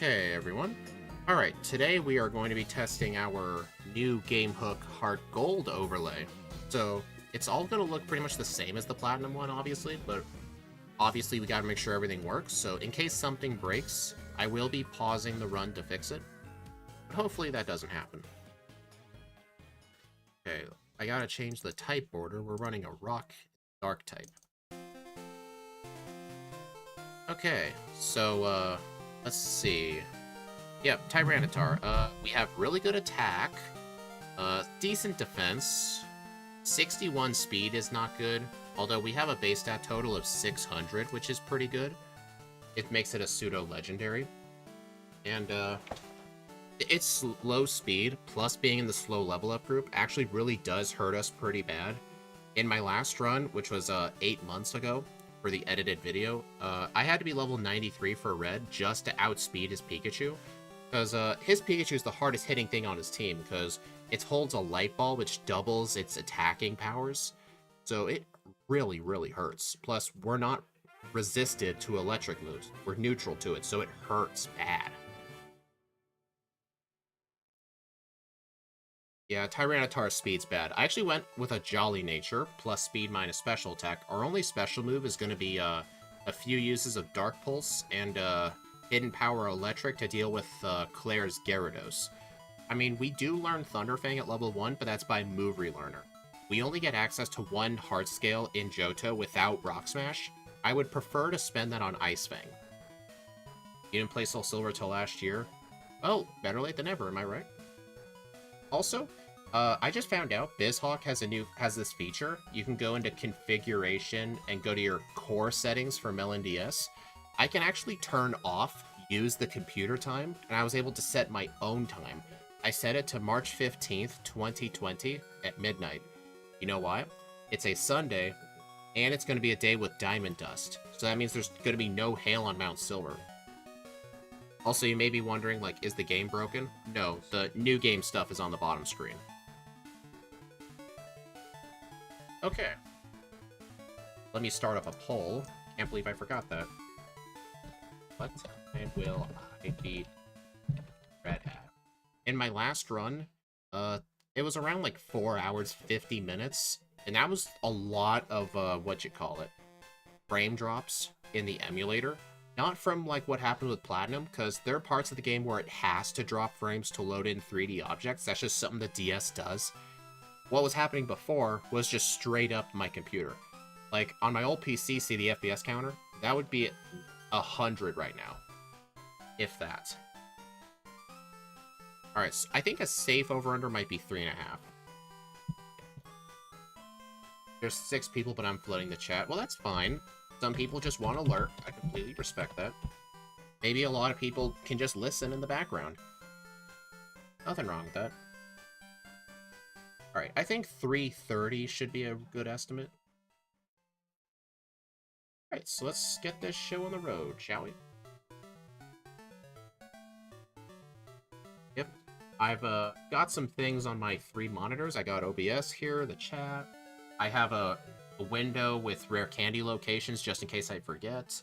Okay, everyone. Alright, today we are going to be testing our new GameHook Heartgold overlay. So, it's all going to look pretty much the same as the Platinum one, obviously, but obviously we got to make sure everything works, so in case something breaks, I will be pausing the run to fix it. But hopefully that doesn't happen. Okay, I gotta change the type order. We're running a Rock Dark type. Okay, so, let's see. Yep, Tyranitar. We have really good attack, decent defense, 61 speed is not good, although we have a base stat total of 600, which is pretty good. It makes it a pseudo-legendary. And, its low speed, plus being in the slow level up group, actually really does hurt us pretty bad. In my last run, which was 8 months ago, for the edited video, I had to be level 93 for Red just to outspeed his Pikachu. Because his Pikachu is the hardest hitting thing on his team, because it holds a Light Ball, which doubles its attacking powers. So it really, really hurts. Plus, we're not resisted to electric moves. We're neutral to it, so it hurts bad. Yeah, Tyranitar's speed's bad. I actually went with a Jolly Nature, plus speed minus special attack. Our only special move is going to be a few uses of Dark Pulse and Hidden Power Electric to deal with Claire's Gyarados. I mean, we do learn Thunderfang at level 1, but that's by move relearner. We only get access to one Heart Scale in Johto without Rock Smash. I would prefer to spend that on Ice Fang. You didn't play Soul Silver till last year? Well, better late than never, am I right? Also, I just found out BizHawk has this feature. You can go into configuration and go to your core settings for MelinDS. I can actually turn off use the computer time, and I was able to set my own time. I set it to March 15th, 2020 at midnight. You know why? It's a Sunday, and it's going to be a day with diamond dust. So that means there's going to be no hail on Mount Silver. Also, you may be wondering, like, is the game broken? No, the new game stuff is on the bottom screen. Okay. Let me start up a poll. Can't believe I forgot that. What time will I beat Red at? In my last run, it was around like 4 hours, 50 minutes. And that was a lot of, frame drops in the emulator. Not from, like, what happened with Platinum, because there are parts of the game where it has to drop frames to load in 3D objects. That's just something the DS does. What was happening before was just straight up my computer. Like, on my old PC, see the FPS counter? That would be at 100 right now. If that. Alright, so I think a safe over-under might be 3.5. There's 6 people, but I'm flooding the chat. Well, that's fine. Some people just want to lurk. I completely respect that. Maybe a lot of people can just listen in the background. Nothing wrong with that. Alright, I think 3:30 should be a good estimate. Alright, so let's get this show on the road, shall we? Yep. I've got some things on my 3 monitors. I got OBS here, the chat. I have a window with rare candy locations just in case I forget.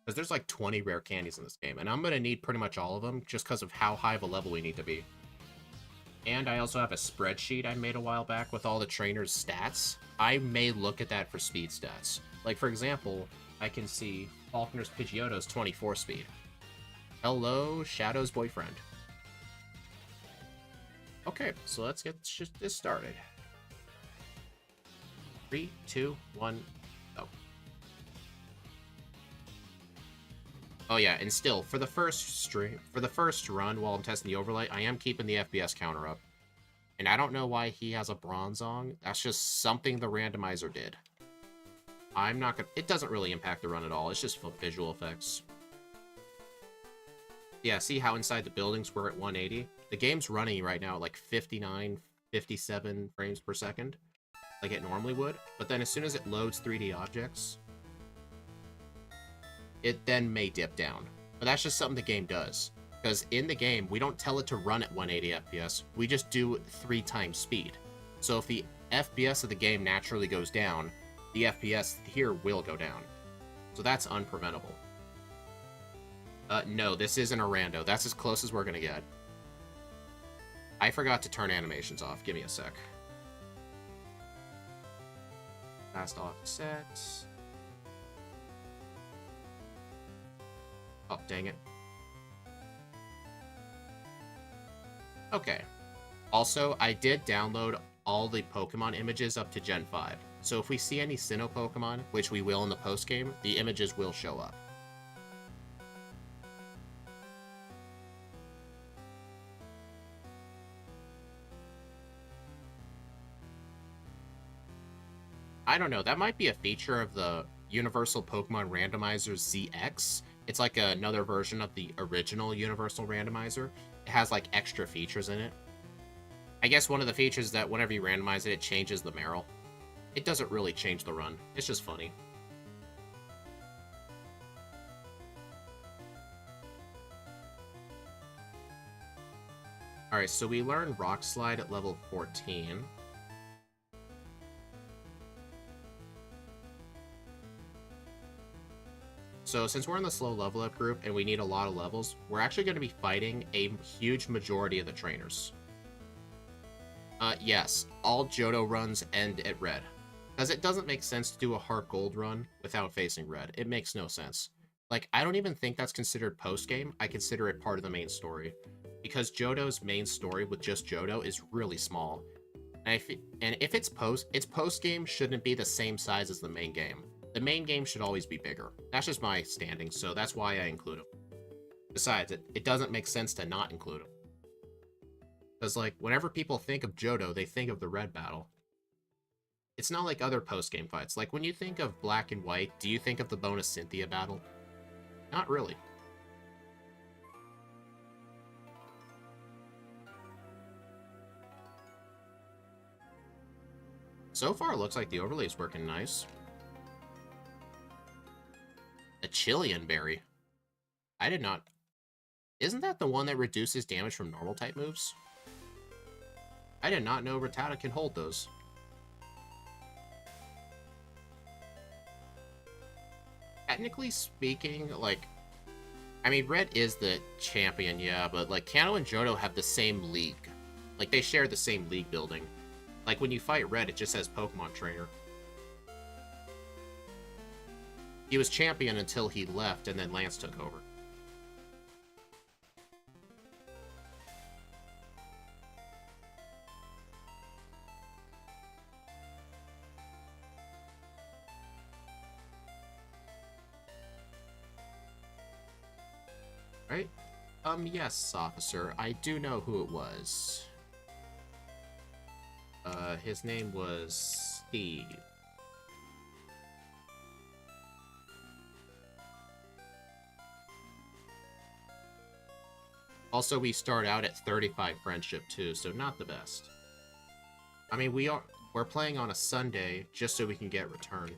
Because there's like 20 rare candies in this game, and I'm going to need pretty much all of them just because of how high of a level we need to be. And I also have a spreadsheet I made a while back with all the trainers' stats. I may look at that for speed stats. Like, for example, I can see Faulkner's Pidgeotto's 24 speed. Hello, Shadow's boyfriend. Okay, so let's get this started. 3, 2, 1, go. Oh yeah, and still, for the first run while I'm testing the overlay, I am keeping the FPS counter up. And I don't know why he has a Bronzong. That's just something the randomizer did. I'm not gonna... It doesn't really impact the run at all. It's just visual effects. Yeah, see how inside the buildings we're at 180? The game's running right now at like 59, 57 frames per second. Like it normally would, but then as soon as it loads 3D objects, it then may dip down. But that's just something the game does. Because in the game, we don't tell it to run at 180 FPS, we just do 3 times speed. So if the FPS of the game naturally goes down, the FPS here will go down. So that's unpreventable. No, this isn't a rando. That's as close as we're gonna get. I forgot to turn animations off. Give me a sec. Fast offset. Oh, dang it. Okay. Also, I did download all the Pokemon images up to Gen 5. So if we see any Sinnoh Pokemon, which we will in the post-game, the images will show up. I don't know, that might be a feature of the Universal Pokemon Randomizer ZX. It's like another version of the original Universal Randomizer. It has like extra features in it. I guess one of the features is that whenever you randomize it, it changes the Meryl. It doesn't really change the run. It's just funny. Alright, so we learned Rock Slide at level 14. So since we're in the slow level up group and we need a lot of levels, we're actually going to be fighting a huge majority of the trainers. Yes, all Johto runs end at red. Because it doesn't make sense to do a Heartgold run without facing red. It makes no sense. Like, I don't even think that's considered post-game. I consider it part of the main story. Because Johto's main story with just Johto is really small. And if it's post-game shouldn't be the same size as the main game. The main game should always be bigger. That's just my standing, so that's why I include them. Besides, it doesn't make sense to not include them. Because, like, whenever people think of Johto, they think of the red battle. It's not like other post-game fights. Like, when you think of Black and White, do you think of the bonus Cynthia battle? Not really. So far, it looks like the overlay's working nice. A Chilean Berry. I did not... Isn't that the one that reduces damage from normal type moves? I did not know Rattata can hold those. Technically speaking, like... I mean, Red is the champion, yeah, but, like, Kanto and Johto have the same league. Like, they share the same league building. Like, when you fight Red, it just says Pokemon Trainer. He was champion until he left, and then Lance took over. Right? Yes, officer. I do know who it was. His name was Steve. Also, we start out at 35 friendship, too, so not the best. I mean, we're playing on a Sunday just so we can get return.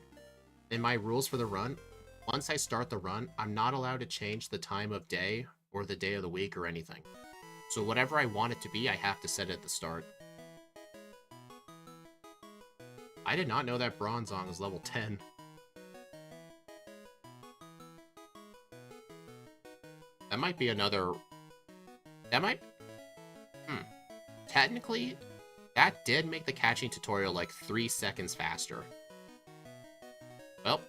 And my rules for the run, once I start the run, I'm not allowed to change the time of day or the day of the week or anything. So whatever I want it to be, I have to set it at the start. I did not know that Bronzong was level 10. That might be another... That might... Technically, that did make the catching tutorial like 3 seconds faster. Well,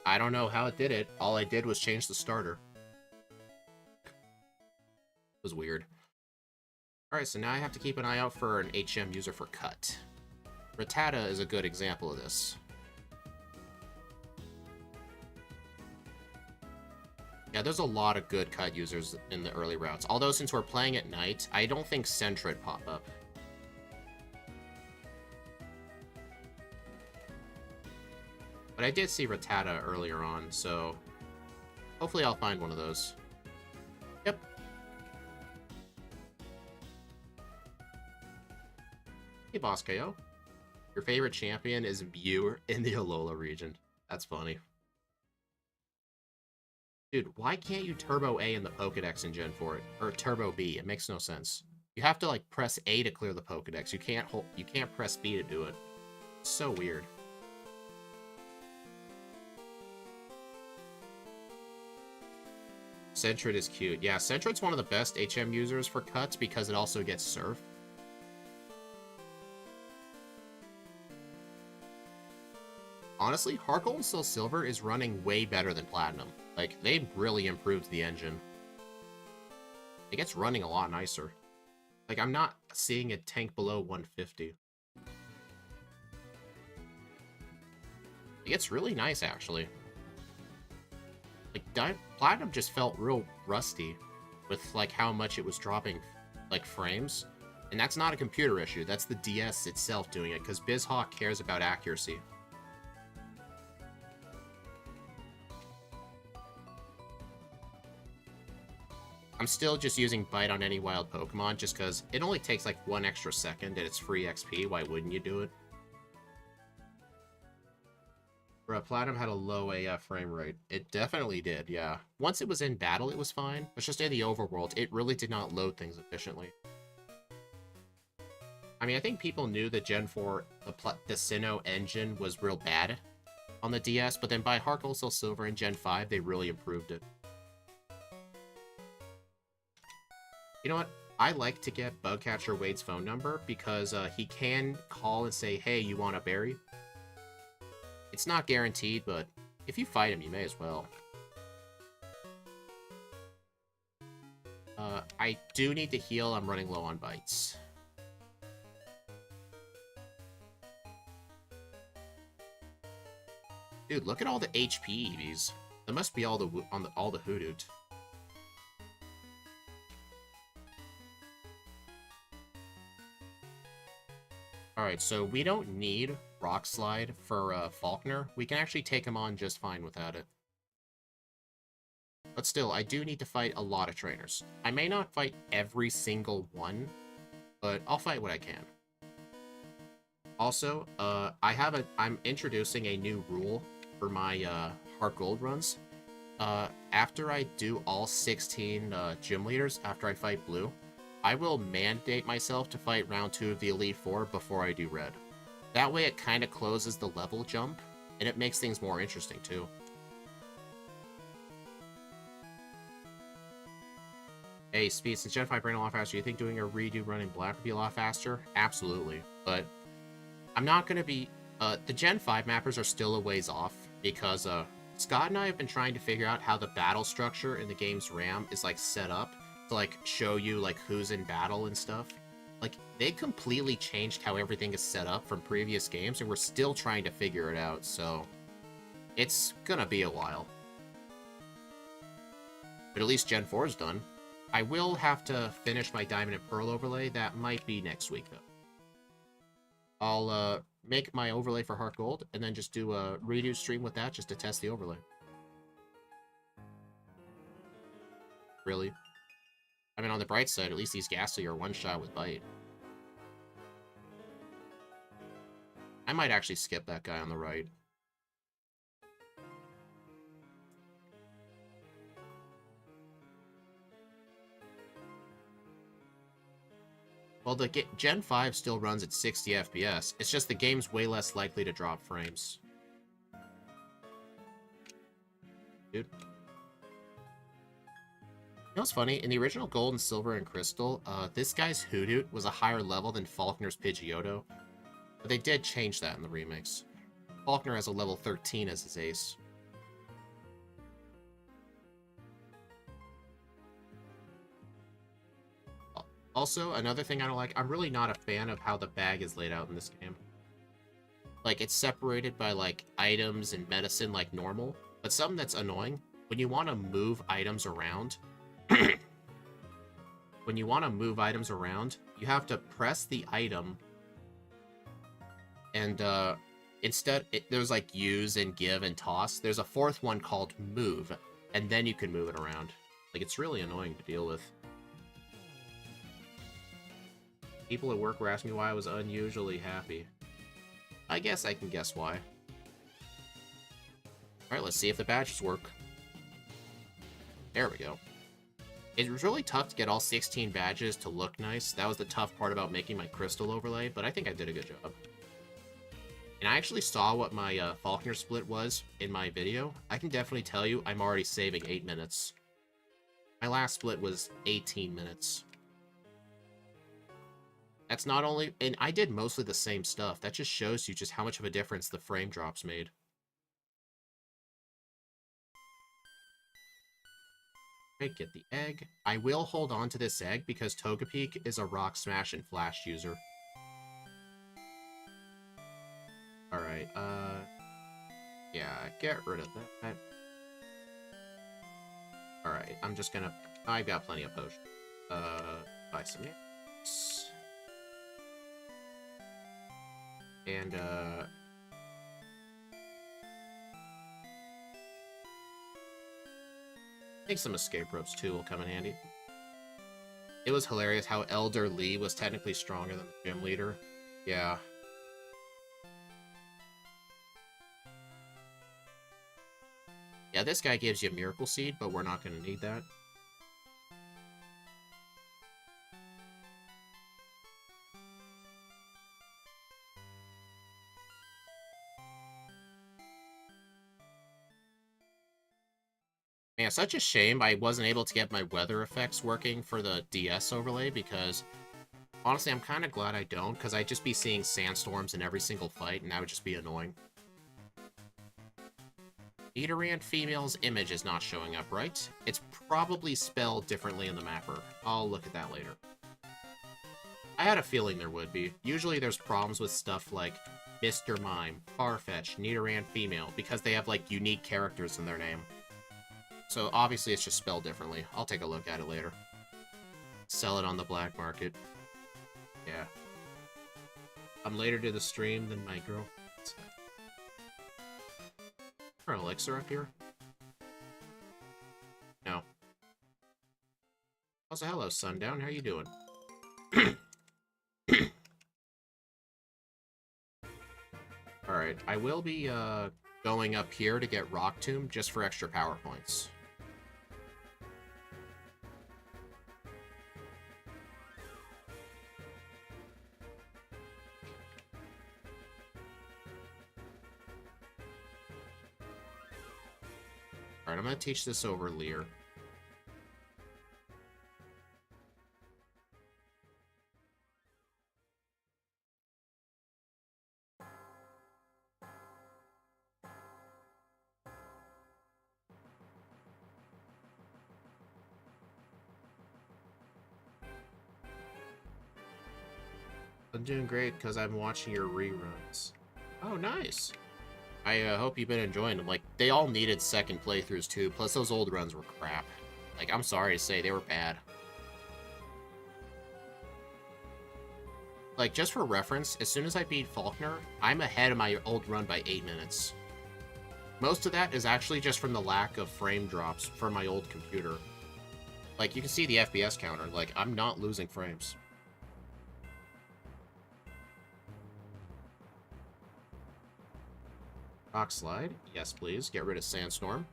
I don't know how it did it. All I did was change the starter. It was weird. Alright, so now I have to keep an eye out for an HM user for cut. Rattata is a good example of this. Yeah, there's a lot of good cut users in the early routes. Although, since we're playing at night, I don't think Sentry'd pop up. But I did see Rattata earlier on, so... hopefully I'll find one of those. Yep. Hey, Boss KO. Your favorite champion is Mew in the Alola region. That's funny. Dude, why can't you Turbo A in the Pokedex in Gen 4? Or Turbo B? It makes no sense. You have to, like, press A to clear the Pokedex. You can't press B to do it. It's so weird. Sentret is cute. Yeah, Sentret's one of the best HM users for cuts because it also gets Surf. Honestly, Heartgold and Soul Silver is running way better than Platinum. Like, they really improved the engine. It gets running a lot nicer. Like, I'm not seeing it tank below 150. It gets really nice, actually. Like, Platinum just felt real rusty with, like, how much it was dropping, like, frames. And that's not a computer issue. That's the DS itself doing it, because BizHawk cares about accuracy. I'm still just using Bite on any wild Pokemon, just because it only takes, like, 1 extra second, and it's free XP. Why wouldn't you do it? Platinum had a low AF frame rate. It definitely did, yeah. Once it was in battle, it was fine. But just in the overworld, it really did not load things efficiently. I mean, I think people knew that Gen 4, the Sinnoh engine was real bad on the DS, but then by Heartgold Soul Silver and Gen 5, they really improved it. You know what? I like to get Bugcatcher Wade's phone number because he can call and say, hey, you want a berry? It's not guaranteed, but if you fight him, you may as well. I do need to heal. I'm running low on bites. Dude, look at all the HP EVs. That must be all the Hoodoo. Alright, so we don't need Rock Slide for Faulkner. We can actually take him on just fine without it. But still, I do need to fight a lot of trainers. I may not fight every single one, but I'll fight what I can. Also, I'm introducing a new rule for my Heartgold runs. After I do all 16 gym leaders, after I fight Blue, I will mandate myself to fight round 2 of the Elite Four before I do Red. That way it kind of closes the level jump, and it makes things more interesting too. Hey, Speed, since Gen 5 ran a lot faster, you think doing a redo run in Black would be a lot faster? Absolutely, but I'm not going to be... the Gen 5 mappers are still a ways off, because Scott and I have been trying to figure out how the battle structure in the game's RAM is, like, set up to, like, show you, like, who's in battle and stuff. Like, they completely changed how everything is set up from previous games, and we're still trying to figure it out, so it's gonna be a while. But at least Gen 4 is done. I will have to finish my Diamond and Pearl overlay. That might be next week, though. I'll make my overlay for Heartgold, and then just do a redo stream with that just to test the overlay. Really? I mean, on the bright side, at least these Ghastly are one-shot with Bite. I might actually skip that guy on the right. Well, the Gen 5 still runs at 60 FPS. It's just the game's way less likely to drop frames. Dude. You know what's funny? In the original Gold and Silver and Crystal, this guy's Hoodoo was a higher level than Faulkner's Pidgeotto. But they did change that in the remakes. Faulkner has a level 13 as his ace. Also, another thing I don't like, I'm really not a fan of how the bag is laid out in this game. Like, it's separated by, like, items and medicine like normal. But something that's annoying, when you want to move items around... when you want to move items around, you have to press the item, and instead, there's like use and give and toss. There's a fourth one called move, and then you can move it around. Like, it's really annoying to deal with. People at work were asking me why I was unusually happy. I guess I can guess why. Alright, let's see if the badges work. There we go. It was really tough to get all 16 badges to look nice. That was the tough part about making my crystal overlay, but I think I did a good job. And I actually saw what my Faulkner split was in my video. I can definitely tell you I'm already saving 8 minutes. My last split was 18 minutes. That's not only... And I did mostly the same stuff. That just shows you just how much of a difference the frame drops made. Okay, get the egg. I will hold on to this egg because Togepi is a Rock Smash and Flash user. Alright, yeah, get rid of that. Alright, I'm just gonna... I've got plenty of potions. Buy some eggs. And, I think some escape ropes, too, will come in handy. It was hilarious how Elder Lee was technically stronger than the gym leader. Yeah. Yeah, this guy gives you a Miracle Seed, but we're not going to need that. Man, such a shame I wasn't able to get my weather effects working for the DS overlay, because honestly, I'm kind of glad I don't, because I'd just be seeing sandstorms in every single fight, and that would just be annoying. Nidoran female's image is not showing up, right? It's probably spelled differently in the mapper. I'll look at that later. I had a feeling there would be. Usually there's problems with stuff like Mr. Mime, Farfetch, Nidoran female, because they have, like, unique characters in their name. So obviously it's just spelled differently. I'll take a look at it later. Sell it on the black market. Yeah. I'm later to the stream than my girl. Or elixir up here? No. Also, hello, Sundown. How you doing? Alright, I will be going up here to get Rock Tomb just for extra power points. Alright, I'm going to teach this over Lear. I'm doing great because I'm watching your reruns. Oh, nice. I hope you've been enjoying them. Like, they all needed second playthroughs, too. Plus, those old runs were crap. Like, I'm sorry to say, they were bad. Like, just for reference, as soon as I beat Faulkner, I'm ahead of my old run by 8 minutes. Most of that is actually just from the lack of frame drops for my old computer. Like, you can see the FPS counter. Like, I'm not losing frames. Rock Slide. Yes, please. Get rid of Sandstorm.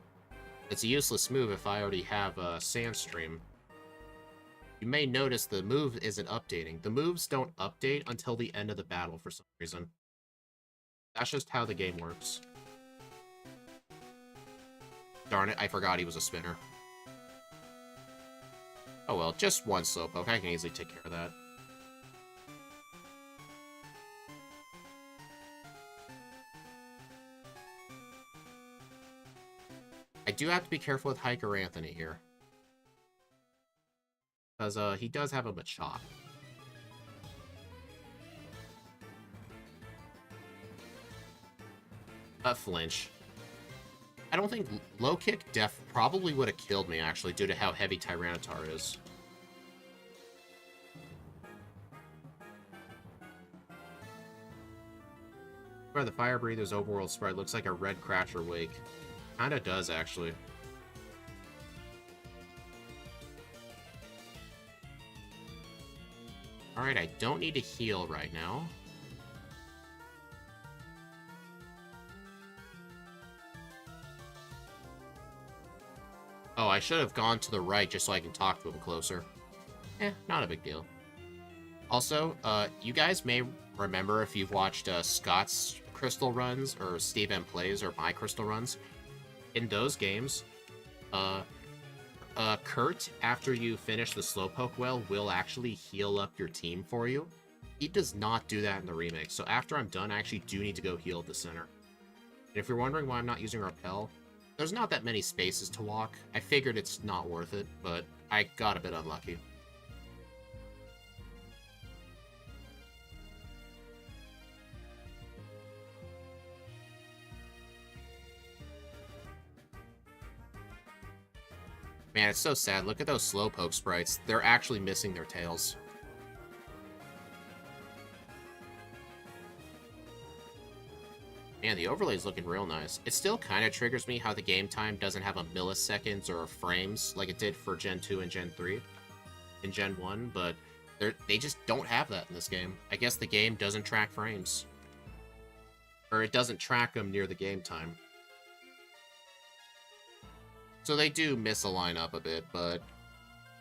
It's a useless move if I already have a Sandstream. You may notice the move isn't updating. The moves don't update until the end of the battle for some reason. That's just how the game works. Darn it, I forgot he was a spinner. Oh well, just one Slowpoke. I can easily take care of that. I do have to be careful with Hiker Anthony here. Because he does have a Machop. Flinch. I don't think low kick probably would have killed me, actually, due to how heavy Tyranitar is. Where the Fire Breather's overworld sprite looks like a red Crasher Wake. Kinda does, actually. Alright, I don't need to heal right now. Oh, I should have gone to the right just so I can talk to him closer. Not a big deal. Also, you guys may remember if you've watched Scott's Crystal runs, or Steve M Plays, or my Crystal runs. In those games, Kurt, after you finish the Slowpoke well, will actually heal up your team for you. He does not do that in the remake, so after I'm done, I actually do need to go heal at the center. And if you're wondering why I'm not using Repel, there's not that many spaces to walk. I figured it's not worth it, but I got a bit unlucky. Man, it's so sad. Look at those Slowpoke sprites. They're actually missing their tails. Man, the overlay's looking real nice. It still kind of triggers me how the game time doesn't have a milliseconds or frames like it did for Gen 2 and Gen 3 and Gen 1, but they just don't have that in this game. I guess the game doesn't track frames. Or it doesn't track them near the game time. So they do misalign up a bit, but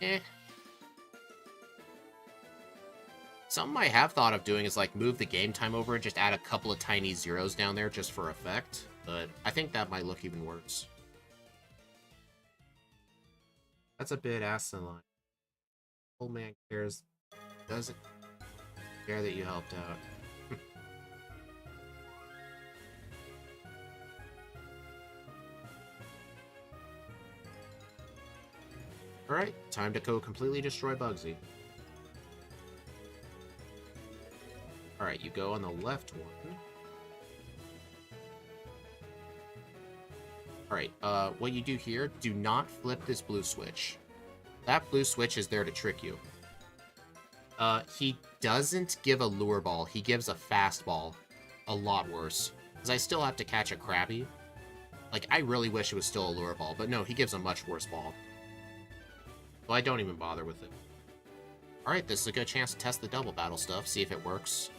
eh. Something I have thought of doing is, like, move the game time over and just add a couple of tiny zeros down there just for effect. But I think that might look even worse. That's a bit asinine. Old man cares. Doesn't care that you helped out. Alright, time to go completely destroy Bugsy. Alright, you go on the left one. Alright, what you do here, do not flip this blue switch. That blue switch is there to trick you. He doesn't give a lure ball, he gives a fastball. A lot worse. Because I still have to catch a Krabby. Like, I really wish it was still a lure ball, but no, he gives a much worse ball. So I don't even bother with it. Alright, this is a good chance to test the double battle stuff, see if it works.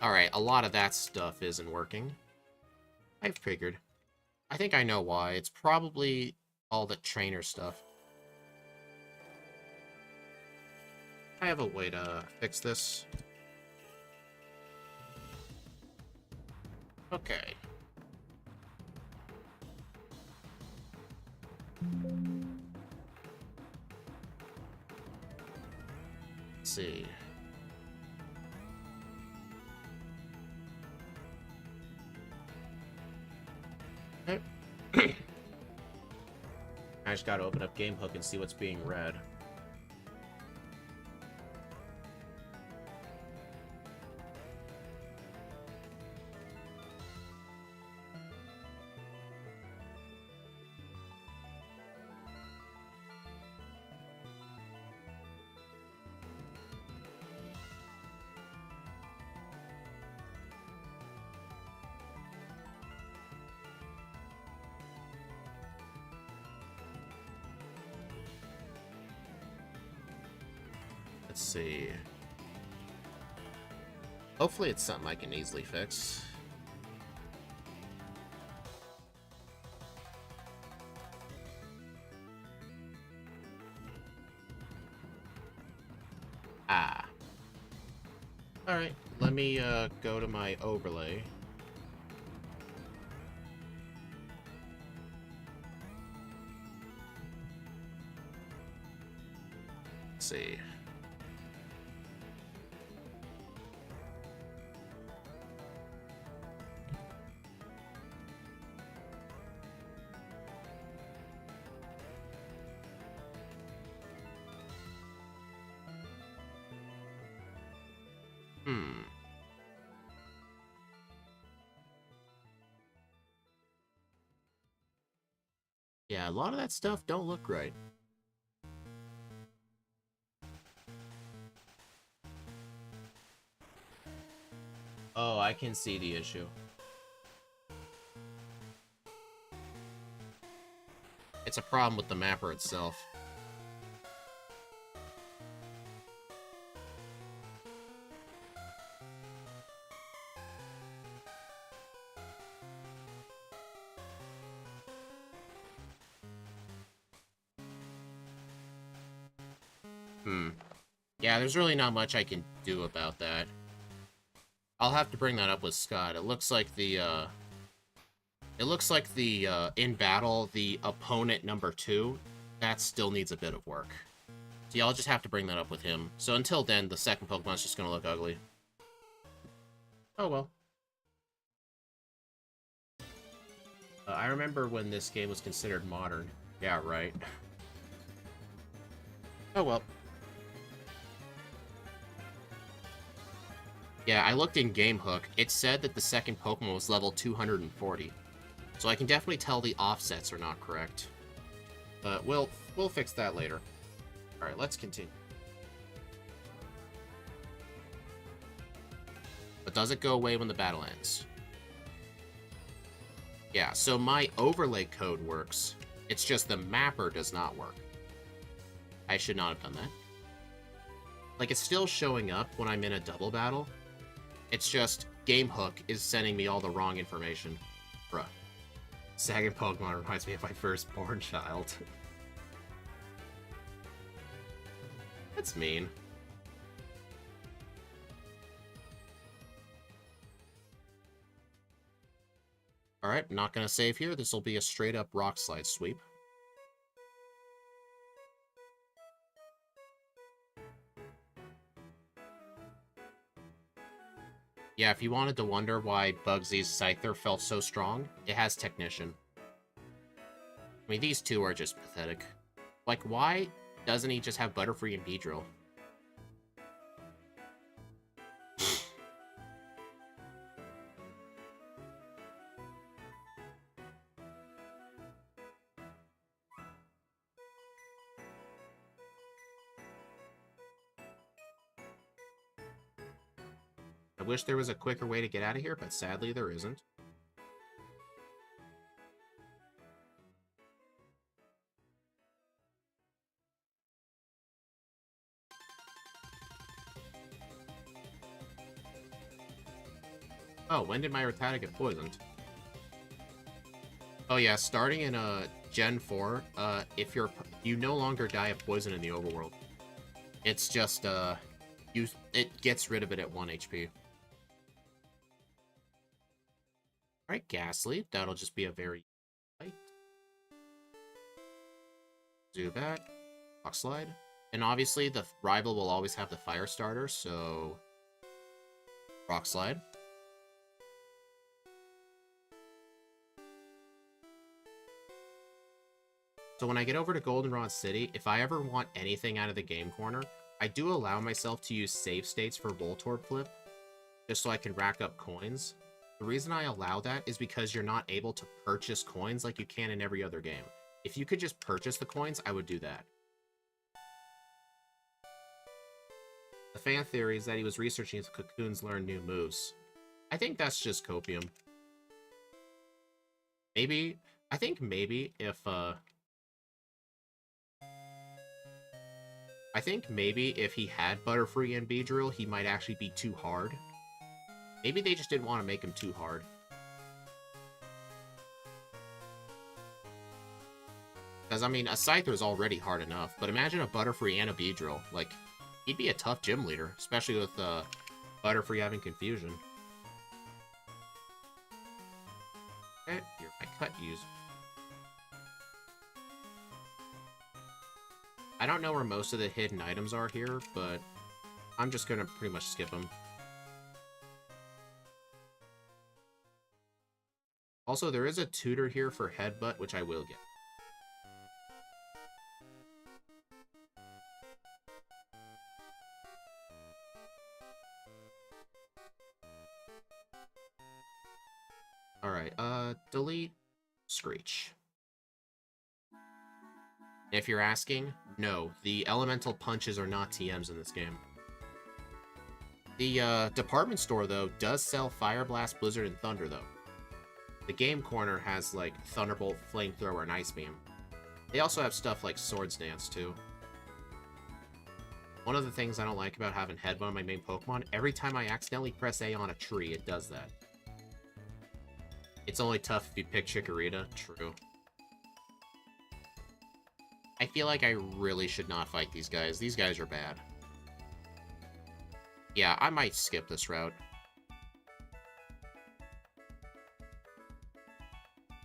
Alright, a lot of that stuff isn't working. I figured. I think I know why. It's probably all the trainer stuff. I have a way to fix this. Okay. Let's see. Okay. I just gotta open up GameHook and see what's being read. Let's see. Hopefully it's something I can easily fix. Ah. Alright, let me go to my overlay. Let's see. Yeah, a lot of that stuff don't look right. Oh, I can see the issue. It's a problem with the mapper itself. Yeah, there's really not much I can do about that. I'll have to bring that up with Scott. It looks like the It looks like the, in battle, the opponent number 2, that still needs a bit of work. So yeah, I'll just have to bring that up with him. So until then, the second Pokemon's just gonna look ugly. Oh well. I remember when this game was considered modern. Yeah, right. Oh well. Yeah, I looked in GameHook. It said that the second Pokemon was level 240. So I can definitely tell the offsets are not correct. But we'll fix that later. Alright, let's continue. But does it go away when the battle ends? Yeah, so my overlay code works. It's just the mapper does not work. I should not have done that. Like, it's still showing up when I'm in a double battle. It's just GameHook is sending me all the wrong information. Bruh. Second Pokemon reminds me of my firstborn child. That's mean. Alright, not gonna save here. This will be a straight-up Rock Slide sweep. Yeah, if you wanted to wonder why Bugsy's Scyther felt so strong, it has Technician. I mean, these two are just pathetic. Like, why doesn't he just have Butterfree and Beedrill? I wish there was a quicker way to get out of here, but sadly there isn't. Oh, when did my Rattata get poisoned? Oh yeah, starting in Gen 4, if you no longer die of poison in the overworld. It's just it gets rid of it at 1 HP. Alright, Ghastly. That'll just be a very light. Zubat. Rock Slide. And obviously the rival will always have the Fire Starter, so Rock Slide. So when I get over to Goldenrod City, if I ever want anything out of the game corner, I do allow myself to use save states for Voltorb Flip, just so I can rack up coins. The reason I allow that is because you're not able to purchase coins like you can in every other game. If you could just purchase the coins, I would do that. The fan theory is that he was researching if Cocoons learn new moves. I think that's just copium. Maybe, I think maybe if, I think maybe if he had Butterfree and Beedrill, he might actually be too hard. Maybe they just didn't want to make him too hard. Because, I mean, a Scyther is already hard enough, but imagine a Butterfree and a Beedrill. Like, he'd be a tough gym leader, especially with Butterfree having Confusion. Okay, you're my cut user. I don't know where most of the hidden items are here, but I'm just gonna pretty much skip them. Also, there is a tutor here for Headbutt, which I will get. Alright, delete Screech. If you're asking, no, the elemental punches are not TMs in this game. The department store, though, does sell Fire Blast, Blizzard, and Thunder, though. The game corner has, like, Thunderbolt, Flamethrower, and Ice Beam. They also have stuff like Swords Dance, too. One of the things I don't like about having Headbutt on my main Pokemon, every time I accidentally press A on a tree, it does that. It's only tough if you pick Chikorita. True. I feel like I really should not fight these guys. These guys are bad. Yeah, I might skip this route.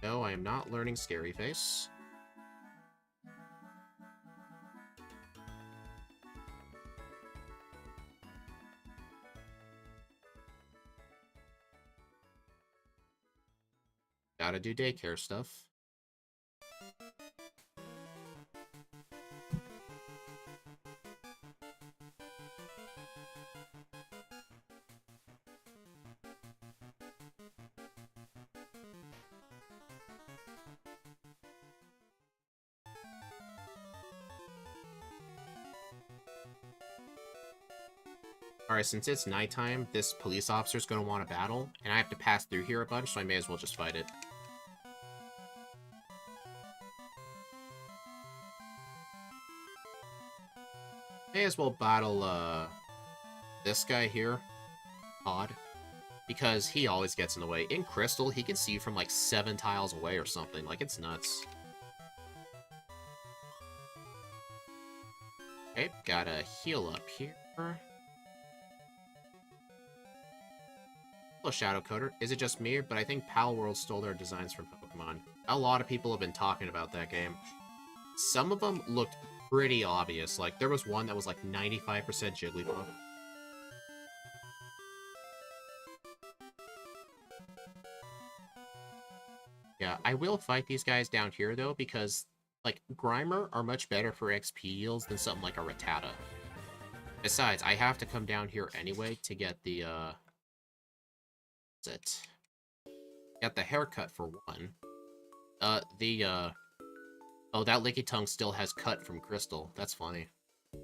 No, I am not learning Scary Face. Gotta do daycare stuff. Alright, since it's nighttime, this police officer's gonna want to battle, and I have to pass through here a bunch, so I may as well just fight it. May as well battle, this guy here, Odd, because he always gets in the way. In Crystal, he can see you from like 7 tiles away or something. Like, it's nuts. Okay, gotta heal up here. Hello, Shadow Coder. Is it just me, but I think Pal World stole their designs from Pokemon. A lot of people have been talking about that game. Some of them looked pretty obvious. Like, there was one that was like 95% Jigglypuff. Yeah, I will fight these guys down here, though, because, like, Grimer are much better for XP yields than something like a Rattata. Besides, I have to come down here anyway to get the, what's it? Got the haircut for one. Oh, that Licky Tongue still has cut from Crystal. That's funny. I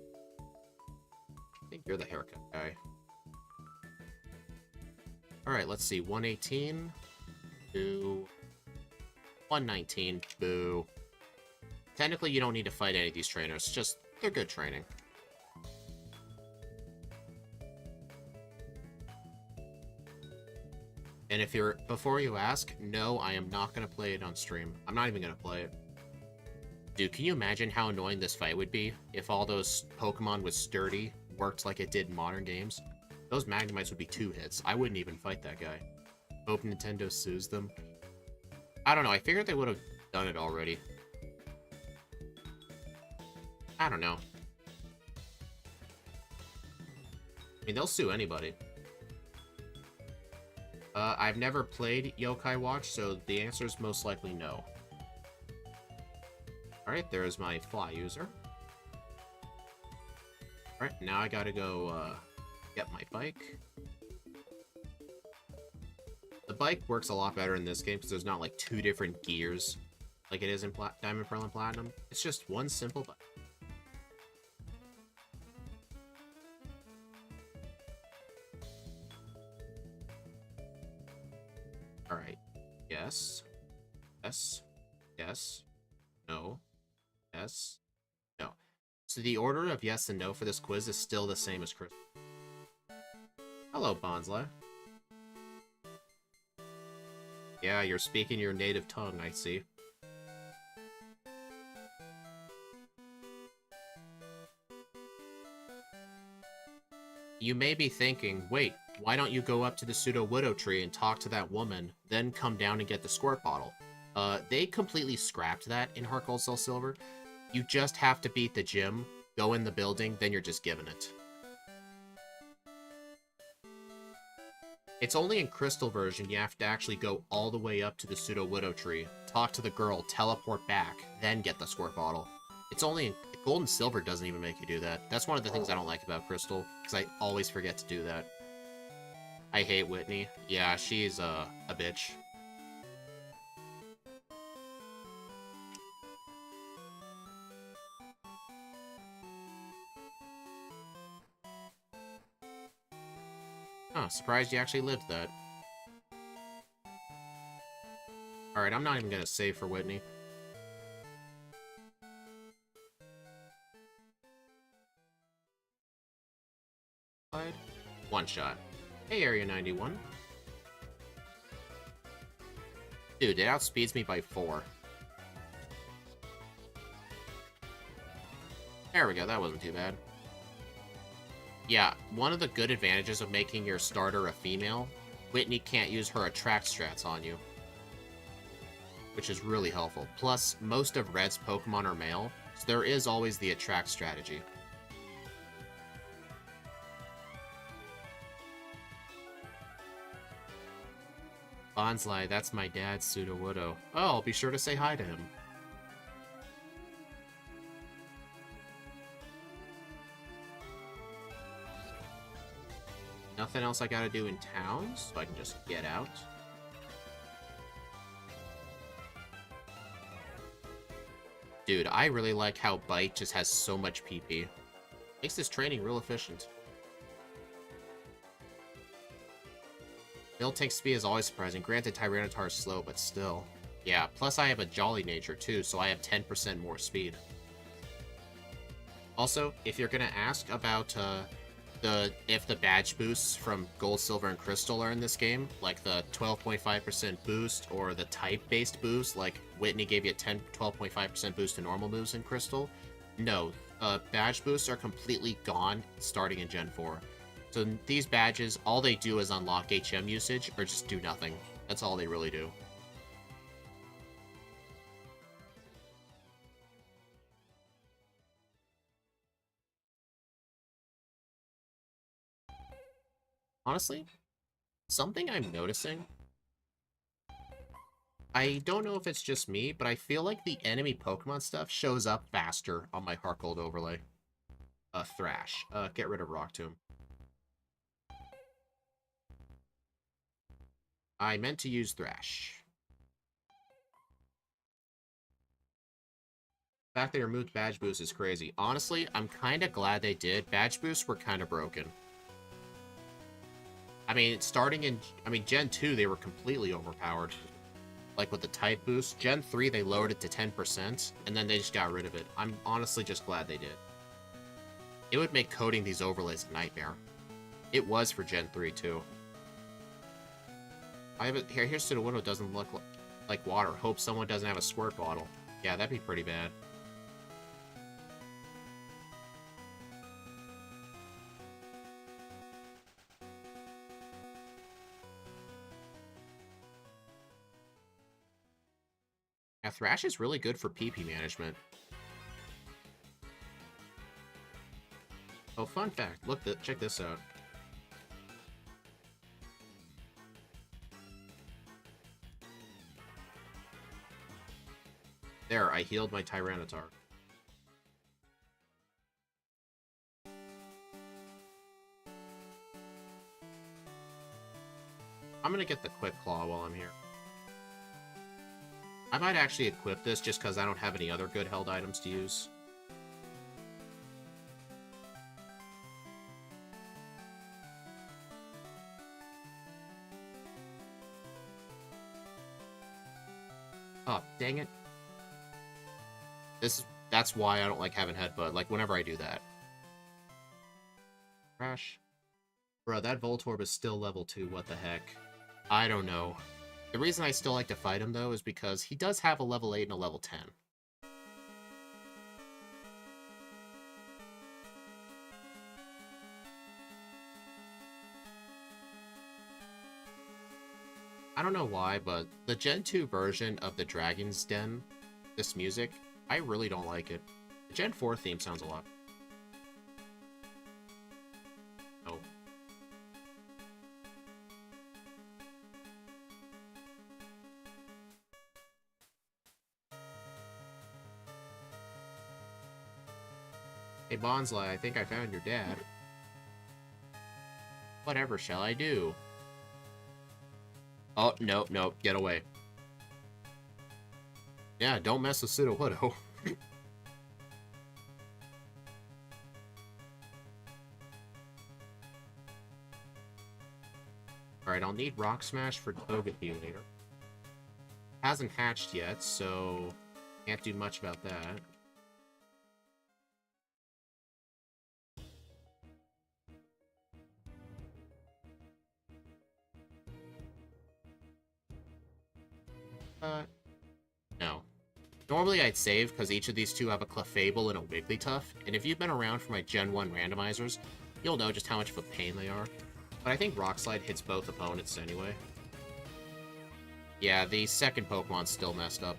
think you're the haircut guy. Alright, let's see. 118. Boo. 119. Boo. Technically, you don't need to fight any of these trainers. Just, they're good training. And if you're, before you ask, no, I am not going to play it on stream. I'm not even going to play it. Dude, can you imagine how annoying this fight would be if all those Pokemon with Sturdy worked like it did in modern games? Those Magnemites would be 2 hits. I wouldn't even fight that guy. Hope Nintendo sues them. I don't know, I figured they would have done it already. I don't know. I mean, they'll sue anybody. I've never played Yokai Watch, so the answer is most likely no. Alright, there's my fly user. Alright, now I gotta go, get my bike. The bike works a lot better in this game because there's not, like, 2 different gears like it is in Diamond, Pearl, and Platinum. It's just one simple bike. Alright. Yes. Yes. Yes. No. Yes. No. So the order of yes and no for this quiz is still the same as Chris. Hello, Bonsla. Yeah, you're speaking your native tongue, I see. You may be thinking, wait, why don't you go up to the Pseudo-Widow tree and talk to that woman, then come down and get the squirt bottle? They completely scrapped that in Heartgold Soul Silver. You just have to beat the gym, go in the building, then you're just given it. It's only in Crystal version you have to actually go all the way up to the Pseudo-Widow tree, talk to the girl, teleport back, then get the squirt bottle. It's only in Gold and Silver doesn't even make you do that. That's one of the things I don't like about Crystal, because I always forget to do that. I hate Whitney. Yeah, she's a bitch. Huh, surprised you actually lived that. Alright, I'm not even gonna save for Whitney. One shot. Hey, Area 91. Dude, it outspeeds me by 4. There we go, that wasn't too bad. Yeah, one of the good advantages of making your starter a female, Whitney can't use her attract strats on you. which is really helpful. Plus, most of Red's Pokemon are male, so there is always the attract strategy. Bonsly, that's my dad's Sudowoodo. Oh, I'll be sure to say hi to him. Nothing else I gotta do in town, so I can just get out. Dude, I really like how Bite just has so much PP. Makes this training real efficient. Miltank speed is always surprising. Granted, Tyranitar is slow, but still. Yeah, plus I have a Jolly nature too, so I have 10% more speed. Also, if you're gonna ask about if the badge boosts from Gold, Silver, and Crystal are in this game, like the 12.5% boost or the type-based boost, like Whitney gave you a 12.5% boost to normal moves in Crystal, no, badge boosts are completely gone starting in Gen 4. So these badges, all they do is unlock HM usage or just do nothing. That's all they really do. Honestly, something I'm noticing, I don't know if it's just me, but I feel like the enemy Pokemon stuff shows up faster on my Heartgold overlay. Thrash. Get rid of Rock Tomb. I meant to use Thrash. The fact they removed Badge Boost is crazy. Honestly, I'm kind of glad they did. Badge Boosts were kind of broken. I mean, Gen 2, they were completely overpowered. Like with the type boost. Gen 3, they lowered it to 10%, and then they just got rid of it. I'm honestly just glad they did. It would make coding these overlays a nightmare. It was for Gen 3, too. Here's Sudowoodo doesn't look like water. Hope someone doesn't have a squirt bottle. Yeah, that'd be pretty bad. Yeah, Thrash is really good for PP management. Oh, fun fact. Check this out. There, I healed my Tyranitar. I'm gonna get the Quick Claw while I'm here. I might actually equip this just because I don't have any other good held items to use. Oh, dang it. That's why I don't like having Headbutt, like whenever I do that. Crash. Bro, that Voltorb is still level 2, what the heck? I don't know. The reason I still like to fight him, though, is because he does have a level 8 and a level 10. I don't know why, but the Gen 2 version of the Dragon's Den, this music, I really don't like it. The Gen 4 theme sounds a lot. Oh. Hey, Bonsly, I think I found your dad. Whatever shall I do? Oh, no, get away. Yeah, don't mess with Sudowoodo. Alright, I'll need Rock Smash for Togepi later. Hasn't hatched yet, so can't do much about that. No. Normally I'd save, because each of these two have a Clefable and a Wigglytuff, and if you've been around for my Gen 1 randomizers, you'll know just how much of a pain they are. But I think Rock Slide hits both opponents anyway. Yeah, the second Pokemon's still messed up.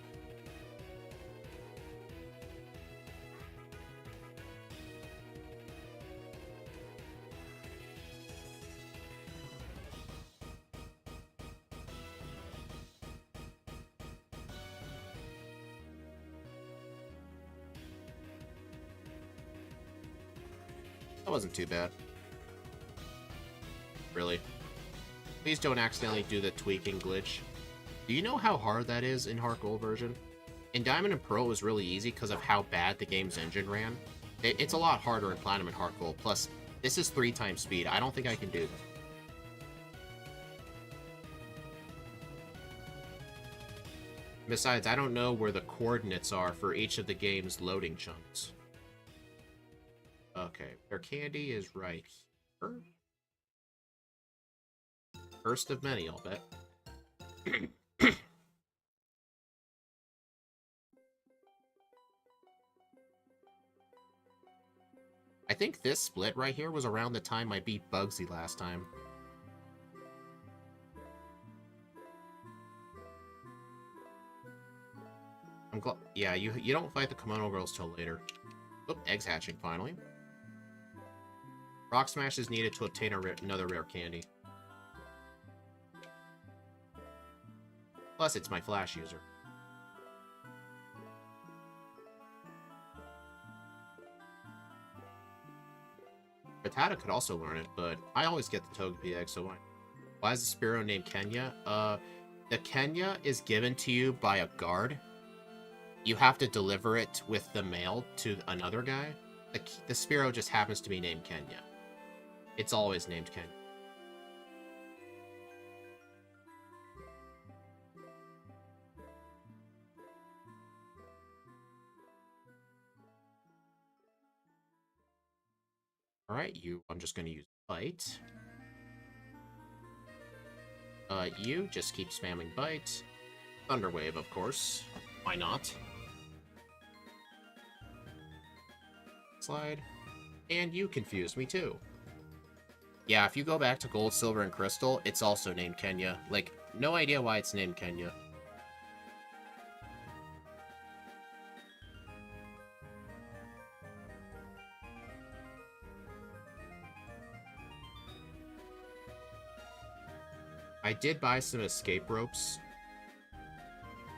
That wasn't too bad. Really. Please don't accidentally do the tweaking glitch. Do you know how hard that is in Heartgold version? In Diamond and Pearl, it was really easy because of how bad the game's engine ran. It's a lot harder in Platinum and Heartgold. Plus, this is 3 times speed. I don't think I can do that. Besides, I don't know where the coordinates are for each of the game's loading chunks. Okay, their candy is right here. First of many, I'll bet. I think this split right here was around the time I beat Bugsy last time. I'm glad. Yeah, you don't fight the Kimono Girls till later. Oop, eggs hatching finally. Rock Smash is needed to obtain another rare candy. Plus, it's my Flash user. Rattata could also learn it, but I always get the Togepi egg, so why is the Spearow named Kenya? The Kenya is given to you by a guard. You have to deliver it with the mail to another guy. The Spearow just happens to be named Kenya. It's always named Kenya. Alright, I'm just gonna use Bite. You just keep spamming Bite. Thunder Wave, of course. Why not? Slide. And you confused me too. Yeah, if you go back to Gold, Silver, and Crystal, it's also named Kenya. Like, no idea why it's named Kenya. I did buy some escape ropes.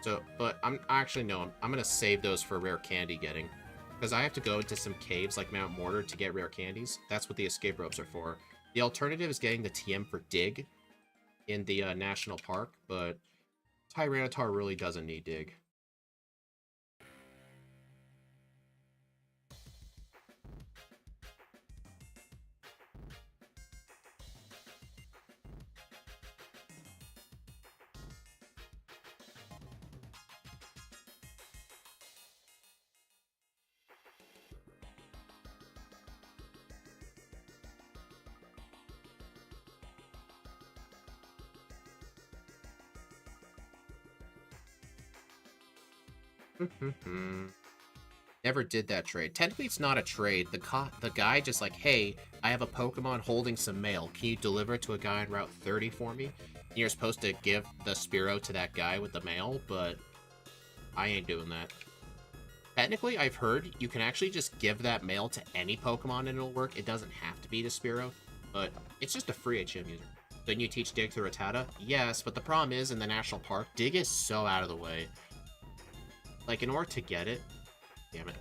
So, but I'm gonna save those for rare candy getting. Because I have to go into some caves like Mount Mortar to get rare candies. That's what the escape ropes are for. The alternative is getting the TM for Dig in the national park, but Tyranitar really doesn't need Dig. Never did that trade. Technically, it's not a trade. The guy just like, hey, I have a Pokemon holding some mail. Can you deliver it to a guy on Route 30 for me? And you're supposed to give the Spearow to that guy with the mail, but I ain't doing that. Technically, I've heard you can actually just give that mail to any Pokemon and it'll work. It doesn't have to be the Spearow, but it's just a free HM user. Then you teach Dig to Rattata? Yes, but the problem is in the national park, Dig is so out of the way. Like, in order to get it... Damn it.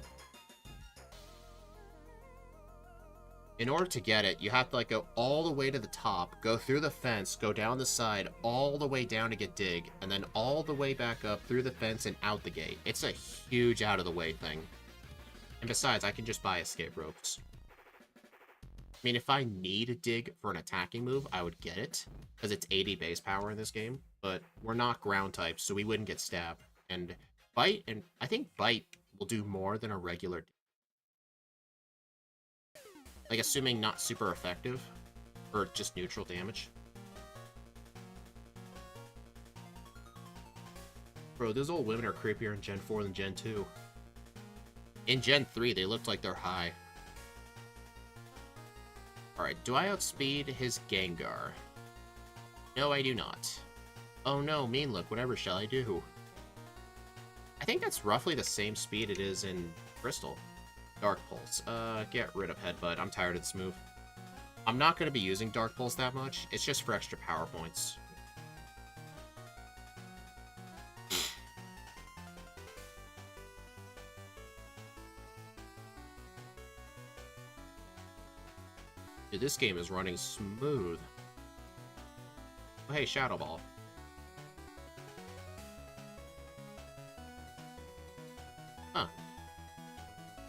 In order to get it, you have to, like, go all the way to the top, go through the fence, go down the side, all the way down to get Dig, and then all the way back up through the fence and out the gate. It's a huge out-of-the-way thing. And besides, I can just buy escape ropes. I mean, if I need a Dig for an attacking move, I would get it, because it's 80 base power in this game, but we're not ground types, so we wouldn't get stabbed. And Bite, and I think Bite will do more than a regular. Like, assuming not super effective, or just neutral damage. Bro, those old women are creepier in Gen 4 than Gen 2. In Gen 3, they looked like they're high. Alright, do I outspeed his Gengar? No, I do not. Oh no, mean look, whatever shall I do? I think that's roughly the same speed it is in Crystal. Dark Pulse. Get rid of Headbutt. I'm tired of this move. I'm not going to be using Dark Pulse that much. It's just for extra power points. Dude, this game is running smooth. Oh, hey, Shadow Ball. Huh.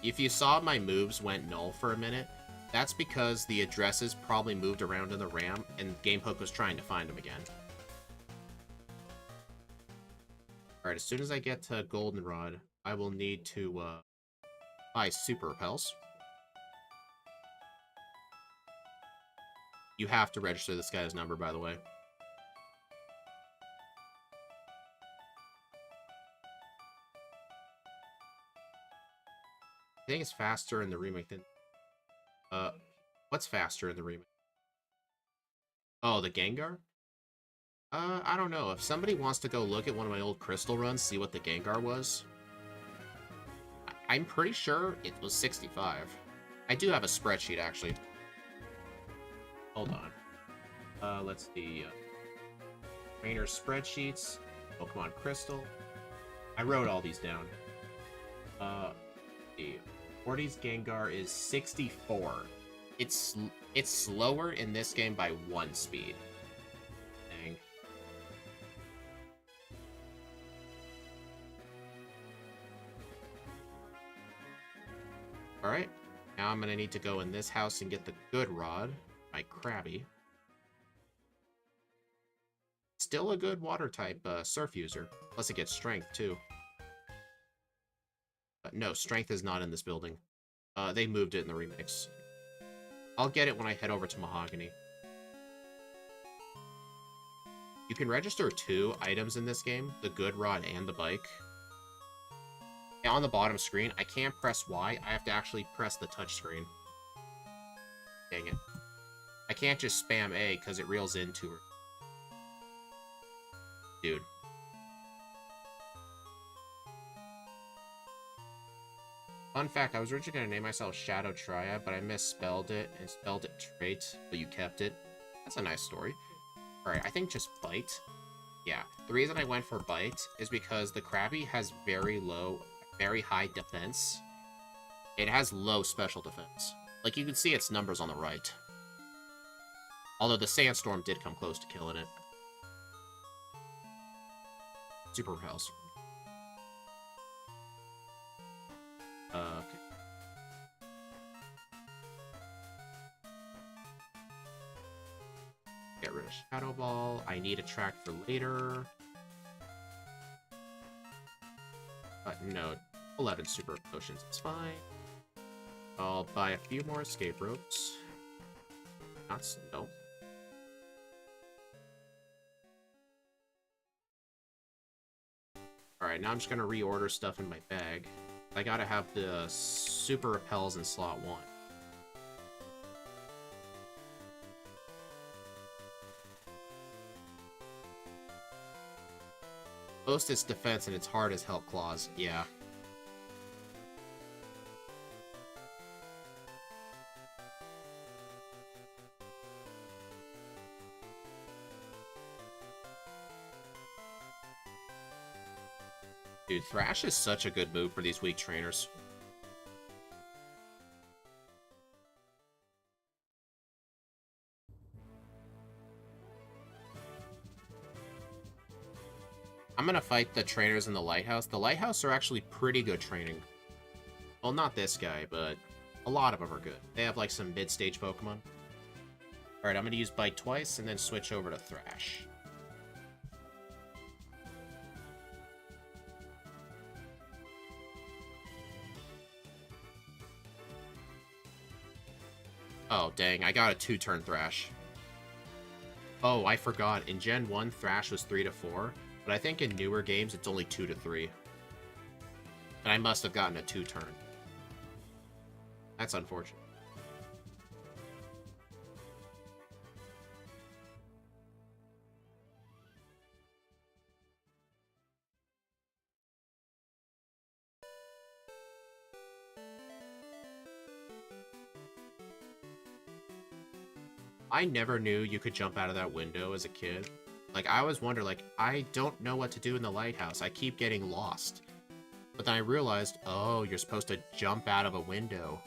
If you saw my moves went null for a minute, that's because the addresses probably moved around in the RAM, and GameHook was trying to find them again. Alright, as soon as I get to Goldenrod, I will need to buy Super Repels. You have to register this guy's number, by the way. I think it's faster in the remake than... what's faster in the remake? Oh, the Gengar? I don't know. If somebody wants to go look at one of my old Crystal runs, see what the Gengar was. I'm pretty sure it was 65. I do have a spreadsheet, actually. Hold on. Let's see. Trainer spreadsheets. Pokemon Crystal. I wrote all these down. The Morty's Gengar is 64. It's slower in this game by 1 speed. Dang. Alright. Now I'm gonna need to go in this house and get the good rod. My Krabby. Still a good water type surf user. Plus it gets strength too. No, strength is not in this building. They moved it in the remix. I'll get it when I head over to Mahogany. You can register 2 items in this game, the good rod and the bike. And on the bottom screen, I can't press Y, I have to actually press the touch screen. Dang it. I can't just spam A because it reels into her. Dude. Fun fact, I was originally going to name myself Shadow Triad, but I misspelled it and spelled it Trait, but you kept it. That's a nice story. Alright, I think just Bite. Yeah, the reason I went for Bite is because the Krabby has very high defense. It has low special defense. Like, you can see its numbers on the right. Although the Sandstorm did come close to killing it. Super Repels. Okay. Get rid of Shadow Ball. I need a track for later. No, 11 Super Potions, it's fine. I'll buy a few more escape ropes. No. Alright, now I'm just gonna reorder stuff in my bag. I gotta have the Super Repels in slot 1. Most its defense and it's hard as Help Claws, yeah. Dude, Thrash is such a good move for these weak trainers. I'm gonna fight the trainers in the Lighthouse. The Lighthouse are actually pretty good training. Well, not this guy, but a lot of them are good. They have, like, some mid-stage Pokemon. Alright, I'm gonna use Bite twice, and then switch over to Thrash. Oh, dang, I got a 2-turn Thrash. Oh, I forgot. In Gen 1, Thrash was 3 to 4, but I think in newer games, it's only 2 to 3. And I must have gotten a 2-turn. That's unfortunate. I never knew you could jump out of that window as a kid. Like, I always wonder, like, I don't know what to do in the lighthouse. I keep getting lost. But then I realized, oh, you're supposed to jump out of a window.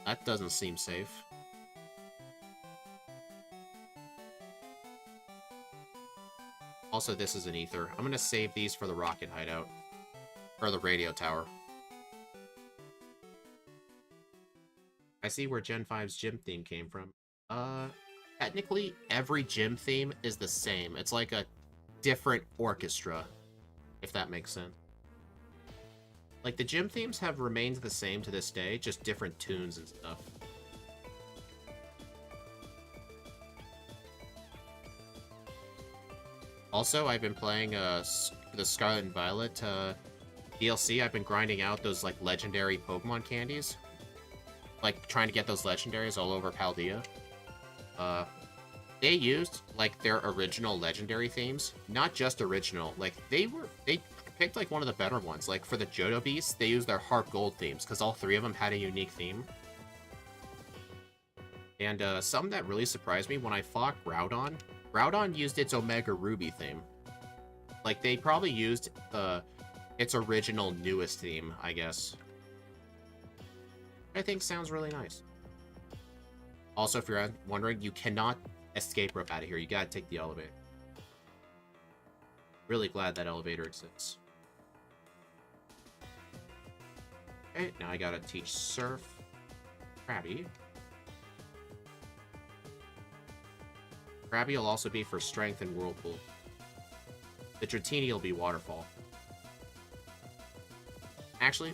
That doesn't seem safe. Also, this is an ether. I'm gonna save these for the rocket hideout. Or the radio tower. I see where Gen 5's gym theme came from. Technically, every gym theme is the same. It's like a different orchestra, if that makes sense. Like, the gym themes have remained the same to this day, just different tunes and stuff. Also, I've been playing the Scarlet and Violet DLC. I've been grinding out those, like, legendary Pokemon candies. Like, trying to get those legendaries all over Paldea. They used, like, their original legendary themes. Not just original. Like, they picked, like, one of the better ones. Like, for the Johto Beasts, they used their Heartgold themes, because all three of them had a unique theme. And, something that really surprised me, when I fought Groudon, Groudon used its Omega Ruby theme. Like, they probably used, its original newest theme, I guess. I think sounds really nice. Also, if you're wondering, you cannot escape rope out of here. You gotta take the elevator. Really glad that elevator exists. Okay, now I gotta teach Surf. Krabby. Krabby will also be for Strength and Whirlpool. The Dratini will be Waterfall. Actually...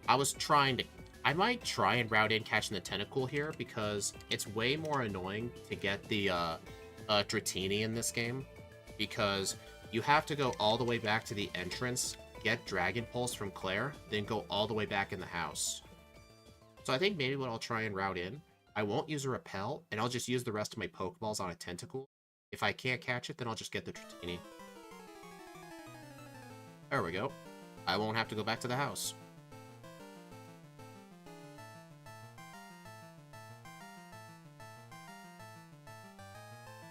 I might try and route in catching the Tentacool here, because it's way more annoying to get the Dratini in this game, because you have to go all the way back to the entrance, get Dragon Pulse from Claire, then go all the way back in the house. So I think maybe what I'll try and route in, I won't use a Repel, and I'll just use the rest of my Pokeballs on a Tentacool. If I can't catch it, then I'll just get the Dratini. There we go. I won't have to go back to the house.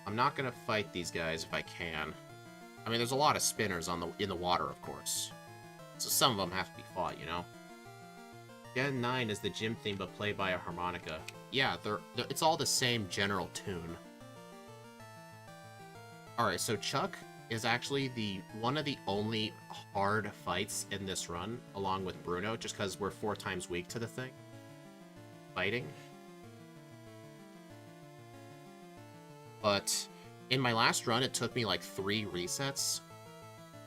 I'm not gonna fight these guys if I can. I mean, there's a lot of spinners in the water, of course. So some of them have to be fought, you know? Gen 9 is the gym theme, but played by a harmonica. Yeah, it's all the same general tune. Alright, so Chuck is actually one of the only hard fights in this run, along with Bruno, just because we're 4 times weak to the thing. Fighting. But in my last run, it took me like 3 resets.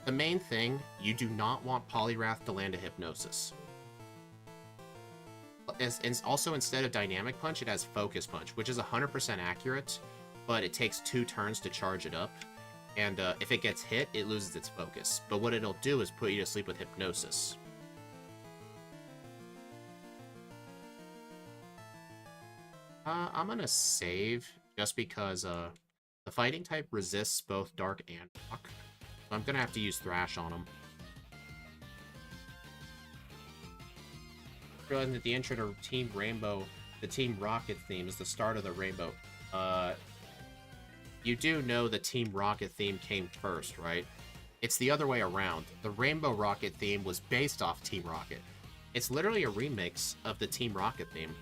The main thing, you do not want Poliwrath to land a Hypnosis. And also, instead of Dynamic Punch, it has Focus Punch, which is 100% accurate, but it takes 2 turns to charge it up. And if it gets hit, it loses its focus. But what it'll do is put you to sleep with Hypnosis. I'm gonna save, just because the fighting type resists both Dark and Rock. So I'm gonna have to use Thrash on him. Realizing that the intro to Team Rainbow, the Team Rocket theme, is the start of the Rainbow. You do know the Team Rocket theme came first, right? It's the other way around. The Rainbow Rocket theme was based off Team Rocket. It's literally a remix of the Team Rocket theme.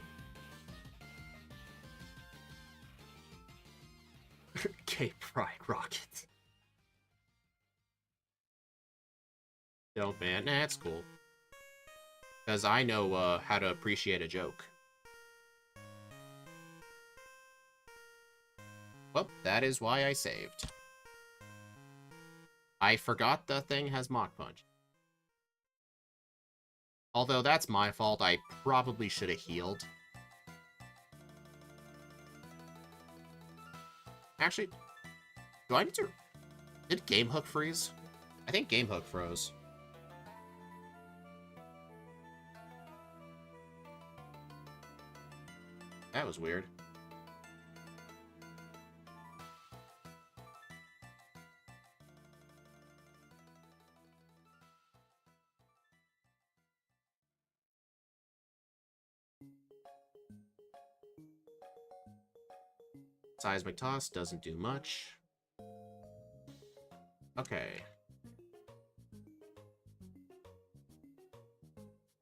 Gay Pride Rocket. Dope, man. Nah, that's cool. Because I know how to appreciate a joke. Well, that is why I saved. I forgot the thing has Mach Punch. Although that's my fault, I probably should have healed. Actually, do I need to... Did Game Hook freeze? I think Game Hook froze. That was weird. Seismic Toss doesn't do much. Okay.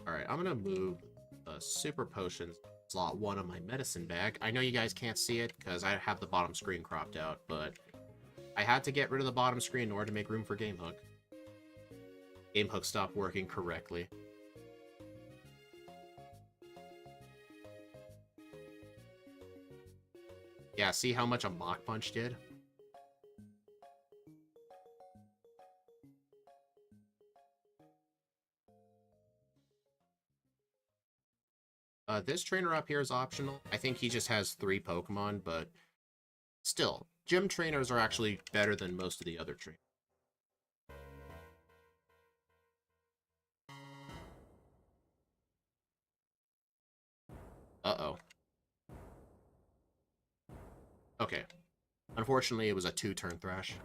Alright, I'm gonna move Super Potions slot 1 on my medicine bag. I know you guys can't see it because I have the bottom screen cropped out, but I had to get rid of the bottom screen in order to make room for GameHook. GameHook stopped working correctly. Yeah, see how much a Mach Punch did? This trainer up here is optional. I think he just has 3 Pokemon, but still, gym trainers are actually better than most of the other trainers. Uh-oh. Okay. Unfortunately, it was a 2-turn Thrash.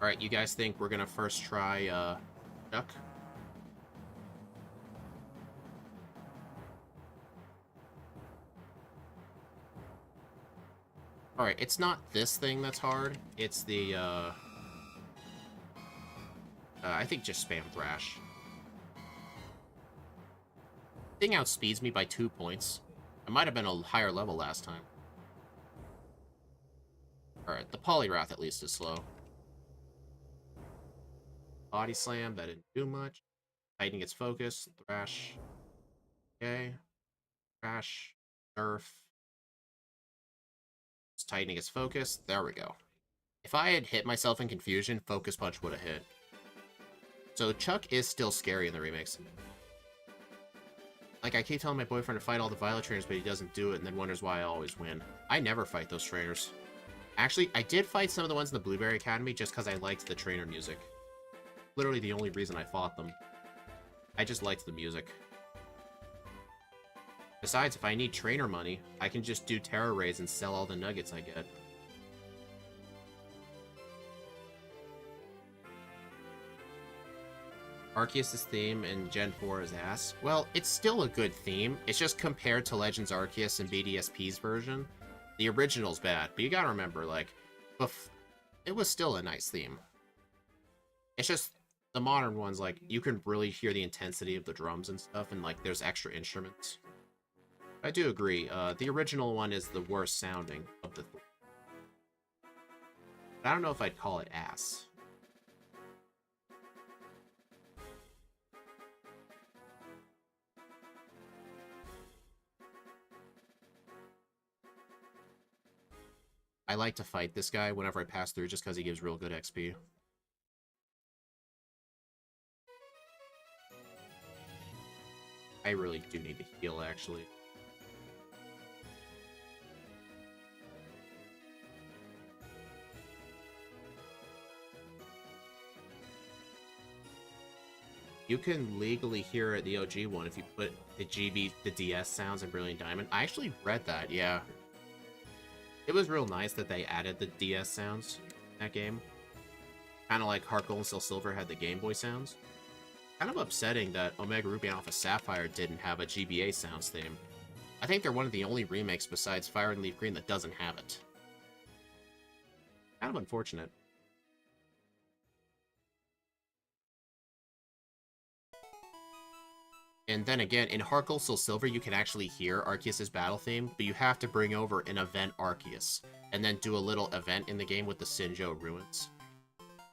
Alright, you guys think we're gonna first try, Duck? Alright, it's not this thing that's hard. It's the, I think just spam Thrash. Thing outspeeds me by 2 points. I might have been a higher level last time. Alright, the Poliwrath at least is slow. Body Slam, that didn't do much. Tightening its focus. Thrash. Okay. Thrash. Nerf. It's tightening its focus. There we go. If I had hit myself in confusion, Focus Punch would have hit. So Chuck is still scary in the remakes. Like, I keep telling my boyfriend to fight all the Violet trainers, but he doesn't do it, and then wonders why I always win. I never fight those trainers. Actually, I did fight some of the ones in the Blueberry Academy just because I liked the trainer music. Literally the only reason I fought them. I just liked the music. Besides, if I need trainer money, I can just do Terror Raids and sell all the nuggets I get. Arceus' theme in Gen 4 is ass. Well, it's still a good theme. It's just compared to Legends Arceus and BDSP's version, the original's bad. But you gotta remember, like, it was still a nice theme. It's just the modern ones, like, you can really hear the intensity of the drums and stuff, and, like, there's extra instruments. I do agree. The original one is the worst sounding of the three. I don't know if I'd call it ass. I like to fight this guy whenever I pass through just because he gives real good XP. I really do need to heal, actually. You can legally hear the OG one if you put the DS sounds in Brilliant Diamond. I actually read that, yeah. It was real nice that they added the DS sounds in that game. Kind of like Heartgold and Soul Silver had the Game Boy sounds. Kind of upsetting that Omega Ruby and Alpha Sapphire didn't have a GBA sounds theme. I think they're one of the only remakes besides Fire and Leaf Green that doesn't have it. Kind of unfortunate. And then again, in Heartgold Soul Silver, you can actually hear Arceus' battle theme, but you have to bring over an event Arceus, and then do a little event in the game with the Sinjo Ruins.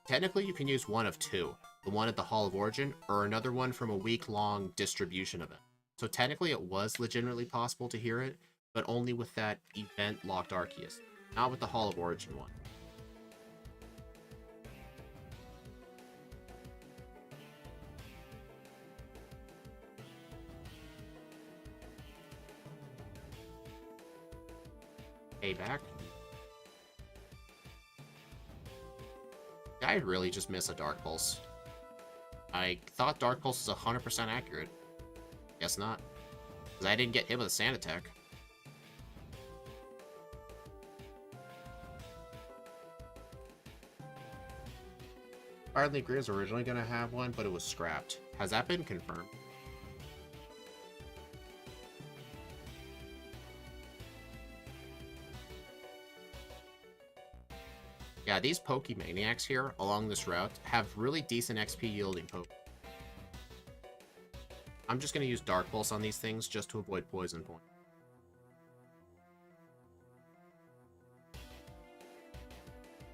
Technically, you can use one of two, the one at the Hall of Origin, or another one from a week-long distribution event. So technically, it was legitimately possible to hear it, but only with that event-locked Arceus, not with the Hall of Origin one. Payback. I really just miss a Dark Pulse. I thought Dark Pulse was 100% accurate. Guess not. Because I didn't get hit with a Sand Attack. Hardly Agree was originally going to have one, but it was scrapped. Has that been confirmed? Yeah, these Pokemaniacs here along this route have really decent XP yielding Poke. I'm just going to use Dark Pulse on these things just to avoid Poison Point.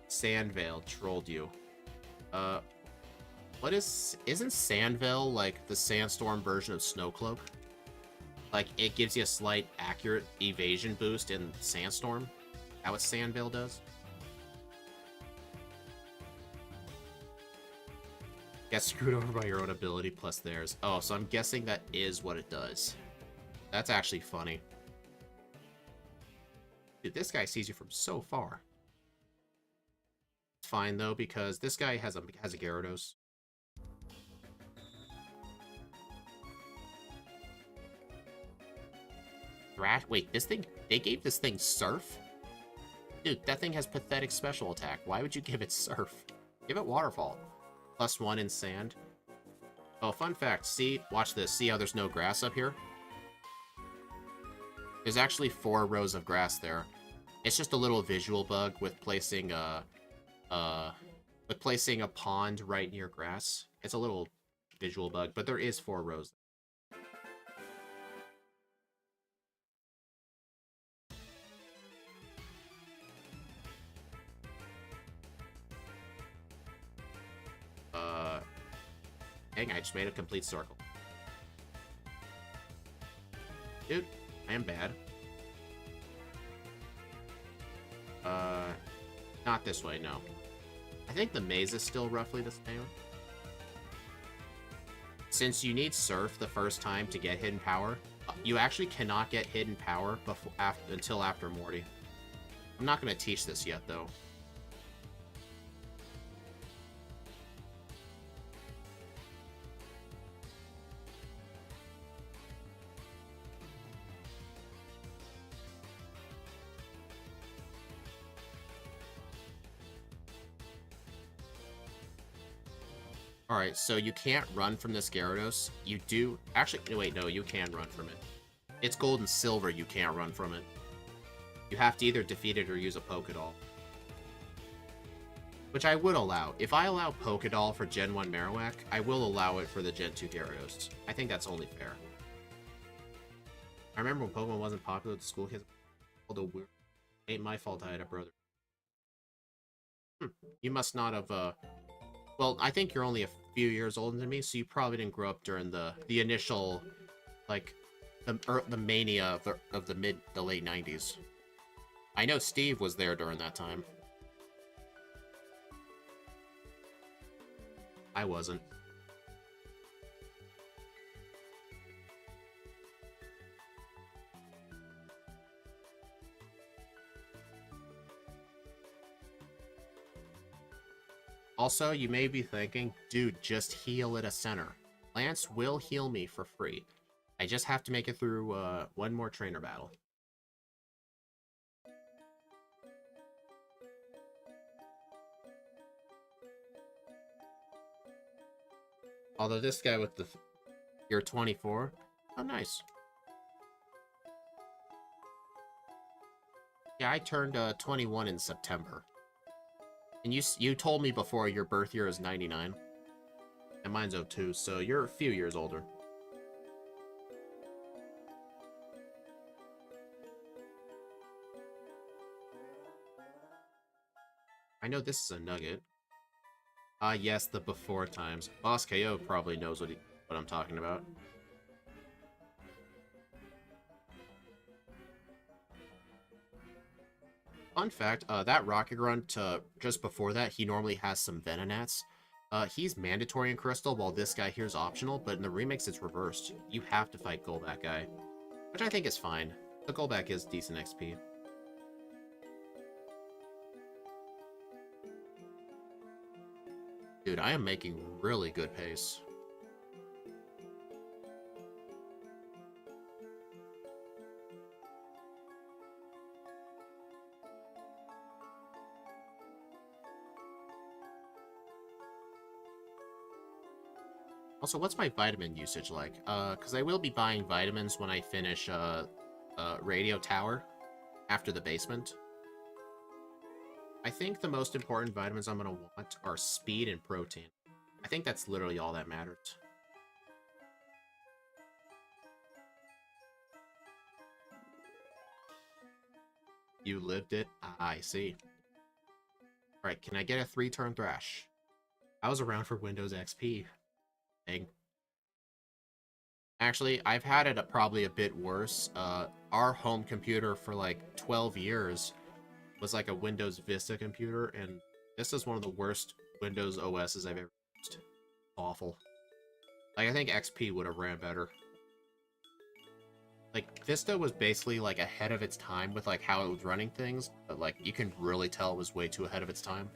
Sandvale trolled you. What is... Isn't Sandvale like the Sandstorm version of Snowcloak? Like, it gives you a slight accurate evasion boost in Sandstorm? That what Sandvale does? Get screwed over by your own ability plus theirs. Oh, so I'm guessing that is what it does. That's actually funny. Dude, this guy sees you from so far. It's fine, though, because this guy has a Gyarados. Wait, this thing... They gave this thing Surf? Dude, that thing has pathetic special attack. Why would you give it Surf? Give it Waterfall. +1 in Sand. Oh, fun fact. See, watch this. See how there's no grass up here? There's actually 4 rows of grass there. It's just a little visual bug with placing a pond right near grass. It's a little visual bug, but there is 4 rows. Dang, I just made a complete circle. Dude, I am bad. Not this way, no. I think the maze is still roughly the same. Since you need Surf the first time to get Hidden Power, you actually cannot get Hidden Power until after Morty. I'm not going to teach this yet, though. Alright, so you can't run from this Gyarados. You do... Actually, wait, no, you can run from it. It's Gold and Silver, you can't run from it. You have to either defeat it or use a Pokédoll. Which I would allow. If I allow Pokédoll for Gen 1 Marowak, I will allow it for the Gen 2 Gyarados. I think that's only fair. I remember when Pokemon wasn't popular at the school kids. Although, ain't my fault I had a brother. You must not have, Well, I think you're only a few years older than me, so you probably didn't grow up during the initial, like, the mania of the late 90s. I know Steve was there during that time. I wasn't. Also, you may be thinking, dude, just heal at a center. Lance will heal me for free. I just have to make it through one more trainer battle. Although this guy with the... You're 24? Oh, nice. Yeah, I turned 21 in September. And you told me before your birth year is 99. And mine's 02, so you're a few years older. I know this is a nugget. Ah, yes, the before times. Boss KO probably knows what I'm talking about. Fun fact, that Rocket Grunt, just before that, he normally has some Venonats. He's mandatory in Crystal, while this guy here is optional, but in the remix it's reversed. You have to fight Golbat guy, which I think is fine. The Golbat is decent XP. Dude, I am making really good pace. Also, what's my vitamin usage like? Because I will be buying vitamins when I finish, Radio Tower after the basement. I think the most important vitamins I'm going to want are speed and protein. I think that's literally all that matters. You lived it? I see. Alright, can I get a 3-turn Thrash? I was around for Windows XP. Dang. Actually, I've had it probably a bit worse. Our home computer for like 12 years was like a Windows Vista computer, and this is one of the worst Windows OSs I've ever used. Awful. Like, I think XP would have ran better. Like, Vista was basically, like, ahead of its time with, like, how it was running things, but, like, you can really tell it was way too ahead of its time.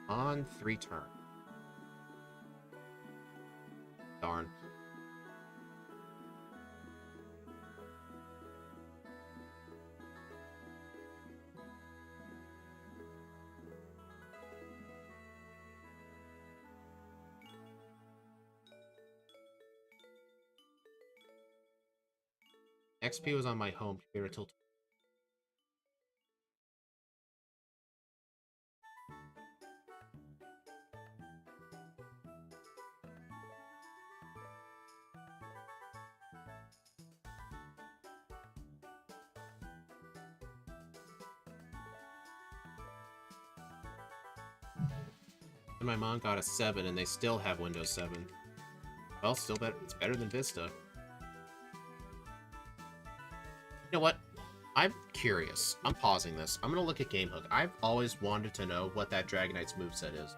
On 3-turn. Darn. XP was on my home computer till... And my mom got a 7, and they still have Windows 7. Well, still better. It's better than Vista. You know what? I'm curious. I'm pausing this. I'm gonna look at GameHook. I've always wanted to know what that Dragonite's moveset is.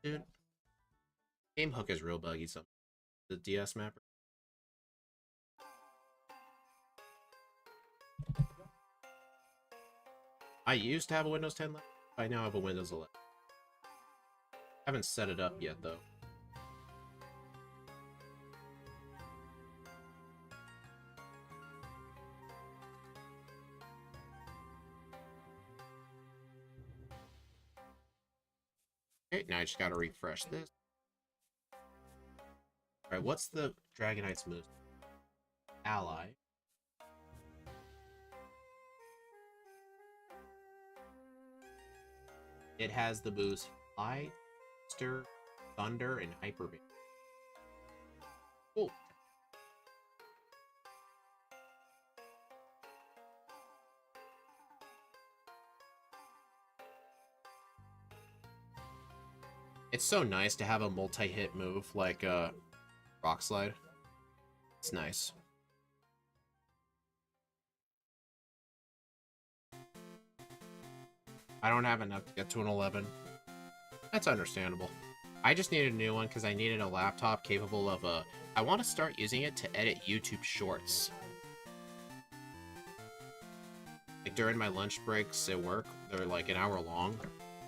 Dude. GameHook is real buggy, so the DS mapper. I used to have a Windows 10 laptop. I now have a Windows 11. Haven't set it up yet, though. Okay, now I just gotta refresh this. Alright, what's the Dragonite's move? Ally. It has the moves Fly, Stir, Thunder, and Hyper Beam. Cool. It's so nice to have a multi-hit move like Rock Slide. It's nice. I don't have enough to get to an 11. That's understandable. I just needed a new one because I needed a laptop capable of I want to start using it to edit YouTube shorts. Like during my lunch breaks at work, they're like an hour long.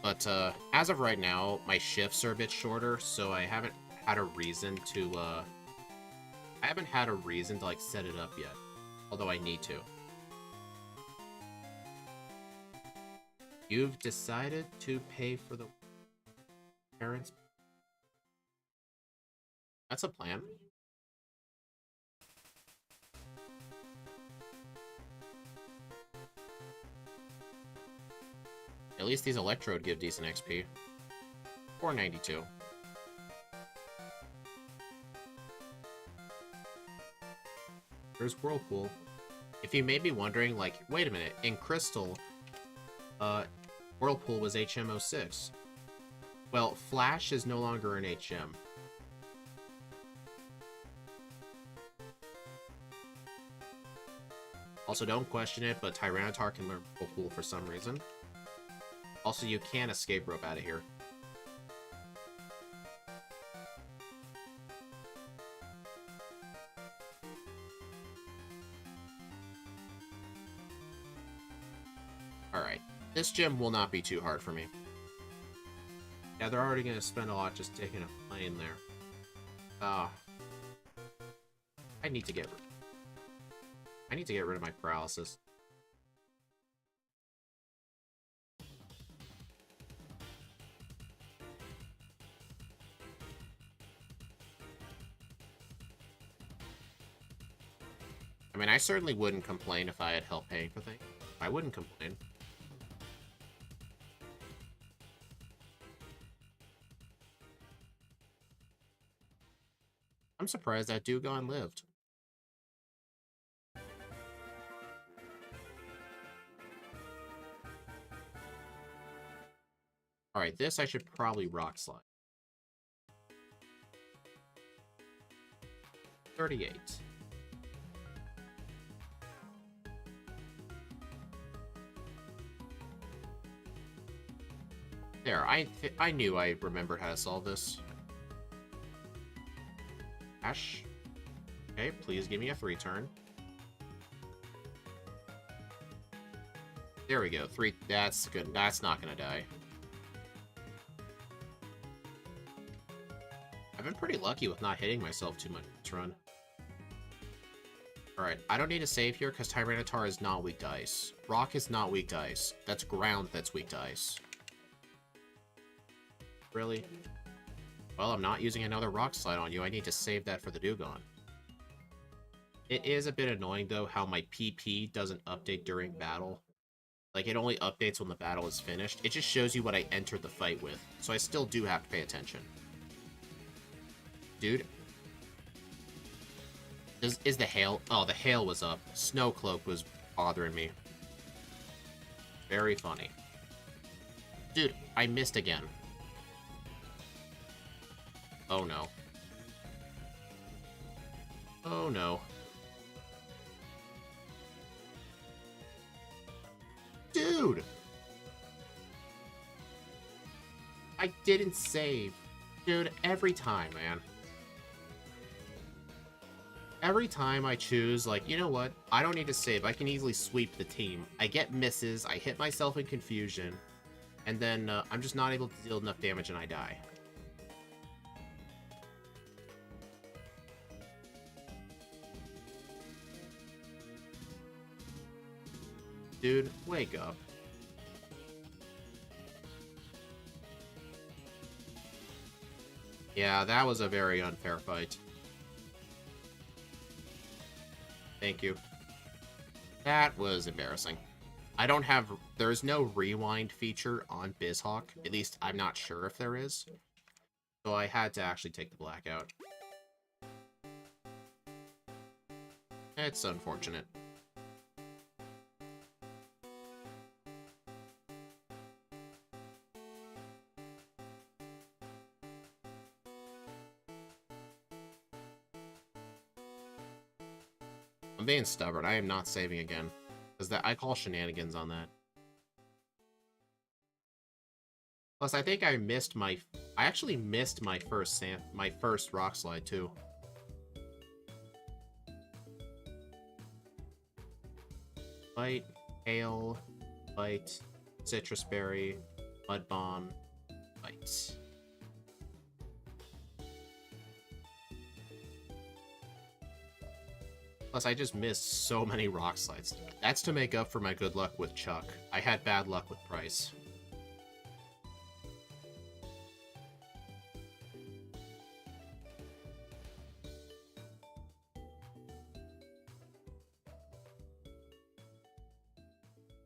But as of right now, my shifts are a bit shorter, so I haven't had a reason to like set it up yet. Although I need to. You've decided to pay for the parents. That's a plan. At least these Electrode give decent XP. 492. There's Whirlpool. If you may be wondering, like, wait a minute, in Crystal, Whirlpool was HM06. Well, Flash is no longer an HM. Also, don't question it, but Tyranitar can learn Whirlpool for some reason. Also, you can escape rope out of here. Alright, this gym will not be too hard for me. Yeah, they're already gonna spend a lot just taking a plane there. Ah. I need to get rid of my paralysis. I mean, I certainly wouldn't complain if I had help paying for things. I wouldn't complain. I'm surprised that Dugong lived. Alright, this I should probably Rock Slide. 38. There, I knew I remembered how to solve this. Ash. Okay, please give me a 3-turn. There we go. 3. That's good. That's not gonna die. I've been pretty lucky with not hitting myself too much this run. Alright, I don't need to save here because Tyranitar is not weak to ice. Rock is not weak to ice. That's ground that's weak to ice. Really? Well, I'm not using another Rock Slide on you. I need to save that for the Dugong. It is a bit annoying, though, how my PP doesn't update during battle. Like, it only updates when the battle is finished. It just shows you what I entered the fight with. So I still do have to pay attention. Dude. Is the hail... Oh, the hail was up. Snow Cloak was bothering me. Very funny. Dude, I missed again. Oh, no. Oh, no. Dude! I didn't save. Dude, every time, man. Every time I choose, like, you know what? I don't need to save. I can easily sweep the team. I get misses, I hit myself in confusion, and then I'm just not able to deal enough damage and I die. Dude, wake up. Yeah, that was a very unfair fight. Thank you. That was embarrassing. I don't have... There's no rewind feature on BizHawk. At least, I'm not sure if there is. So I had to actually take the blackout. It's unfortunate. I'm being stubborn. I am not saving again. Because I call shenanigans on that. Plus, I think I missed my... I actually missed my first Rock Slide, too. Bite, Hail, Bite, Citrus Berry, Mud Bomb, Bite. Plus, I just missed so many Rock Slides. That's to make up for my good luck with Chuck. I had bad luck with Price.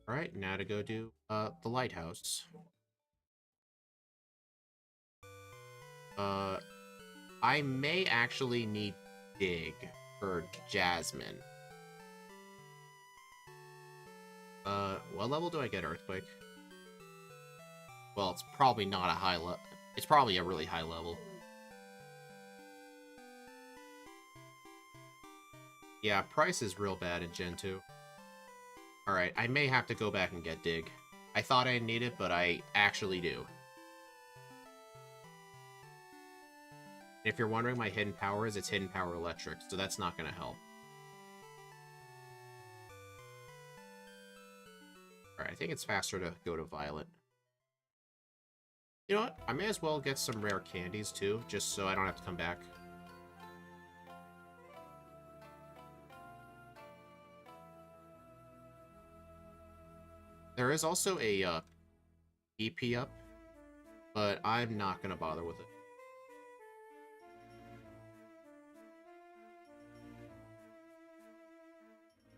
Alright, now to go do the lighthouse. I may actually need Dig for Jasmine. What level do I get Earthquake? Well, it's probably not a high level. It's probably a really high level. Yeah, Price is real bad in Gen 2. Alright, I may have to go back and get Dig. I thought I didn't need it, but I actually do. If you're wondering my hidden power is, it's hidden power electric, so that's not going to help. Alright, I think it's faster to go to Violet. You know what? I may as well get some rare candies, too, just so I don't have to come back. There is also a EP up, but I'm not going to bother with it.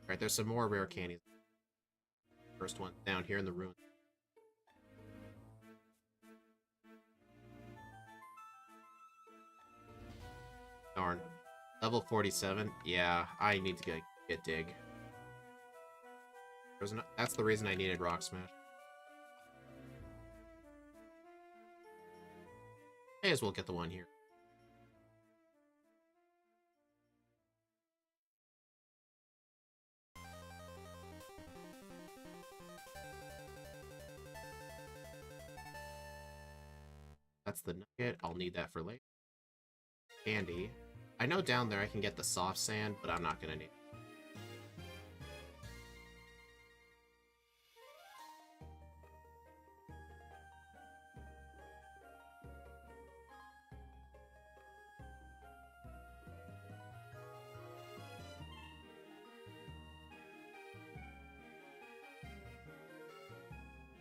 Alright, there's some more rare candies. First one down here in the ruin. Darn. Level 47? Yeah, I need to get dig. That's the reason I needed Rock Smash. May as well get the one here. That's the nugget. I'll need that for later. Candy. I know down there I can get the soft sand, but I'm not gonna need it.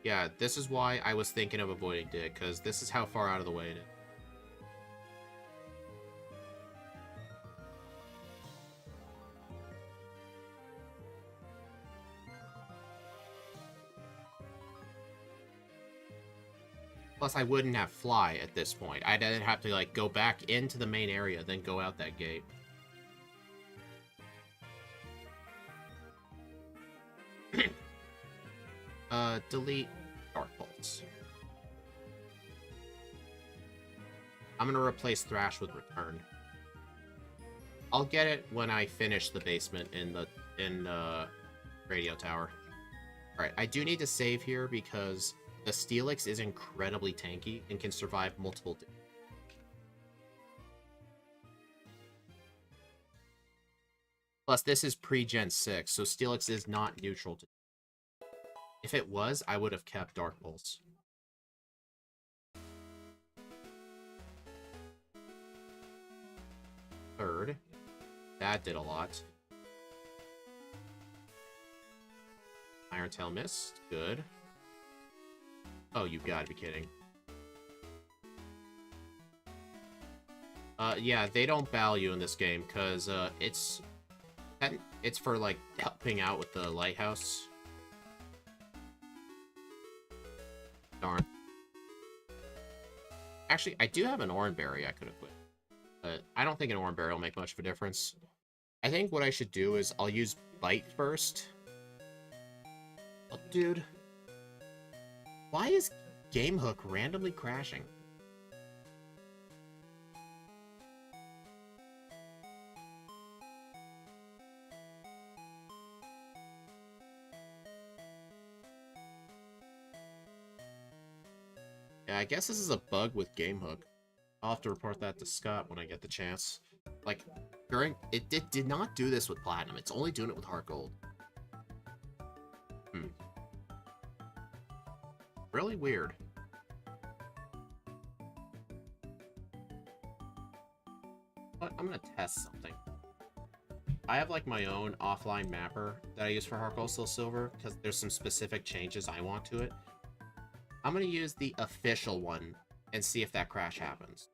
Yeah, this is why I was thinking of avoiding dig, because this is how far out of the way it is. Plus, I wouldn't have fly at this point. I'd have to, like, go back into the main area, then go out that gate. Delete Dark Bolts. I'm gonna replace Thrash with Return. I'll get it when I finish the basement in the radio tower. Alright, I do need to save here because the Steelix is incredibly tanky and can survive multiple days. Plus, this is pre-Gen 6, so Steelix is not neutral to. If it was, I would have kept Dark Pulse. Third. That did a lot. Iron Tail missed. Good. Oh, you gotta be kidding. Yeah, they don't value in this game, because, it's for, like, helping out with the lighthouse. Darn. Actually, I do have an Oran Berry I could have put. But I don't think an Oran Berry will make much of a difference. I think what I should do is I'll use Bite first. Oh, dude. Why is Game Hook randomly crashing? Yeah, I guess this is a bug with Game Hook. I'll have to report that to Scott when I get the chance. Like, it did not do this with Platinum. It's only doing it with Heartgold. Really weird. But I'm gonna test something. I have, like, my own offline mapper that I use for Heartgold Soul Silver, because there's some specific changes I want to it. I'm gonna use the official one and see if that crash happens.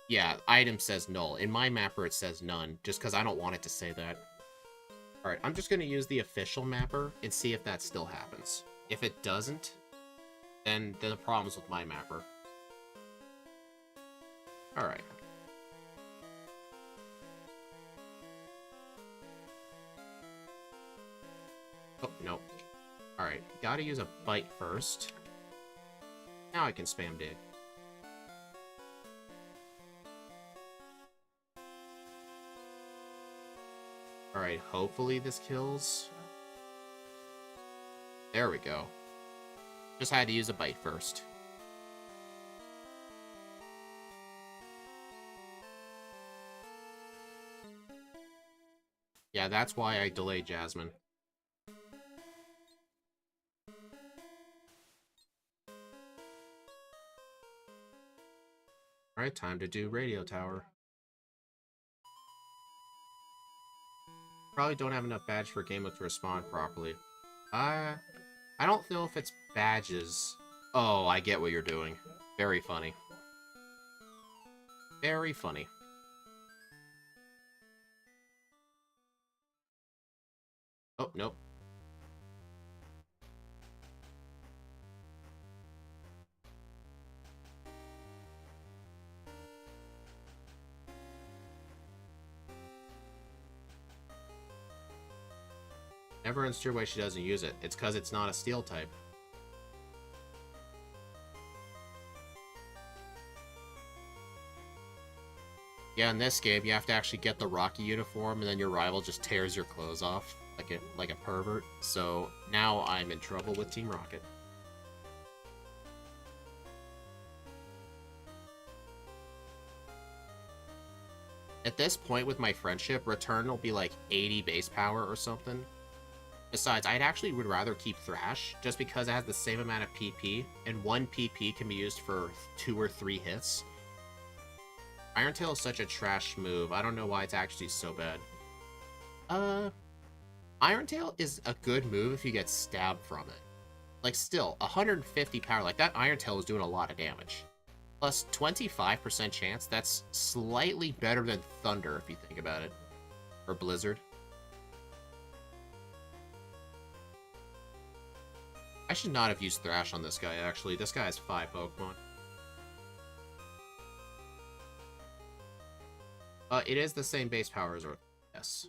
Yeah, item says null. In my mapper, it says none, just because I don't want it to say that. Alright, I'm just going to use the official mapper and see if that still happens. If it doesn't, then the problem's with my mapper. Alright. Oh, no. Alright, gotta use a bite first. Now I can spam dig. Alright, hopefully this kills. There we go. Just had to use a bite first. Yeah, that's why I delayed Jasmine. Alright, time to do radio tower. Probably don't have enough badge for game mode to respond properly. I don't know if it's badges. Oh, I get what you're doing. Very funny. Very funny. Oh, nope. Never understood why she doesn't use it. It's because it's not a steel type. Yeah, in this game, you have to actually get the Rocky uniform, and then your rival just tears your clothes off like a pervert. So now I'm in trouble with Team Rocket. At this point with my friendship, return will be like 80 base power or something. Besides, I'd actually would rather keep Thrash, just because it has the same amount of PP, and 1 PP can be used for 2 or 3 hits. Iron Tail is such a trash move, I don't know why it's actually so bad. Iron Tail is a good move if you get stabbed from it. Like, still, 150 power, like, that Iron Tail is doing a lot of damage. Plus, 25% chance, that's slightly better than Thunder, if you think about it. Or Blizzard. I should not have used Thrash on this guy, actually. This guy has 5 Pokemon. It is the same base power as Earth. Yes.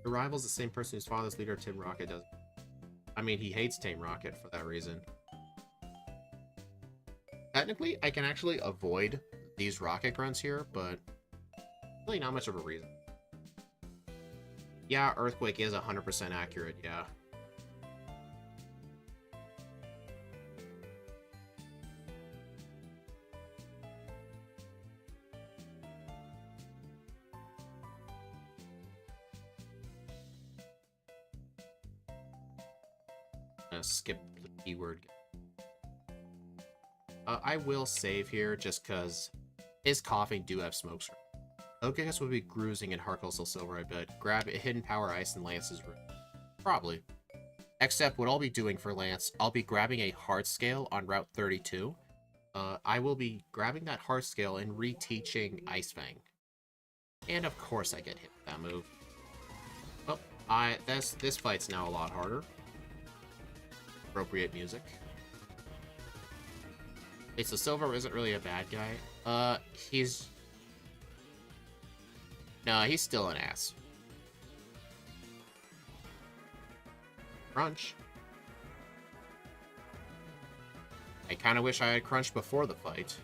The rival's the same person whose father's leader, Team Rocket, does. I mean, he hates Team Rocket for that reason. Technically, I can actually avoid these rocket grunts here, but really not much of a reason. Yeah, Earthquake is 100% accurate, yeah. I'm gonna skip the keyword. I will save here just because his coughing do have smoke screen. Pokeballs would be cruising in Heartgold Soul Silver, I bet. Grab Hidden Power Ice and Lance's room. Probably. Except what I'll be doing for Lance, I'll be grabbing a Heart Scale on Route 32. I will be grabbing that Heart Scale and reteaching Ice Fang. And of course I get hit with that move. Well, this fight's now a lot harder. Appropriate music. Okay, so Silver isn't really a bad guy. He's... No, he's still an ass. Crunch. I kind of wish I had Crunch before the fight.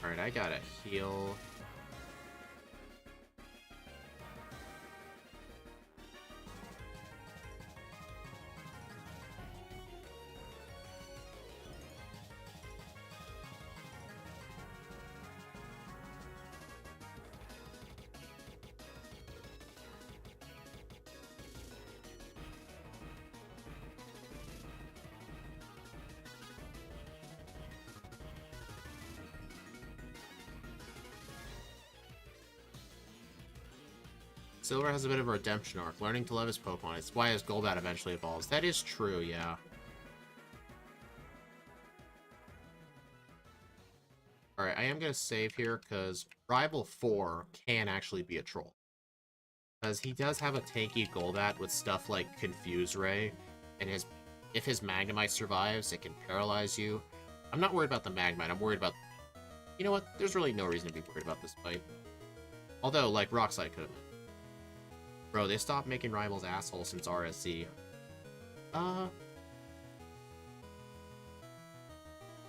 Alright, I gotta heal. Silver has a bit of a redemption arc, learning to love his Pokemon. It's why his Golbat eventually evolves. That is true, yeah. Alright, I am going to save here, because Rival 4 can actually be a troll. Because he does have a tanky Golbat with stuff like Confuse Ray, and if his Magnemite survives, it can paralyze you. I'm not worried about the Magnemite, I'm worried about... You know what? There's really no reason to be worried about this fight. Although, like, Rock Slide could have been. Bro, they stopped making Rivals assholes since RSC.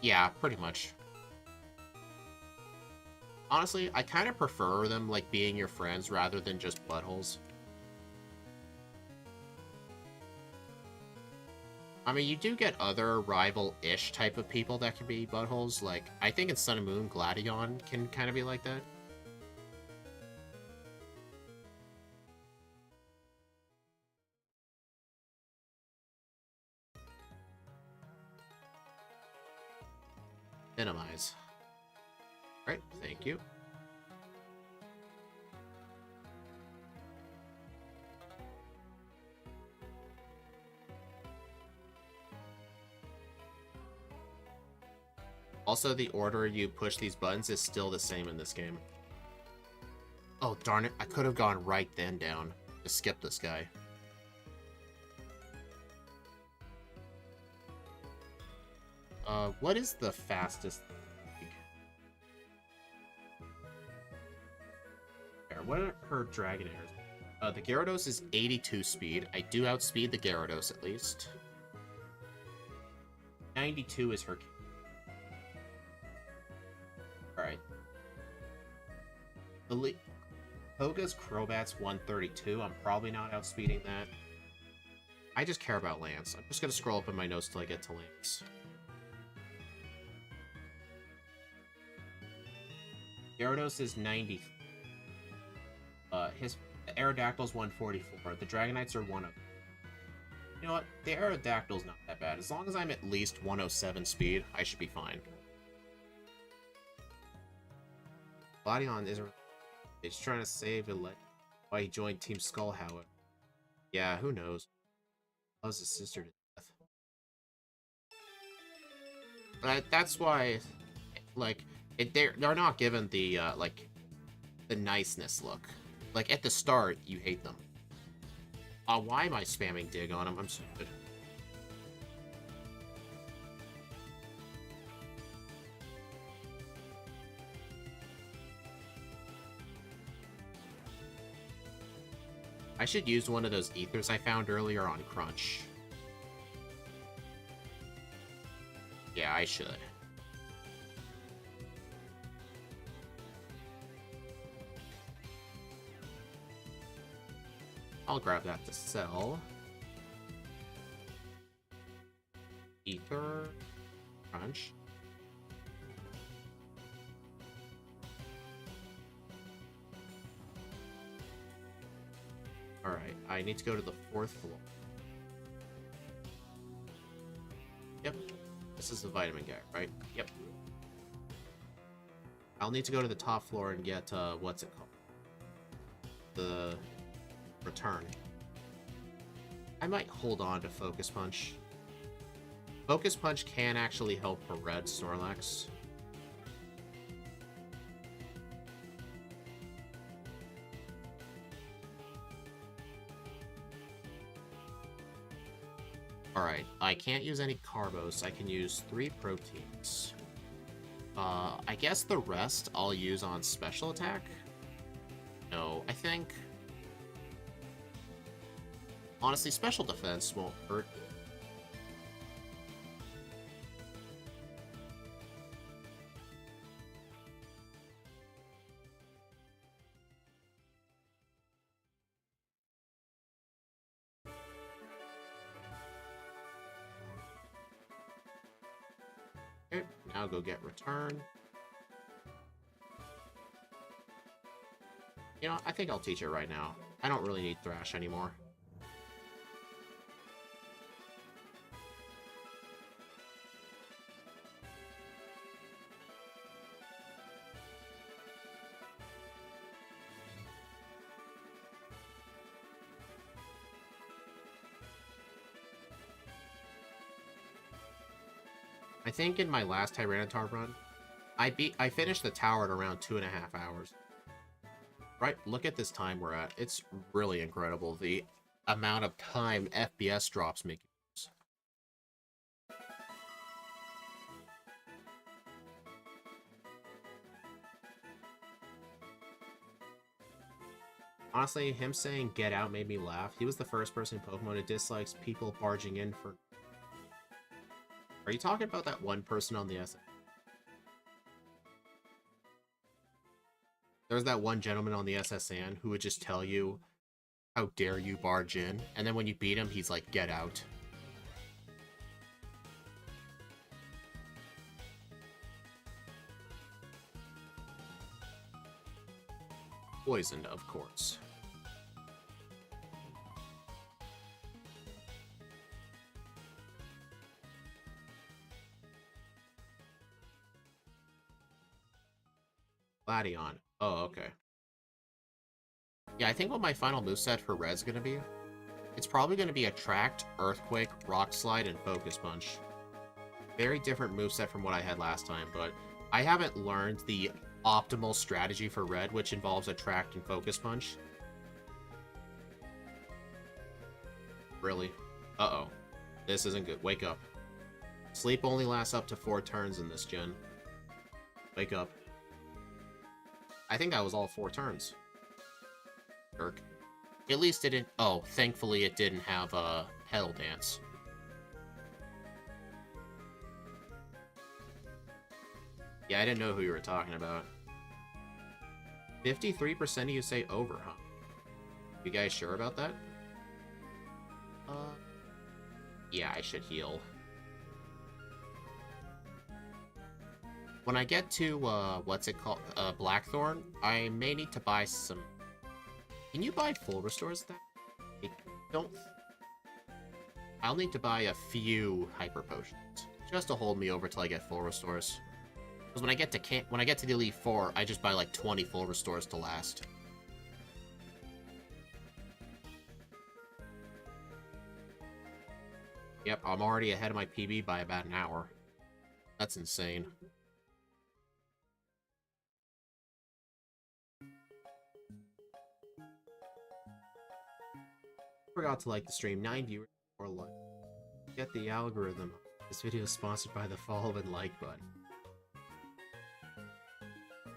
Yeah, pretty much. Honestly, I kind of prefer them, like, being your friends rather than just buttholes. I mean, you do get other rival-ish type of people that can be buttholes. Like, I think in Sun and Moon, Gladion can kind of be like that. Minimize. Alright, thank you. Also, the order you push these buttons is still the same in this game. Oh, darn it. I could have gone right then down to skip this guy. What is the fastest? What are her Dragonairs? The Gyarados is 82 speed. I do outspeed the Gyarados at least. 92 is her. Alright. Koga's Crobat's 132. I'm probably not outspeeding that. I just care about Lance. I'm just gonna scroll up in my notes till I get to Lance. Gyarados is 90. His Aerodactyl's 144. The Dragonites are 1 of. You know what? The Aerodactyl's not that bad. As long as I'm at least 107 speed, I should be fine. Gladion isn't. He's trying to save a leg. Why he joined Team Skull, however. Yeah, who knows? Loves his sister to death. But that's why, like, they're not given the like the niceness look. Like at the start, you hate them. Why am I spamming dig on him? I'm stupid. I should use one of those ethers I found earlier on Crunch. Yeah, I should. I'll grab that to sell. Ether. Crunch. Alright, I need to go to the 4th floor. Yep. This is the vitamin guy, right? Yep. I'll need to go to the top floor and get, what's it called? The return. I might hold on to Focus Punch. Focus Punch can actually help for red Snorlax. Alright, I can't use any Carbos. I can use 3 proteins. I guess the rest I'll use on special attack? No, I think... Honestly, special defense won't hurt. Okay, now go get return. You know, I think I'll teach it right now. I don't really need Thrash anymore. I think in my last Tyranitar run, I finished the tower at around 2.5 hours. Right, look at this time we're at. It's really incredible, the amount of time FPS drops make. Honestly, him saying get out made me laugh. He was the first person in Pokemon who dislikes people barging in for... Are you talking about that one person on the SS? There's that one gentleman on the SSN who would just tell you, how dare you barge in? And then when you beat him, he's like, get out. Poisoned, of course. Gladion. Oh, okay. Yeah, I think what my final moveset for Red's gonna be, it's probably gonna be Attract, Earthquake, Rock Slide, and Focus Punch. Very different moveset from what I had last time, but I haven't learned the optimal strategy for Red, which involves Attract and Focus Punch. Really? Uh-oh. This isn't good. Wake up. Sleep only lasts up to 4 turns in this gen. Wake up. I think that was all 4 turns. Jerk. At least it didn't... Oh, thankfully it didn't have a Petal Dance. Yeah, I didn't know who you were talking about. 53% of you say over, huh? You guys sure about that? Yeah, I should heal. When I get to, what's it called? Blackthorn, I may need to buy some... Can you buy full restores that? I don't... I'll need to buy a few hyper potions, just to hold me over till I get full restores. Because when I get to the Elite Four, I just buy like 20 full restores to last. Yep, I'm already ahead of my PB by about an hour. That's insane. Forgot to like the stream. 9 viewers or like. Get the algorithm. This video is sponsored by the follow and like button.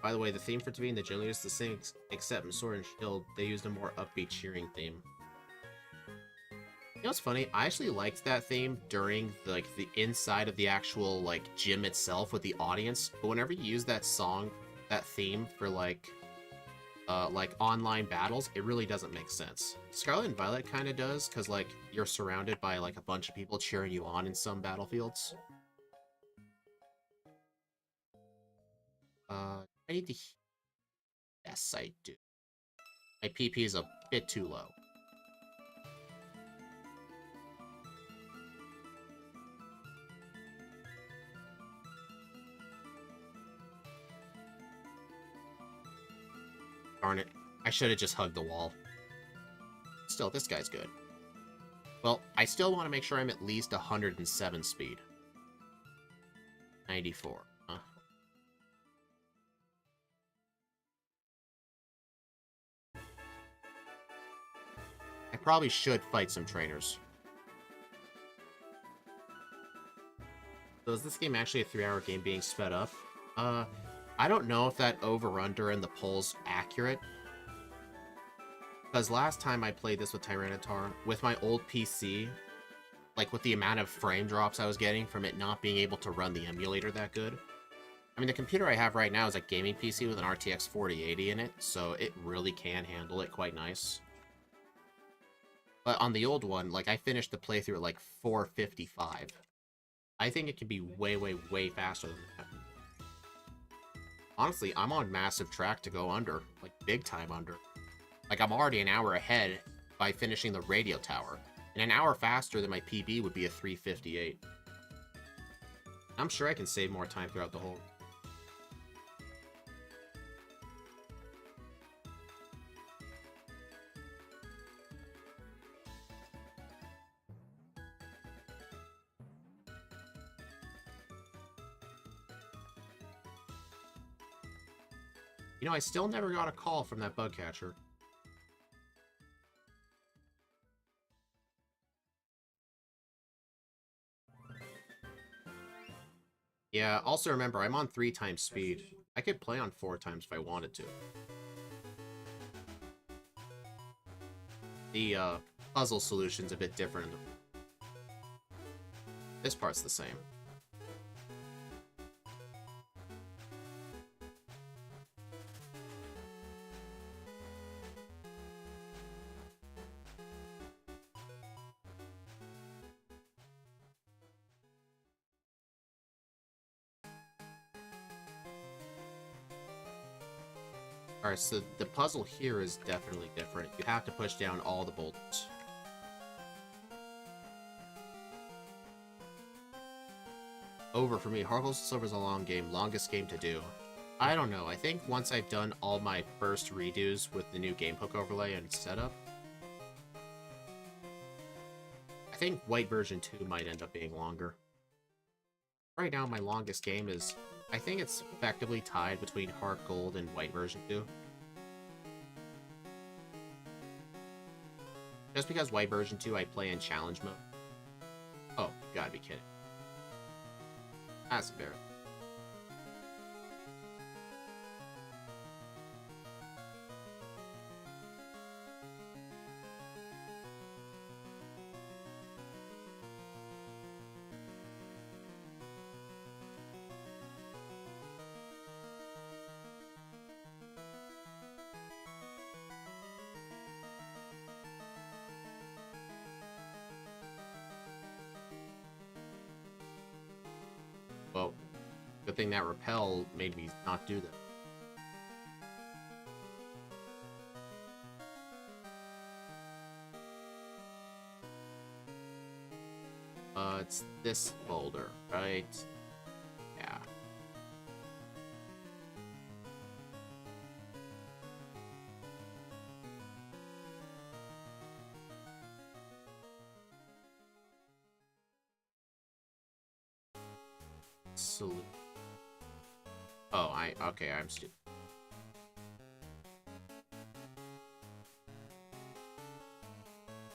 By the way, the theme for Tibia and the Gillian is the same, except in Sword and Shield, they used a more upbeat cheering theme. You know what's funny? I actually liked that theme during the inside of the actual gym itself with the audience. But whenever you use that song, that theme for like online battles, it really doesn't make sense. Scarlet and Violet kind of does, because you're surrounded by a bunch of people cheering you on in some battlefields. I need to... Yes, I do. My PP is a bit too low. Darn it. I should have just hugged the wall. Still, this guy's good. Well, I still want to make sure I'm at least 107 speed. 94. Huh? I probably should fight some trainers. So is this game actually a 3-hour game being sped up? I don't know if that over-under in the poll's accurate. Because last time I played this with Tyranitar, with my old PC, with the amount of frame drops I was getting from it not being able to run the emulator that good. I mean, the computer I have right now is a gaming PC with an RTX 4080 in it, so it really can handle it quite nice. But on the old one, I finished the playthrough at 455. I think it can be way, way, way faster than that. Honestly, I'm on massive track to go under. Big time under. I'm already an hour ahead by finishing the radio tower. And an hour faster than my PB would be a 358. I'm sure I can save more time throughout the whole... You know, I still never got a call from that bug catcher. Yeah, also remember, I'm on 3 times speed. I could play on 4 times if I wanted to. The puzzle solution's a bit different. This part's the same. Alright, so the puzzle here is definitely different. You have to push down all the boulders. Over for me. Heartgold Silver is a long game. Longest game to do. I don't know. I think once I've done all my first redos with the new game hook overlay and setup, I think White version 2 might end up being longer. Right now, my longest game is... I think it's effectively tied between Heartgold and White version 2. Just because White version 2 I play in challenge mode. Oh, you gotta be kidding. That's embarrassing. Well, good thing that repel made me not do that. It's this boulder, right? Yeah. Salute. Oh, okay, I'm stupid.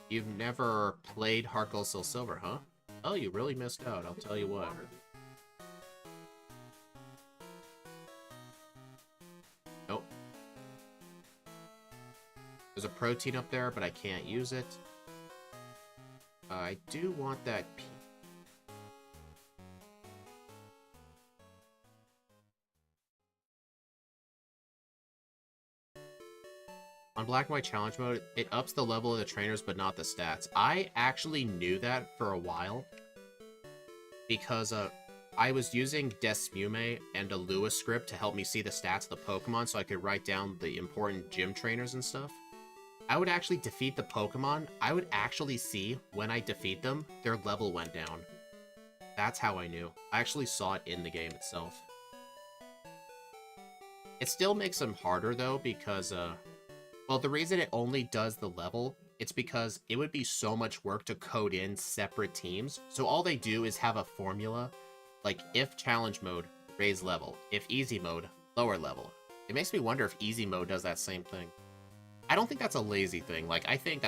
You've never played Heartgold Soul Silver, huh? Oh, you really missed out, I'll tell you what. Nope. There's a protein up there, but I can't use it. I do want that P. On Black and White Challenge mode, it ups the level of the trainers, but not the stats. I actually knew that for a while, because I was using Desmume and a Lua script to help me see the stats of the Pokemon, so I could write down the important gym trainers and stuff. I would actually defeat the Pokemon. I would actually see, when I defeat them, their level went down. That's how I knew. I actually saw it in the game itself. It still makes them harder, though, because, well, the reason it only does the level, it's because it would be so much work to code in separate teams. So all they do is have a formula, like if challenge mode, raise level. If easy mode, lower level. It makes me wonder if easy mode does that same thing. I don't think that's a lazy thing. Like, I think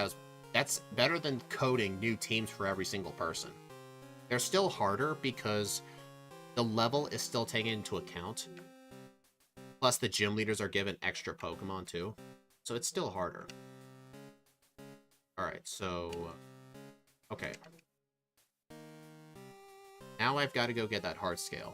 that's better than coding new teams for every single person. They're still harder because the level is still taken into account. Plus, the gym leaders are given extra Pokemon, too. So it's still harder. Alright, so... Okay. Now I've got to go get that heart scale.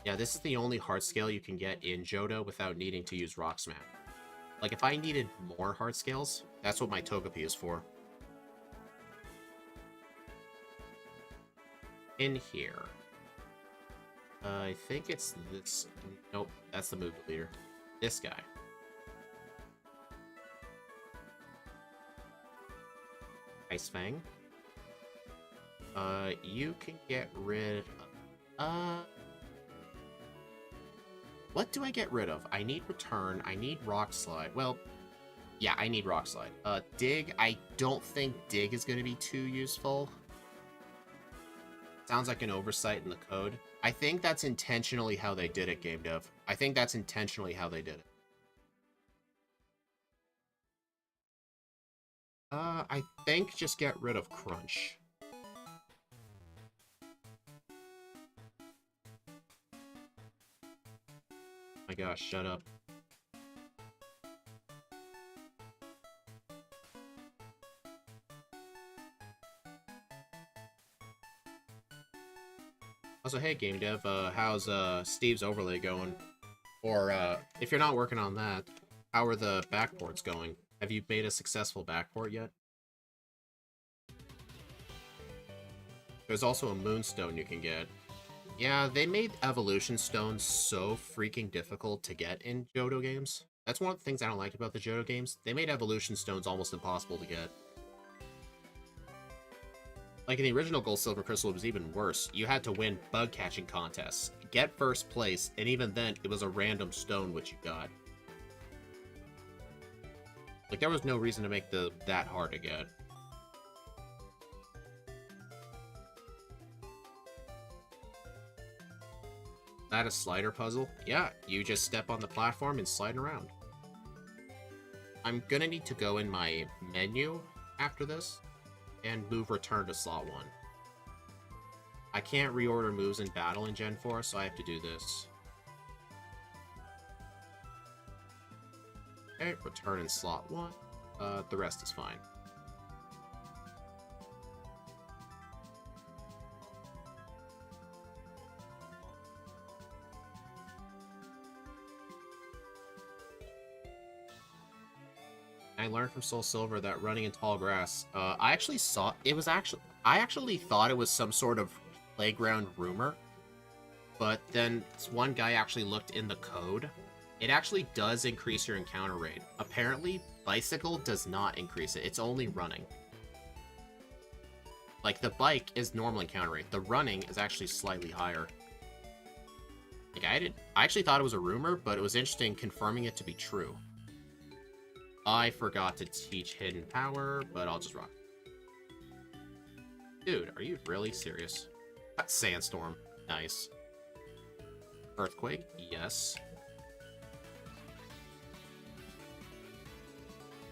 Yeah, this is the only heart scale you can get in Johto without needing to use Rock Smash. Like, if I needed more heart scales, that's what my Togepi is for. In here. I think it's this... Nope, that's the move leader. This guy. Ice Fang. You can get rid of... What do I get rid of? I need Return, I need Rock Slide. Well, yeah, I need Rock Slide. Dig, I don't think Dig is going to be too useful. Sounds like an oversight in the code. I think that's intentionally how they did it, Game Dev. I think that's intentionally how they did it. I think just get rid of Crunch. My gosh, shut up. Also, hey, Game Dev, how's Steve's overlay going? Or, if you're not working on that, how are the backports going? Have you made a successful backport yet? There's also a moonstone you can get. Yeah, they made evolution stones so freaking difficult to get in Johto games. That's one of the things I don't like about the Johto games. They made evolution stones almost impossible to get. Like in the original Gold Silver Crystal, it was even worse. You had to win bug catching contests, get first place, and even then, it was a random stone which you got. Like, there was no reason to make that hard to get. That a slider puzzle? Yeah, you just step on the platform and slide around. I'm gonna need to go in my menu after this and move return to slot 1. I can't reorder moves in battle in Gen 4, so I have to do this. Okay, return in slot 1. The rest is fine. I learned from Soul Silver that running in tall grass. I actually thought it was some sort of playground rumor, but then one guy actually looked in the code. It actually does increase your encounter rate. Apparently, bicycle does not increase it. It's only running. Like, the bike is normal encounter rate. The running is actually slightly higher. Like, I actually thought it was a rumor, but it was interesting confirming it to be true. I forgot to teach Hidden Power, but I'll just rock. Dude, are you really serious? Sandstorm. Nice. Earthquake? Yes.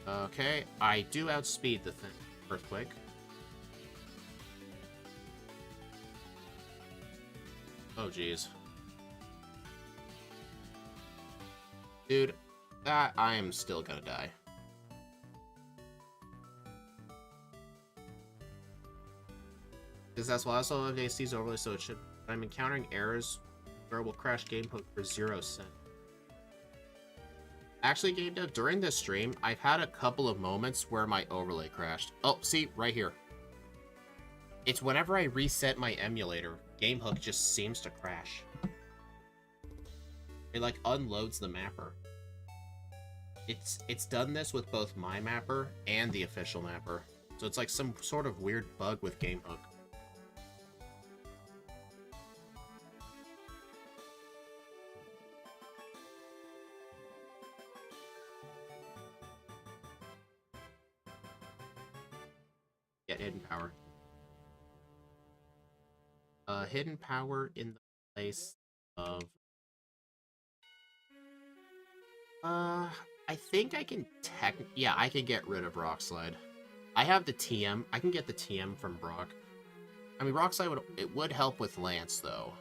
Okay, I do outspeed the thing. Earthquake. Oh, jeez. Dude, that I am still gonna die. Because that's why I also have AC's overlay, so it should. I'm encountering errors where it will crash gameplay for 0 cents. Actually, Game Dev, during this stream, I've had a couple of moments where my overlay crashed. Oh, see, right here. It's whenever I reset my emulator, GameHook just seems to crash. It, like, unloads the mapper. It's done this with both my mapper and the official mapper. So it's like some sort of weird bug with GameHook. Get Hidden Power. Hidden Power in the place of... I think I can yeah, I can get rid of Rock Slide. I have the TM. I can get the TM from Brock. I mean, Rock Slide would help with Lance, though.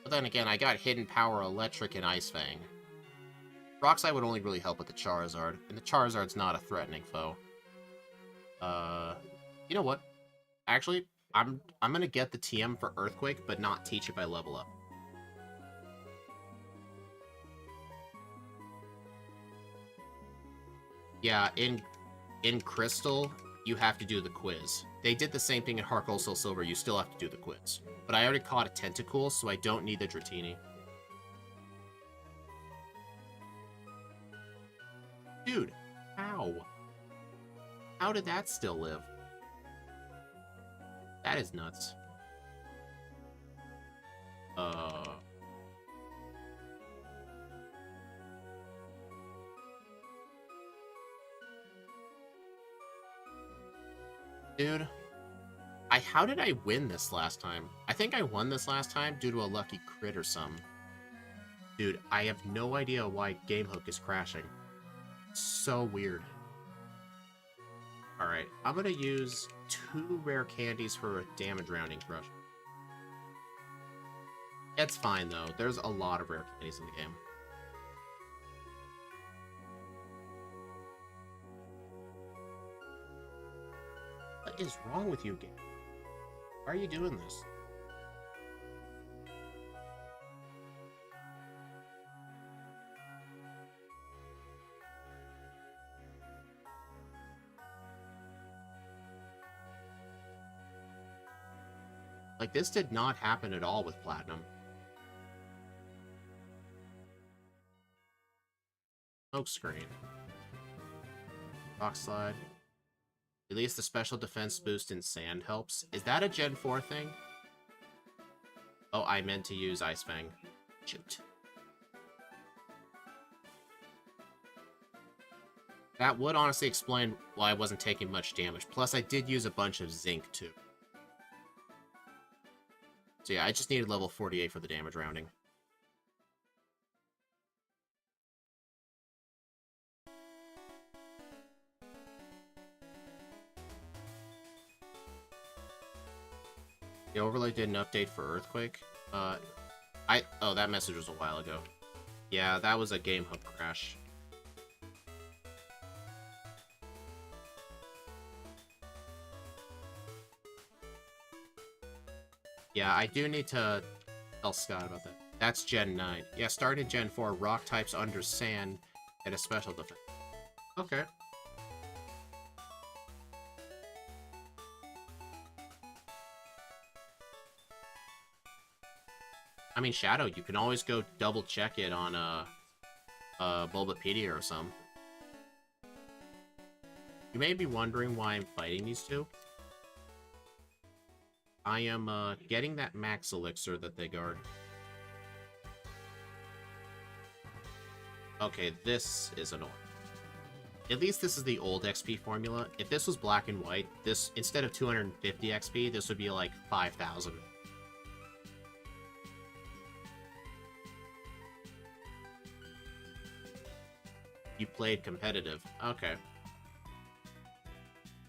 But then again, I got Hidden Power, Electric, and Ice Fang. Rock Slide would only really help with the Charizard, and the Charizard's not a threatening foe. You know what? Actually, I'm gonna get the TM for Earthquake, but not teach it by level up. Yeah, in Crystal, you have to do the quiz. They did the same thing in Heartgold Soul Silver, you still have to do the quiz. But I already caught a Tentacool, so I don't need the Dratini. Dude, how? How did that still live? That is nuts. Dude, how did I win this last time? I think I won this last time due to a lucky crit or something. Dude, I have no idea why GameHook is crashing. So weird. Alright, I'm gonna use 2 rare candies for a damage rounding crush. It's fine though, there's a lot of rare candies in the game. What is wrong with you, game? Why are you doing this? Like, this did not happen at all with Platinum. Smoke screen. Rock slide. At least the special defense boost in sand helps. Is that a Gen 4 thing? Oh, I meant to use Ice Fang. Shoot. That would honestly explain why I wasn't taking much damage. Plus, I did use a bunch of zinc, too. So yeah, I just needed level 48 for the damage rounding. The overlay did an update for Earthquake. Oh, that message was a while ago. Yeah, that was a game hub crash. Yeah, I do need to tell Scott about that. That's Gen 9. Yeah, starting Gen 4, rock types under sand at a special defense. Okay. I mean, Shadow, you can always go double check it on Bulbapedia or something. You may be wondering why I'm fighting these two. I am getting that max elixir that they guard. Okay, this is annoying. At least this is the old XP formula. If this was black and white, this, instead of 250 XP, this would be like 5,000. You played competitive. Okay.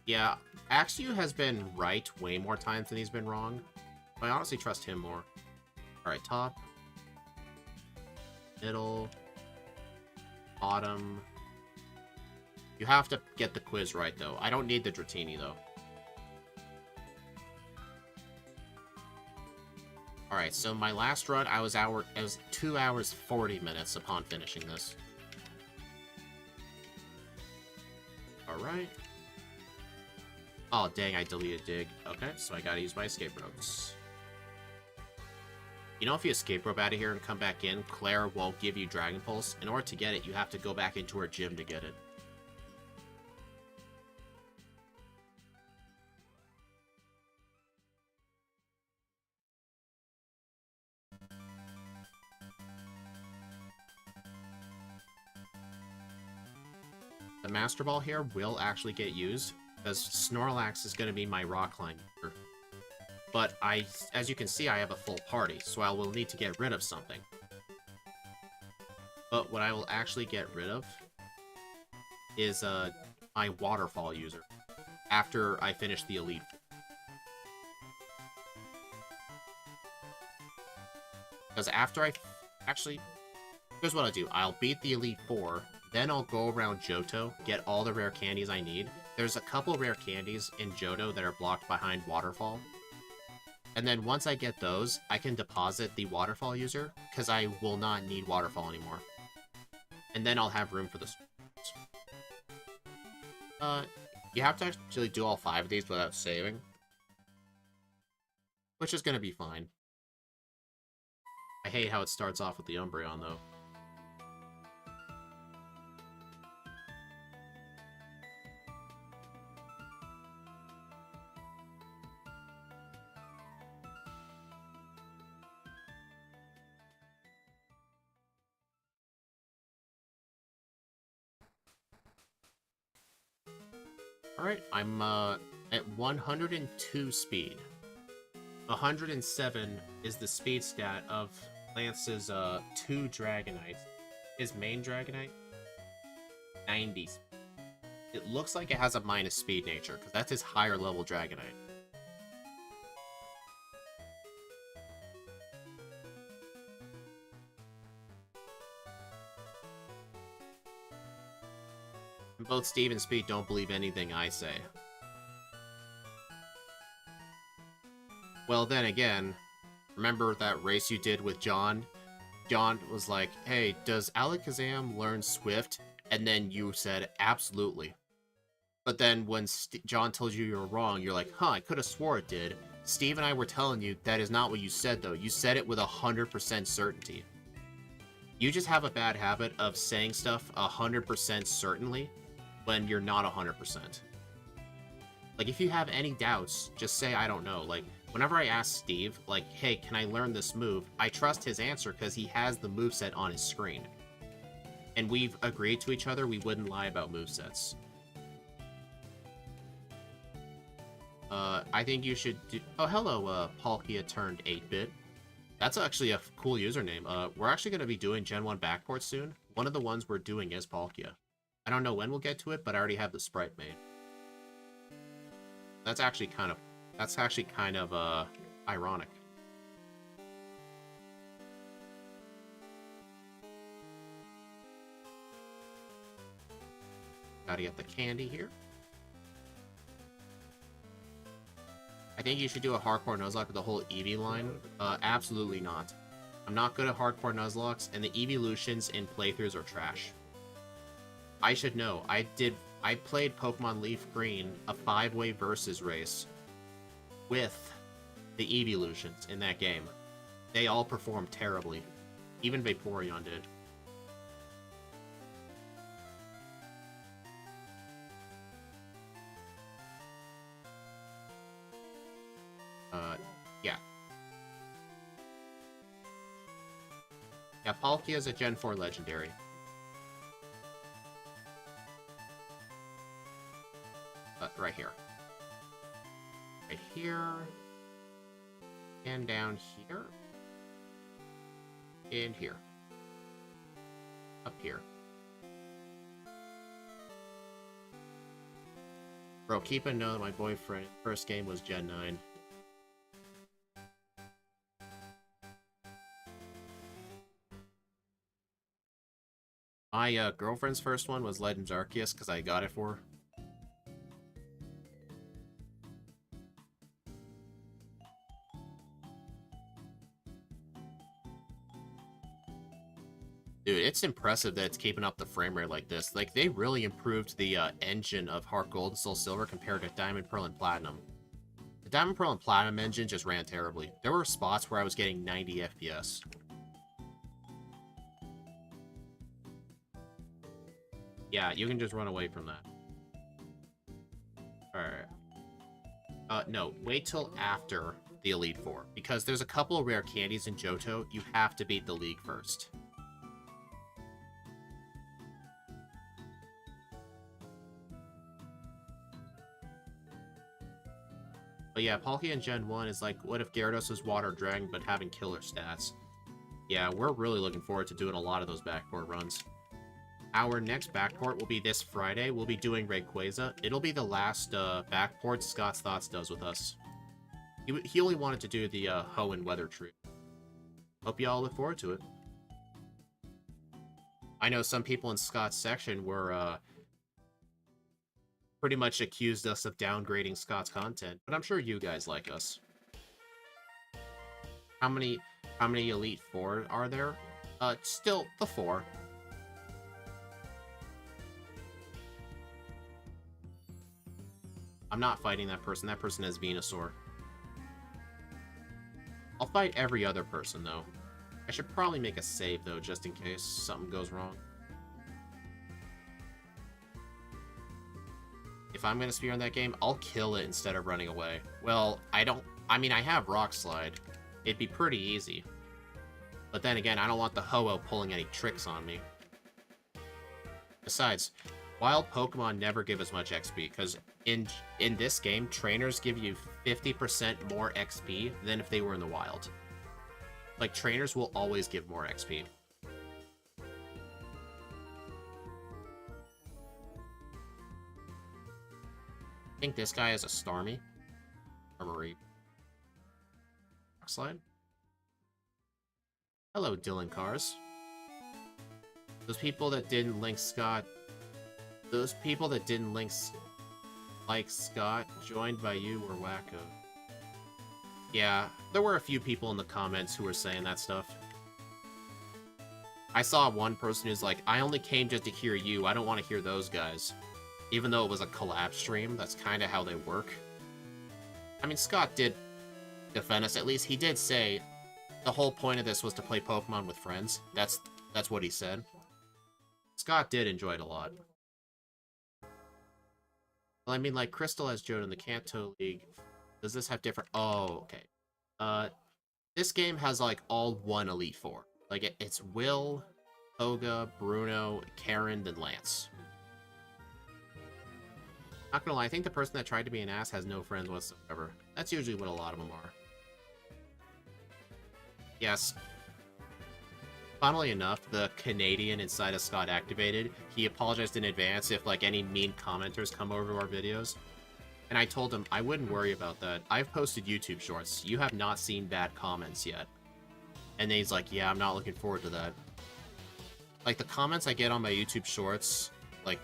Yeah, Axew has been right way more times than he's been wrong. I honestly trust him more. Alright, top. Middle. Bottom. You have to get the quiz right, though. I don't need the Dratini, though. Alright, so my last run, I was 2 hours 40 minutes upon finishing this. Alright. Oh, dang, I deleted Dig. Okay, so I gotta use my escape ropes. You know, if you escape rope out of here and come back in, Claire won't give you Dragon Pulse. In order to get it, you have to go back into her gym to get it. The Master Ball here will actually get used, because Snorlax is going to be my rock line user. But as you can see, I have a full party, so I will need to get rid of something. But what I will actually get rid of is my Waterfall user, after I finish the Elite. Because after here's what I'll do. I'll beat the Elite Four, then I'll go around Johto, get all the rare candies I need. There's a couple rare candies in Johto that are blocked behind Waterfall. And then once I get those, I can deposit the Waterfall user, because I will not need Waterfall anymore. And then I'll have room for the you have to actually do all 5 of these without saving. Which is going to be fine. I hate how it starts off with the Umbreon, though. Alright, I'm at 102 speed. 107 is the speed stat of Lance's 2 Dragonites. His main Dragonite, 90. It looks like it has a minus speed nature, because that's his higher level Dragonite. Both Steve and Speed don't believe anything I say. Well, then again, remember that race you did with John? John was like, hey, does Alakazam learn Swift? And then you said, absolutely. But then when John told you were wrong, you're like, huh, I could have swore it did. Steve and I were telling you that is not what you said, though. You said it with 100% certainty. You just have a bad habit of saying stuff 100% certainly when you're not 100%. Like, if you have any doubts, just say, I don't know. Like, whenever I ask Steve, like, hey, can I learn this move? I trust his answer because he has the moveset on his screen. And we've agreed to each other we wouldn't lie about movesets. I think you should do... Oh, hello, Palkia turned 8-bit. That's actually a cool username. We're actually going to be doing Gen 1 backport soon. One of the ones we're doing is Palkia. I don't know when we'll get to it, but I already have the sprite made. That's actually kind of ironic. Gotta get the candy here. I think you should do a hardcore Nuzlocke with the whole Eevee line. Absolutely not. I'm not good at hardcore Nuzlocks, and the Eeveelutions in playthroughs are trash. I should know. I played Pokemon Leaf Green, a 5-way versus race, with the Eeveelutions in that game. They all performed terribly. Even Vaporeon did. Yeah. Yeah, Palkia is a Gen 4 legendary. Right here. Right here. And down here. And here. Up here. Bro, keep a note that my boyfriend's first game was Gen 9. My girlfriend's first one was Legends Arceus because I got it for her. Dude, it's impressive that it's keeping up the frame rate like this. Like, they really improved the engine of Heart Gold and Soul Silver compared to Diamond, Pearl, and Platinum. The Diamond, Pearl, and Platinum engine just ran terribly. There were spots where I was getting 90 FPS. Yeah, you can just run away from that. Alright. No, wait till after the Elite Four. Because there's a couple of rare candies in Johto, you have to beat the League first. But yeah, Palkia in Gen 1 is like, what if Gyarados was Water Dragon but having killer stats? Yeah, we're really looking forward to doing a lot of those backport runs. Our next backport will be this Friday. We'll be doing Rayquaza. It'll be the last backport Scott's Thoughts does with us. He only wanted to do the Hoenn Weather Tree. Hope y'all look forward to it. I know some people in Scott's section were pretty much accused us of downgrading Scott's content, but I'm sure you guys like us. How many Elite Four are there? Still the 4. I'm not fighting that person. That person has Venusaur. I'll fight every other person, though. I should probably make a save, though, just in case something goes wrong. If I'm going to speedrun that game, I'll kill it instead of running away. Well, I mean, I have Rock Slide. It'd be pretty easy. But then again, I don't want the Ho-Oh pulling any tricks on me. Besides, wild Pokemon never give as much XP, because in this game, trainers give you 50% more XP than if they were in the wild. Like, trainers will always give more XP. I think this guy is a Starmie. Or Marie. Slide. Hello, Dylan Cars. Those people that didn't link Scott... Those people that didn't like Scott, joined by you, were wacko. Yeah, there were a few people in the comments who were saying that stuff. I saw one person who's like, I only came just to hear you, I don't want to hear those guys. Even though it was a collab stream, that's kind of how they work. I mean, Scott did defend us. At least he did say the whole point of this was to play Pokemon with friends. That's what he said. Scott did enjoy it a lot. Well, I mean, like, Crystal has Joe in the Kanto League. Does this have different... Oh, okay. This game has, like, all one Elite Four. Like, it's Will, Koga, Bruno, Karen, then Lance. Not gonna lie, I think the person that tried to be an ass has no friends whatsoever. That's usually what a lot of them are. Yes. Funnily enough, the Canadian inside of Scott activated. He apologized in advance if, like, any mean commenters come over to our videos. And I told him, I wouldn't worry about that. I've posted YouTube shorts. You have not seen bad comments yet. And then he's like, yeah, I'm not looking forward to that. Like, the comments I get on my YouTube shorts, like,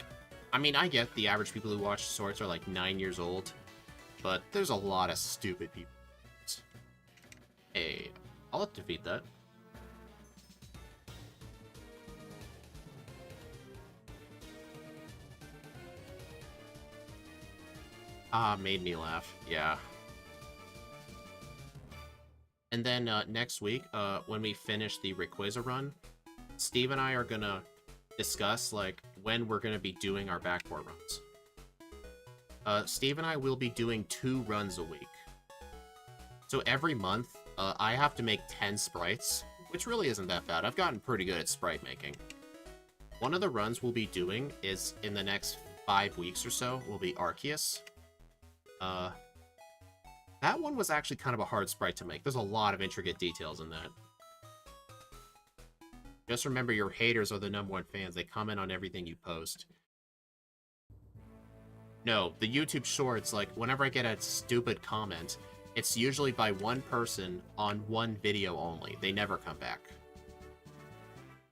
I mean, I get the average people who watch shorts are, like, 9 years old. But there's a lot of stupid people. Hey, I'll defeat that. Ah, made me laugh. Yeah. And then next week, when we finish the Rayquaza run, Steve and I are gonna discuss, like, when we're gonna be doing our backcourt runs. Steve and I will be doing 2 runs a week. So every month, I have to make 10 sprites, which really isn't that bad. I've gotten pretty good at sprite making. One of the runs we'll be doing is, in the next 5 weeks or so, will be Arceus. That one was actually kind of a hard sprite to make. There's a lot of intricate details in that. Just remember, your haters are the #1 fans. They comment on everything you post. No, the YouTube shorts, like, whenever I get a stupid comment, it's usually by one person on one video only. They never come back.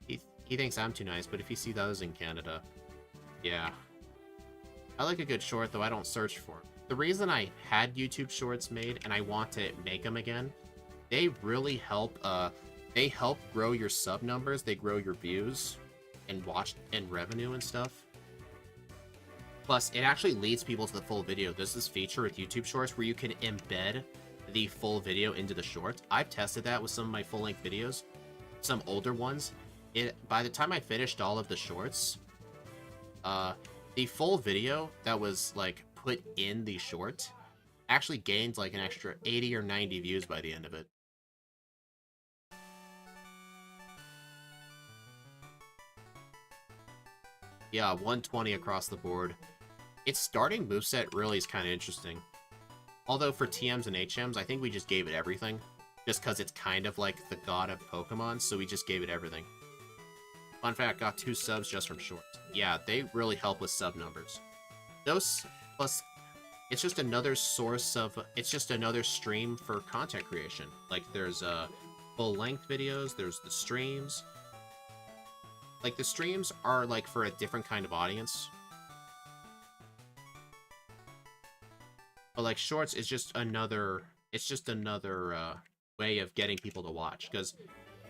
He thinks I'm too nice, but if you see those in Canada, yeah. I like a good short, though I don't search for them. The reason I had YouTube shorts made, and I want to make them again, they really help, they help grow your sub numbers, they grow your views, and watch, and revenue and stuff. Plus, it actually leads people to the full video. There's this feature with YouTube Shorts where you can embed the full video into the short. I've tested that with some of my full-length videos, some older ones. By the time I finished all of the shorts, the full video that was, like, put in the short actually gained, like, an extra 80 or 90 views by the end of it. Yeah, 120 across the board. Its starting moveset really is kind of interesting. Although for TMs and HMs, I think we just gave it everything. Just because it's kind of like the god of Pokemon, so we just gave it everything. Fun fact, got 2 subs just from shorts. Yeah, they really help with sub numbers. Those, plus, it's just another source of, it's just another stream for content creation. Like, there's full-length videos, there's the streams. Like, the streams are, like, for a different kind of audience. But, like, shorts is just another, it's just another way of getting people to watch. Because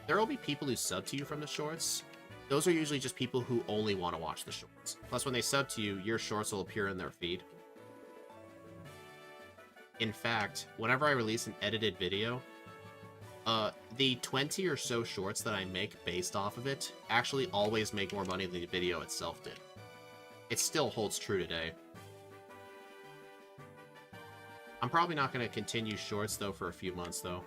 there will be people who sub to you from the shorts. Those are usually just people who only want to watch the shorts. Plus, when they sub to you, your shorts will appear in their feed. In fact, whenever I release an edited video, the 20 or so shorts that I make based off of it actually always make more money than the video itself did. It still holds true today. I'm probably not going to continue shorts, though, for a few months, though.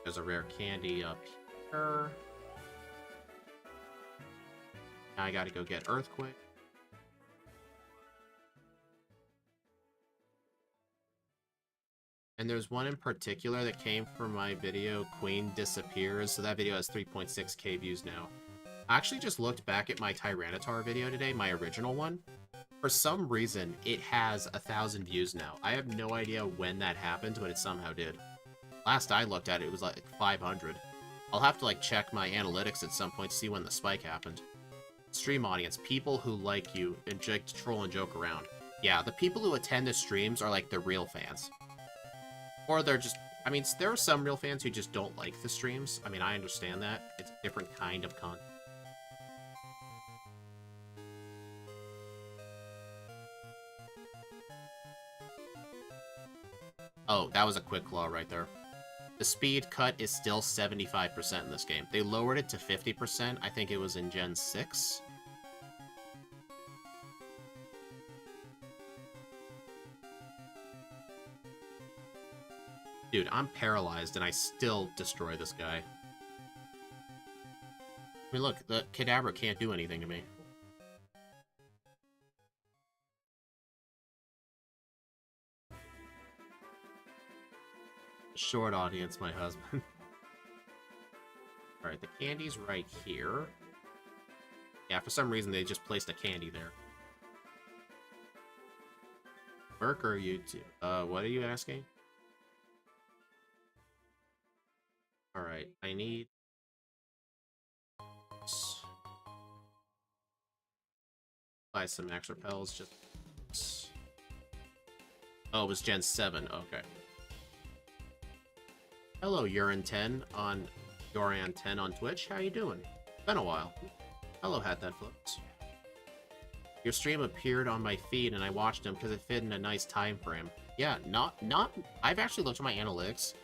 There's a rare candy up here. Now I gotta go get Earthquake. And there's one in particular that came from my video, Queen Disappears. So that video has 3.6k views now. I actually just looked back at my Tyranitar video today, my original one. For some reason, it has 1,000 views now. I have no idea when that happened, but it somehow did. Last I looked at it, it was like 500. I'll have to, like, check my analytics at some point to see when the spike happened. Stream audience, people who like you and like to troll and joke around. Yeah, the people who attend the streams are, like, the real fans. Or they're just I mean, there are some real fans who just don't like the streams. I mean, I understand that. It's a different kind of content. Oh, that was a quick claw right there. The speed cut is still 75% in this game. They lowered it to 50%. I think it was in Gen 6. Dude, I'm paralyzed and I still destroy this guy. I mean, look, the Kadabra can't do anything to me. Short audience, my husband. Alright, the candy's right here. Yeah, for some reason they just placed a candy there. Merc or YouTube? What are you asking? Alright, I need... buy some max repels, just... Oh, it was Gen 7, okay. Hello, Urine10 on Yoran10 on Twitch. How you doing? Been a while. Hello, Hat That Flips. Your stream appeared on my feed and I watched them because it fit in a nice time frame. Yeah, not. I've actually looked at my analytics.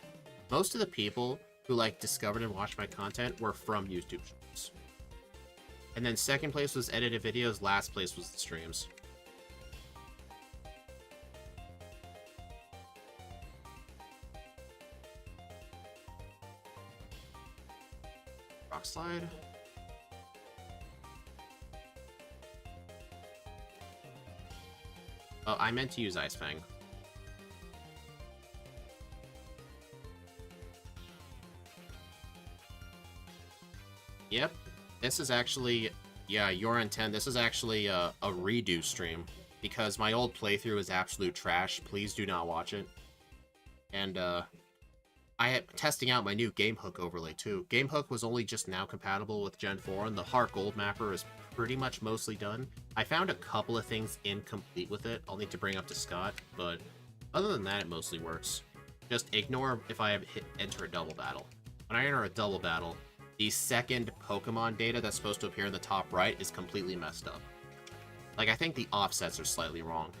Most of the people who like discovered and watched my content were from YouTube streams. And then second place was edited videos. Last place was the streams. Rock slide. Oh, I meant to use Ice Fang. Yep. This is actually... Yeah, you're on 10. This is actually a redo stream. Because my old playthrough is absolute trash. Please do not watch it. And, I am testing out my new GameHook overlay, too. GameHook was only just now compatible with Gen 4, and the Heartgold mapper is pretty much mostly done. I found a couple of things incomplete with it. I'll need to bring up to Scott, but other than that, it mostly works. Just ignore if I enter a double battle. When I enter a double battle, the second Pokemon data that's supposed to appear in the top right is completely messed up. Like, I think the offsets are slightly wrong.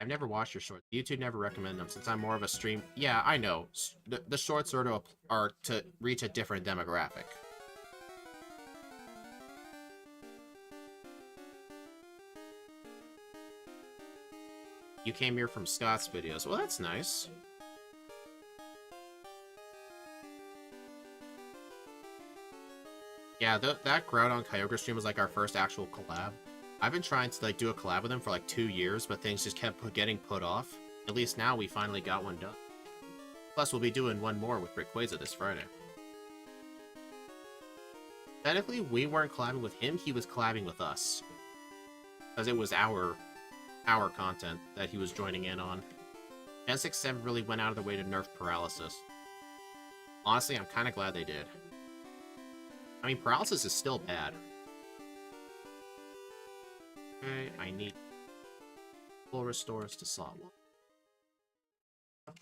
I've never watched your shorts. YouTube never recommend them since I'm more of a stream. Yeah, I know. The shorts are to reach a different demographic. You came here from Scott's videos. Well, that's nice. Yeah, that Groudon Kyogre stream was like our first actual collab. I've been trying to like do a collab with him for like 2 years, but things just kept getting put off. At least now we finally got one done. Plus, we'll be doing one more with Rayquaza this Friday. Technically, we weren't collabing with him, he was collabing with us. Because it was our content that he was joining in on. Gen 6-7 really went out of their way to nerf Paralysis. Honestly, I'm kind of glad they did. I mean, Paralysis is still bad. Okay, I need full restores to slot 1.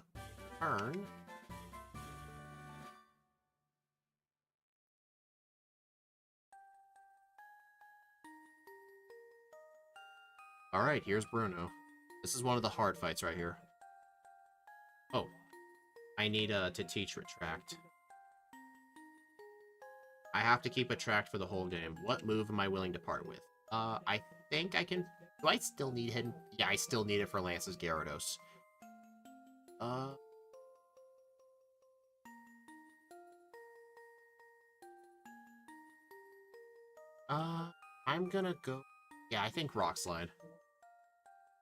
Turn. Alright, here's Bruno. This is one of the hard fights right here. Oh. I need to teach Retract. I have to keep Attract for the whole game. What move am I willing to part with? I think I can... Do I still need Hidden? Yeah, I still need it for Lance's Gyarados. I'm gonna go... Yeah, I think Rock Slide.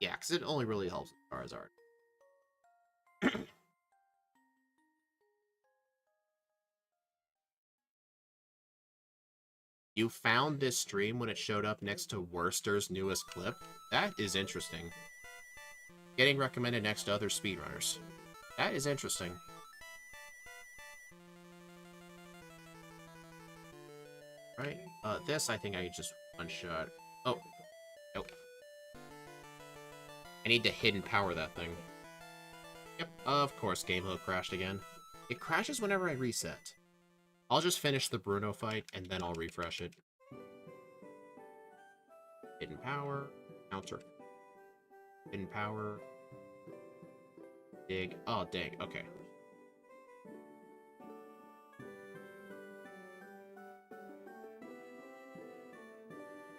Yeah, because it only really helps with Charizard. You found this stream when it showed up next to Worcester's newest clip? That is interesting. Getting recommended next to other speedrunners. That is interesting. Right, this I think I just One shot. Oh. Nope. I need to hidden power that thing. Yep, of course game mode crashed again. It crashes whenever I reset. I'll just finish the Bruno fight, and then I'll refresh it. Hidden power. Counter. Hidden power. Dig. Oh, dig. Okay.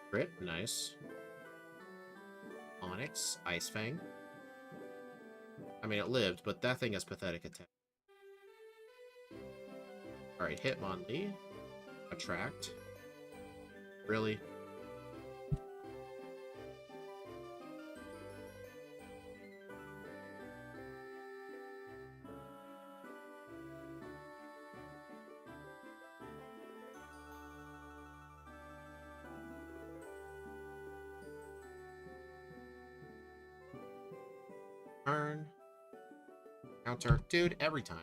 Crit. Nice. Onyx. Ice Fang. I mean, it lived, but that thing has pathetic attack. Alright, Hitmonlee. Attract. Really? Turn. Counter. Dude, every time.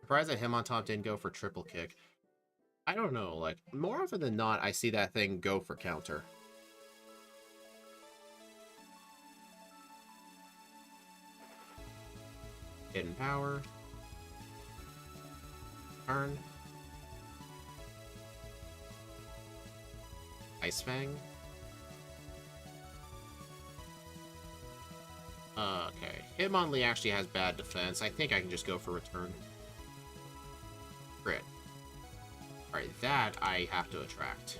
Surprised that Hitmontop didn't go for triple kick. I don't know, like, more often than not, I see that thing go for counter. Hidden power. Turn. Ice Fang. Okay. Hitmonlee actually has bad defense. I think I can just go for return. Crit. Alright, that I have to attract.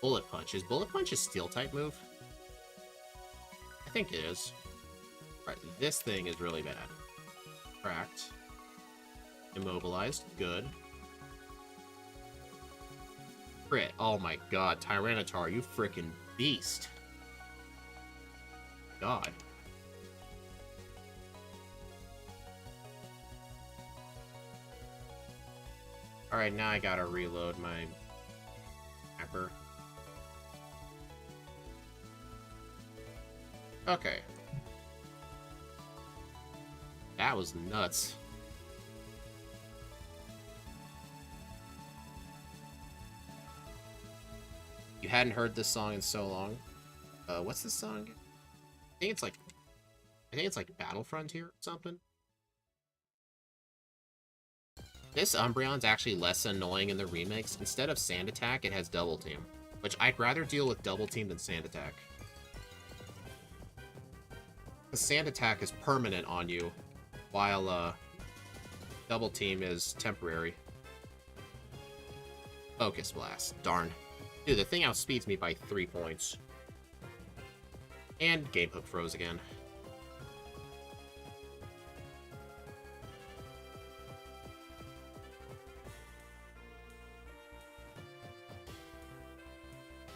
Bullet Punch. Is Bullet Punch a Steel-type move? I think it is. Alright, this thing is really bad. Attract. Immobilized. Good. Crit. Oh my god, Tyranitar, you freaking beast. God. Alright, now I gotta reload my mapper. Okay. That was nuts. You hadn't heard this song in so long. What's this song? I think it's like Battlefront here or something. This Umbreon's actually less annoying in the remakes. Instead of Sand Attack, it has Double Team, which I'd rather deal with Double Team than Sand Attack. The Sand Attack is permanent on you, while Double Team is temporary. Focus Blast. Darn. Dude, the thing outspeeds me by 3 points. And Game Hook froze again.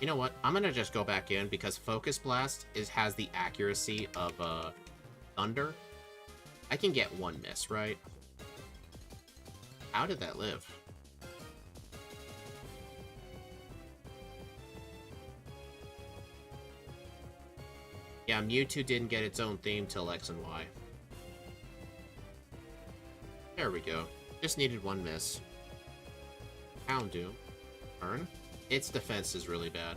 You know what? I'm gonna just go back in because Focus Blast has the accuracy of Thunder. I can get one miss, right? How did that live? Yeah, Mewtwo didn't get its own theme till X and Y. There we go. Just needed one miss. Houndoom. Turn. Its defense is really bad.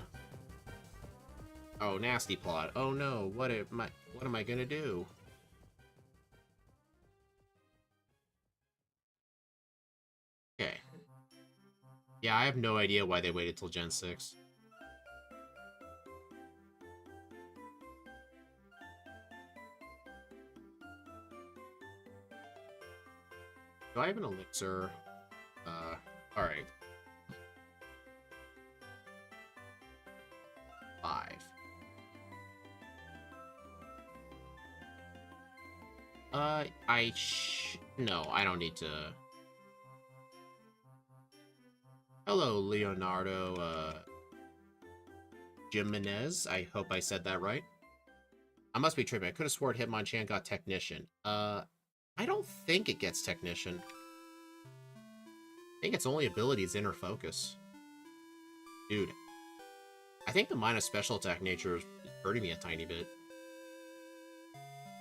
Oh, nasty plot. Oh no, what am I gonna do? Okay. Yeah, I have no idea why they waited till Gen 6. Do I have an elixir? Alright. 5. No, I don't need to... Hello, Leonardo, Jimenez. I hope I said that right. I must be tripping. I could have sworn Hitmonchan got Technician. I don't think it gets Technician. I think its only ability is Inner Focus. Dude. I think the minus special attack nature is hurting me a tiny bit.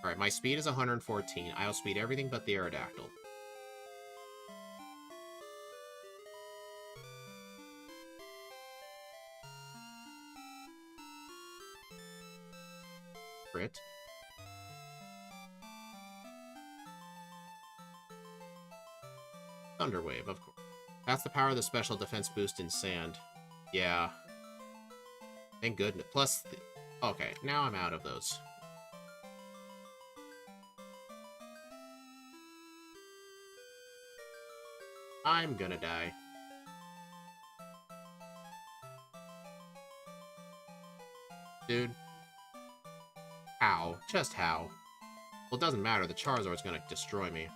Alright, my speed is 114. I outspeed everything but the Aerodactyl. Crit. Thunder Wave, of course. That's the power of the special defense boost in Sand. Yeah. Thank goodness. Plus, okay, now I'm out of those. I'm gonna die. Dude. How? Just how? Well, it doesn't matter. The Charizard's gonna destroy me.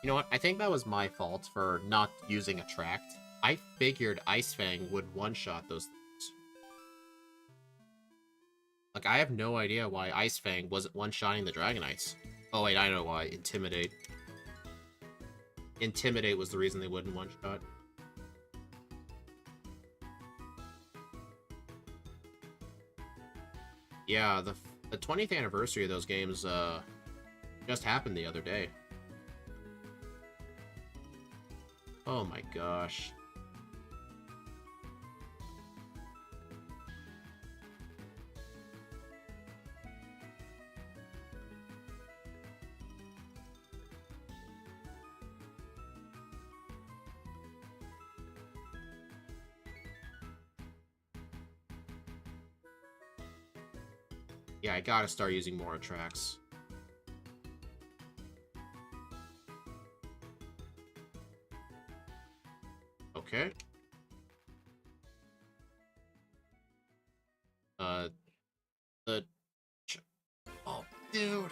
You know what? I think that was my fault for not using Attract. I figured Ice Fang would one-shot those things. Like, I have no idea why Ice Fang wasn't one-shotting the Dragonites. Oh, wait, I know why. Intimidate. Intimidate was the reason they wouldn't one-shot. Yeah, the 20th anniversary of those games, just happened the other day. Oh my gosh. Yeah, I gotta start using more attracts. Okay. Oh, dude.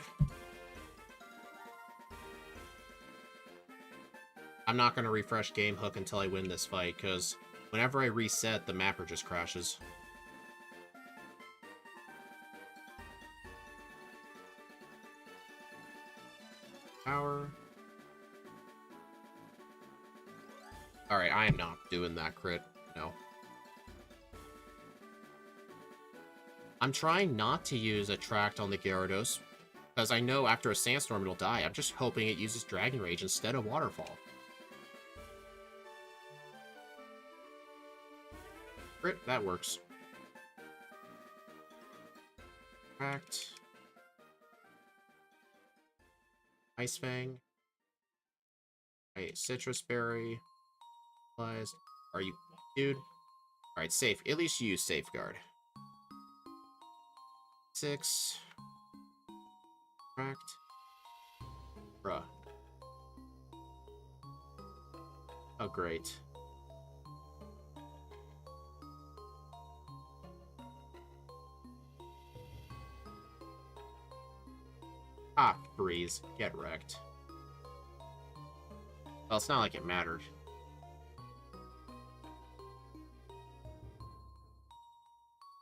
I'm not gonna refresh Game Hook until I win this fight, because whenever I reset, the mapper just crashes. Power. Alright, I am not doing that crit. No. I'm trying not to use Attract on the Gyarados, because I know after a Sandstorm it'll die. I'm just hoping it uses Dragon Rage instead of Waterfall. Crit, that works. Attract. Ice Fang. Alright, Citrus Berry. Are you... Dude. Alright, safe. At least you use Safeguard. 6. Attract. Bruh. Oh, great. Ah, Breeze. Get wrecked. Well, it's not like it mattered.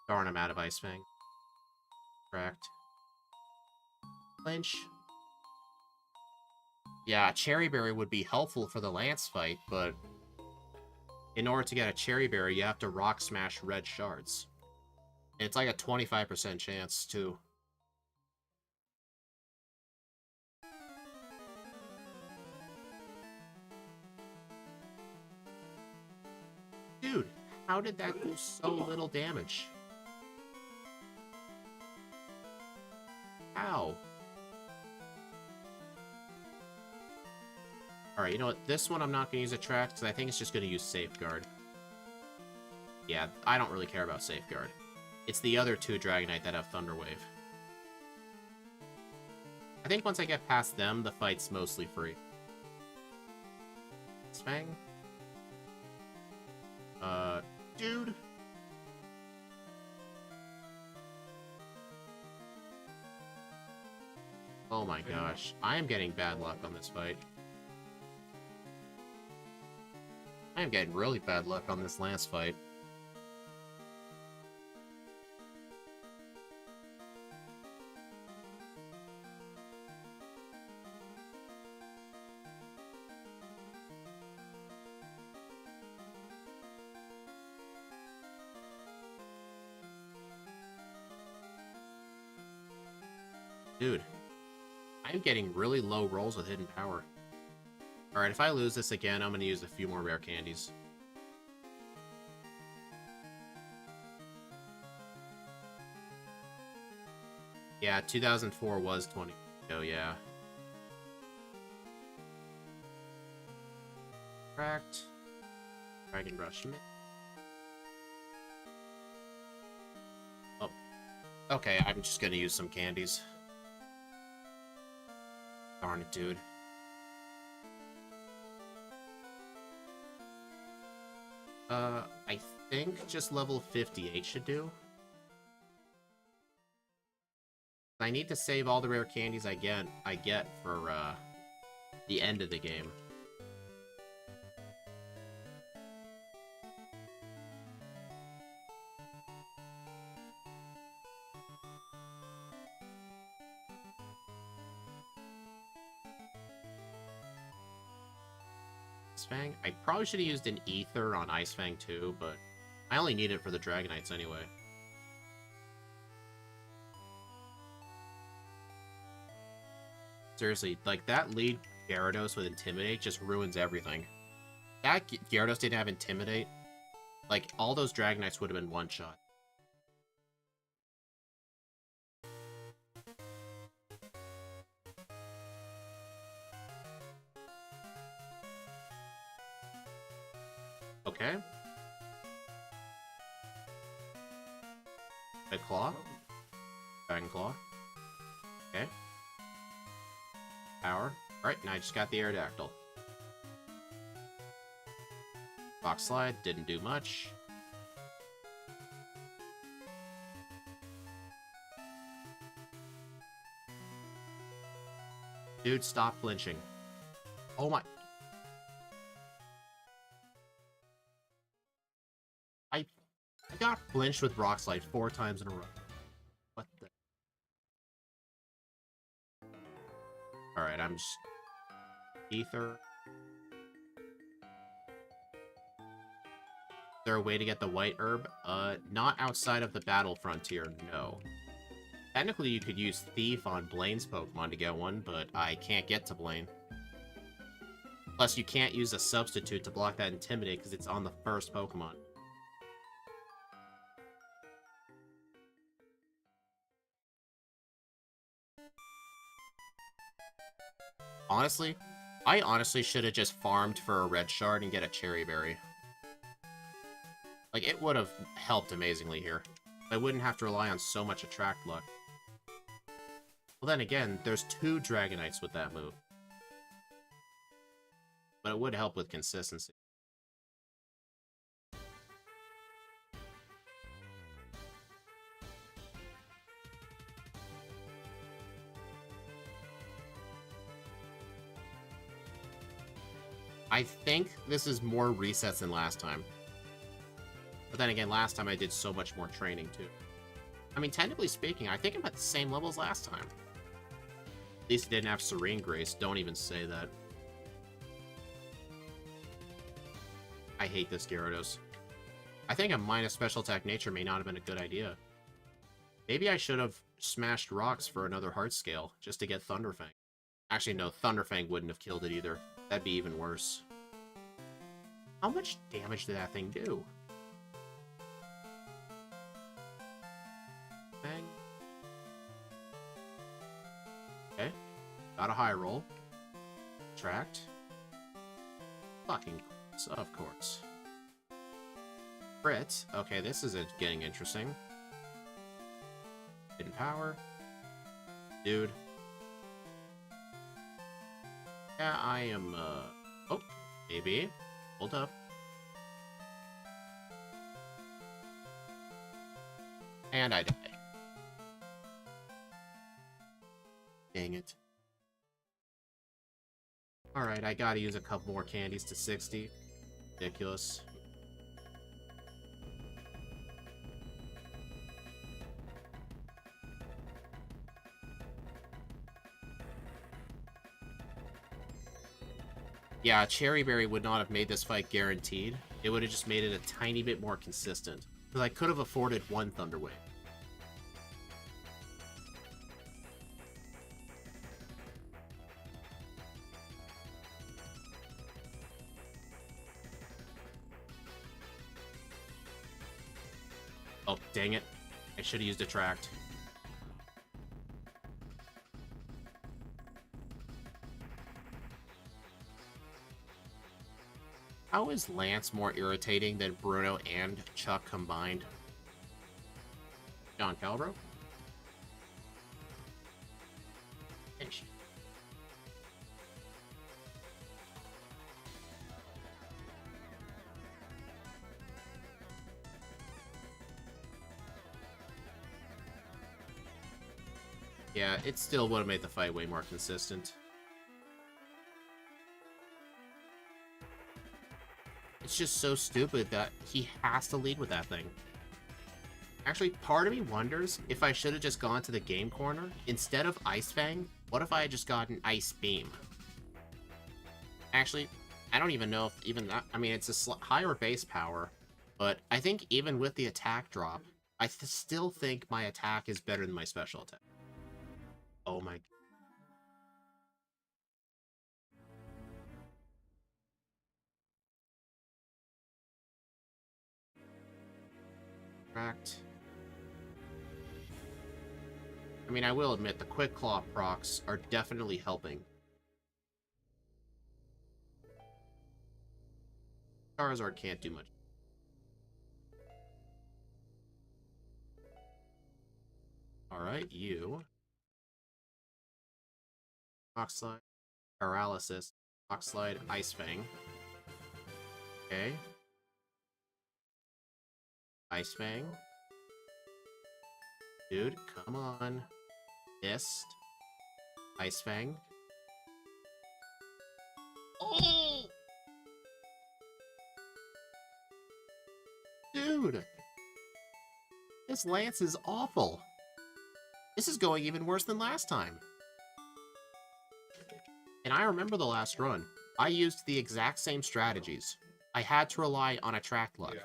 Darn, I'm out of Ice Fang. Correct. Clinch. Yeah, Cherry Berry would be helpful for the Lance fight, but in order to get a Cherry Berry, you have to Rock Smash red shards. And it's like a 25% chance, too. Dude, how did that do so little damage? How? Alright, you know what? This one I'm not going to use Attract, because I think it's just going to use Safeguard. Yeah, I don't really care about Safeguard. It's the other two Dragonite that have Thunder Wave. I think once I get past them, the fight's mostly free. Fang? Dude. Oh my gosh. I am getting bad luck on this fight. I am getting really bad luck on this Lance fight. Dude, I'm getting really low rolls with Hidden Power. Alright, if I lose this again, I'm going to use a few more rare candies. Yeah, 2004 was 20 ago, yeah. Correct. Dragon Brush. Oh. Okay, I'm just gonna use some candies. Darn it, dude. I think just level 58 should do. I need to save all the rare candies I get for, the end of the game. Ice Fang? I probably should have used an Ether on Ice Fang too, but I only need it for the Dragonites anyway. Seriously, like, that lead Gyarados with Intimidate just ruins everything. That Gyarados didn't have Intimidate, like, all those Dragonites would have been one-shot. Okay. A Claw. Dragon Claw. Okay. Power. Alright, now I just got the Aerodactyl. Rock Slide, didn't do much. Dude, stop flinching. Oh my... I got flinched with Rock Slide 4 times in a row. What the... Alright, I'm just... Ether. Is there a way to get the white herb? Not outside of the battle frontier, no. Technically, you could use Thief on Blaine's Pokemon to get one, but I can't get to Blaine. Plus, you can't use a substitute to block that Intimidate because it's on the first Pokemon. Honestly, I honestly should have just farmed for a red shard and get a cherry berry. Like, it would have helped amazingly here. I wouldn't have to rely on so much attract luck. Well, then again, there's 2 Dragonites with that move. But it would help with consistency. I think this is more resets than last time. But then again, last time I did so much more training, too. I mean, technically speaking, I think I'm at the same level as last time. At least I didn't have Serene Grace. Don't even say that. I hate this Gyarados. I think a minus special attack nature may not have been a good idea. Maybe I should have smashed rocks for another heart scale, just to get Thunderfang. Actually, no, Thunderfang wouldn't have killed it either. That'd be even worse. How much damage did that thing do? Bang. Okay. Got a high roll. Attract. Fucking course, of course. Crit. Okay, this is getting interesting. Hidden power. Dude. Yeah, I am, oh, maybe. Hold up. And I die. Dang it. Alright, I gotta use a couple more candies to 60. Ridiculous. Yeah, Cherry Berry would not have made this fight guaranteed. It would have just made it a tiny bit more consistent. Because I could have afforded one Thunder Wave. Oh, dang it. I should have used Attract. How is Lance more irritating than Bruno and Chuck combined? John Calbro? Finish. Yeah, it still would have made the fight way more consistent. It's just so stupid that he has to lead with that thing. Actually, part of me wonders if I should have just gone to the game corner. Instead of Ice Fang, what if I had just gotten Ice Beam? Actually, I don't even know if even that... I mean, it's a higher base power, but I think even with the attack drop, I still think my attack is better than my special attack. Oh my... Correct. I mean, I will admit, the Quick Claw procs are definitely helping. Charizard can't do much. Alright, you. Rock Slide, Paralysis, Rock Slide, Ice Fang. Okay. Ice Fang. Dude, come on. Mist. Ice Fang. Oh! Dude! This Lance is awful. This is going even worse than last time. And I remember the last run. I used the exact same strategies. I had to rely on Attract Luck. Yeah.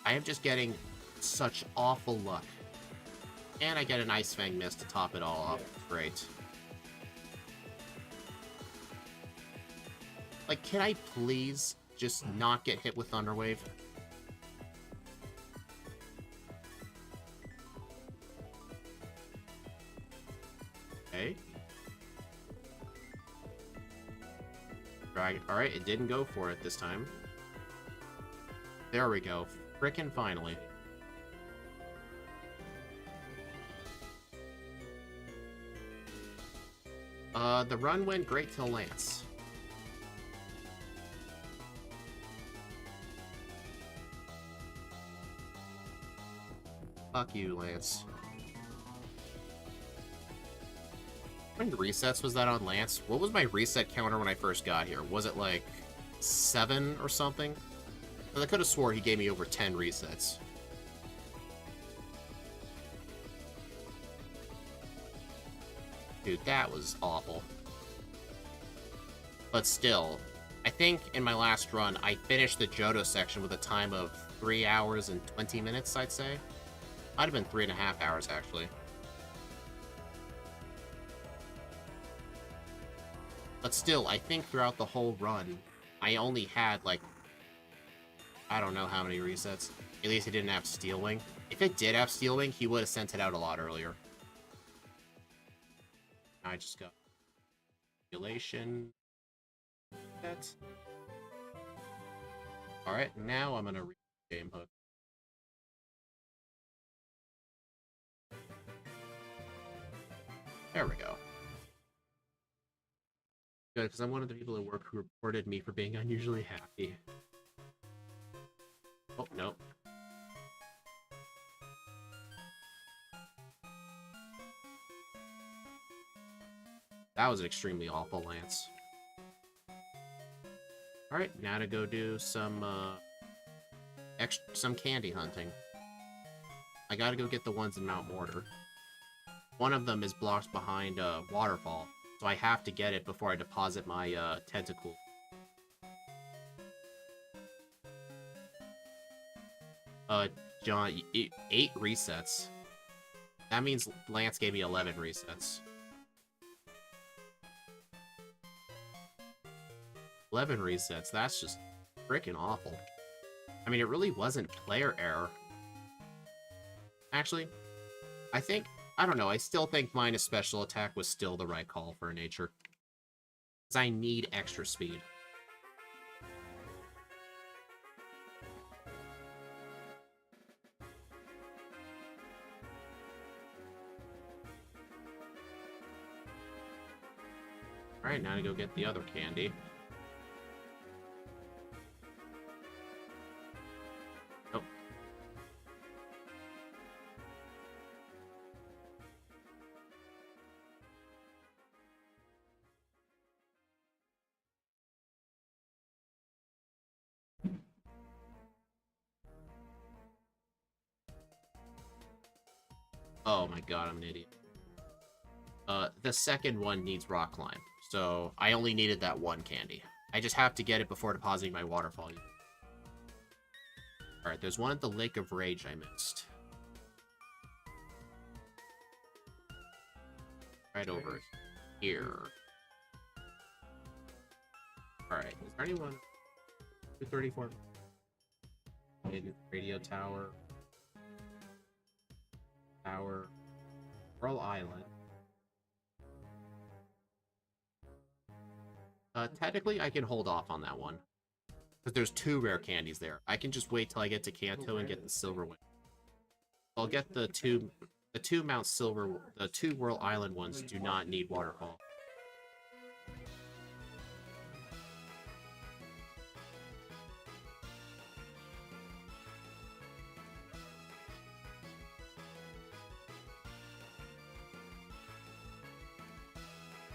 I am just getting such awful luck. And I get an Ice Fang Mist to top it all off. Great. Like, can I please just not get hit with Thunder Wave? Okay. Dragon. Alright, it didn't go for it this time. There we go. Frickin' finally. The run went great till Lance. Fuck you, Lance. How many resets was that on Lance? What was my reset counter when I first got here? Was it like 7 or something? I could have swore he gave me over 10 resets. Dude, that was awful. But still, I think in my last run, I finished the Johto section with a time of 3 hours and 20 minutes, I'd say. Might have been 3.5 hours, actually. But still, I think throughout the whole run, I only had, like, I don't know how many resets. At least it didn't have Steel Wing. If it did have Steel Wing, he would have sent it out a lot earlier. I just got Relation. That. Alright, now I'm gonna read Game Hook. There we go. Good, because I'm one of the people at work who reported me for being unusually happy. Oh, no. That was an extremely awful Lance. Alright, now to go do some, some candy hunting. I gotta go get the ones in Mount Mortar. One of them is blocked behind a waterfall, so I have to get it before I deposit my, tentacle. John, 8 resets. That means Lance gave me 11 resets. 11 resets, that's just freaking awful. I mean, it really wasn't player error. Actually, I don't know, I still think minus special attack was still the right call for nature. Because I need extra speed. Alright, now to go get the other candy. Nope. Oh my god, I'm an idiot. The second one needs rock climb, so I only needed that one candy. I just have to get it before depositing my waterfall. Alright, there's one at the Lake of Rage I missed. Right over here. Alright, is there anyone? 234. Radio tower. Tower. Pearl Island. Technically, I can hold off on that one. Because there's 2 rare candies there. I can just wait till I get to Kanto and get the silver one. I'll get the two Mount Silver, the 2 Whirl Island ones do not need waterfall.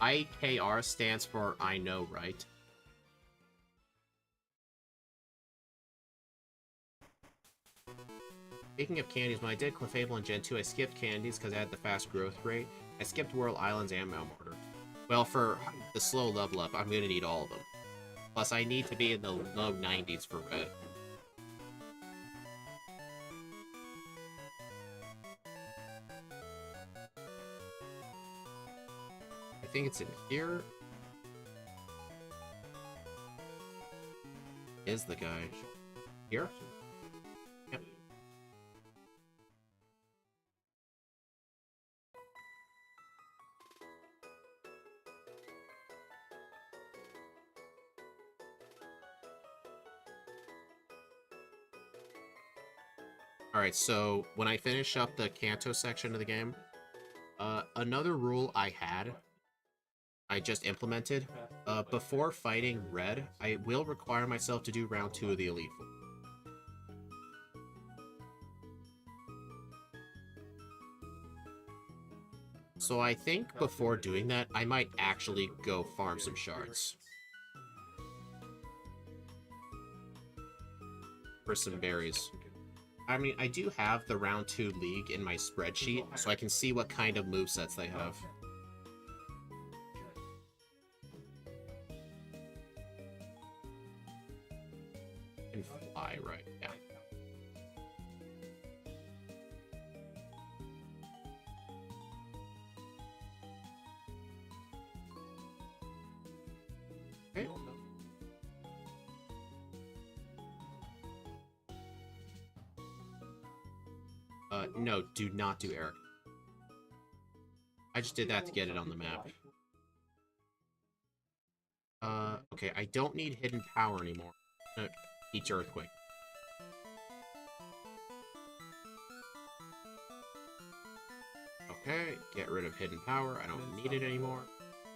IKR stands for I know, right? Speaking of candies, when I did Clefable in Gen 2, I skipped candies because I had the fast growth rate. I skipped Whirl Islands and Mount Mortar. Well, for the slow level up, I'm going to need all of them. Plus, I need to be in the low 90s for red. I think it's in here. Is the guy here? Yep. Alright, so when I finish up the Kanto section of the game, another rule I just implemented. Before fighting Red, I will require myself to do round 2 of the Elite Four. So I think before doing that, I might actually go farm some shards. For some berries. I mean, I do have the round 2 league in my spreadsheet, so I can see what kind of movesets they have. And fly, right, yeah. Okay. No, do not do Eric. I just did that to get it on the map. Okay, I don't need Hidden Power anymore. Each Earthquake. Okay, get rid of Hidden Power. I don't need it anymore.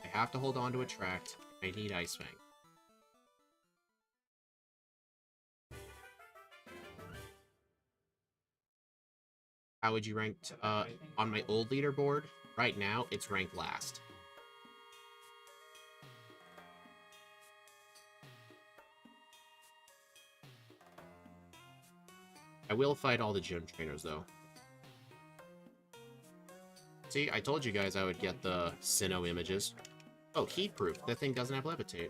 I have to hold on to Attract. I need Ice Fang. How would you rank on my old leaderboard? Right now, it's ranked last. I will fight all the gym trainers, though. See, I told you guys I would get the Sinnoh images. Oh, heat proof. That thing doesn't have levitate.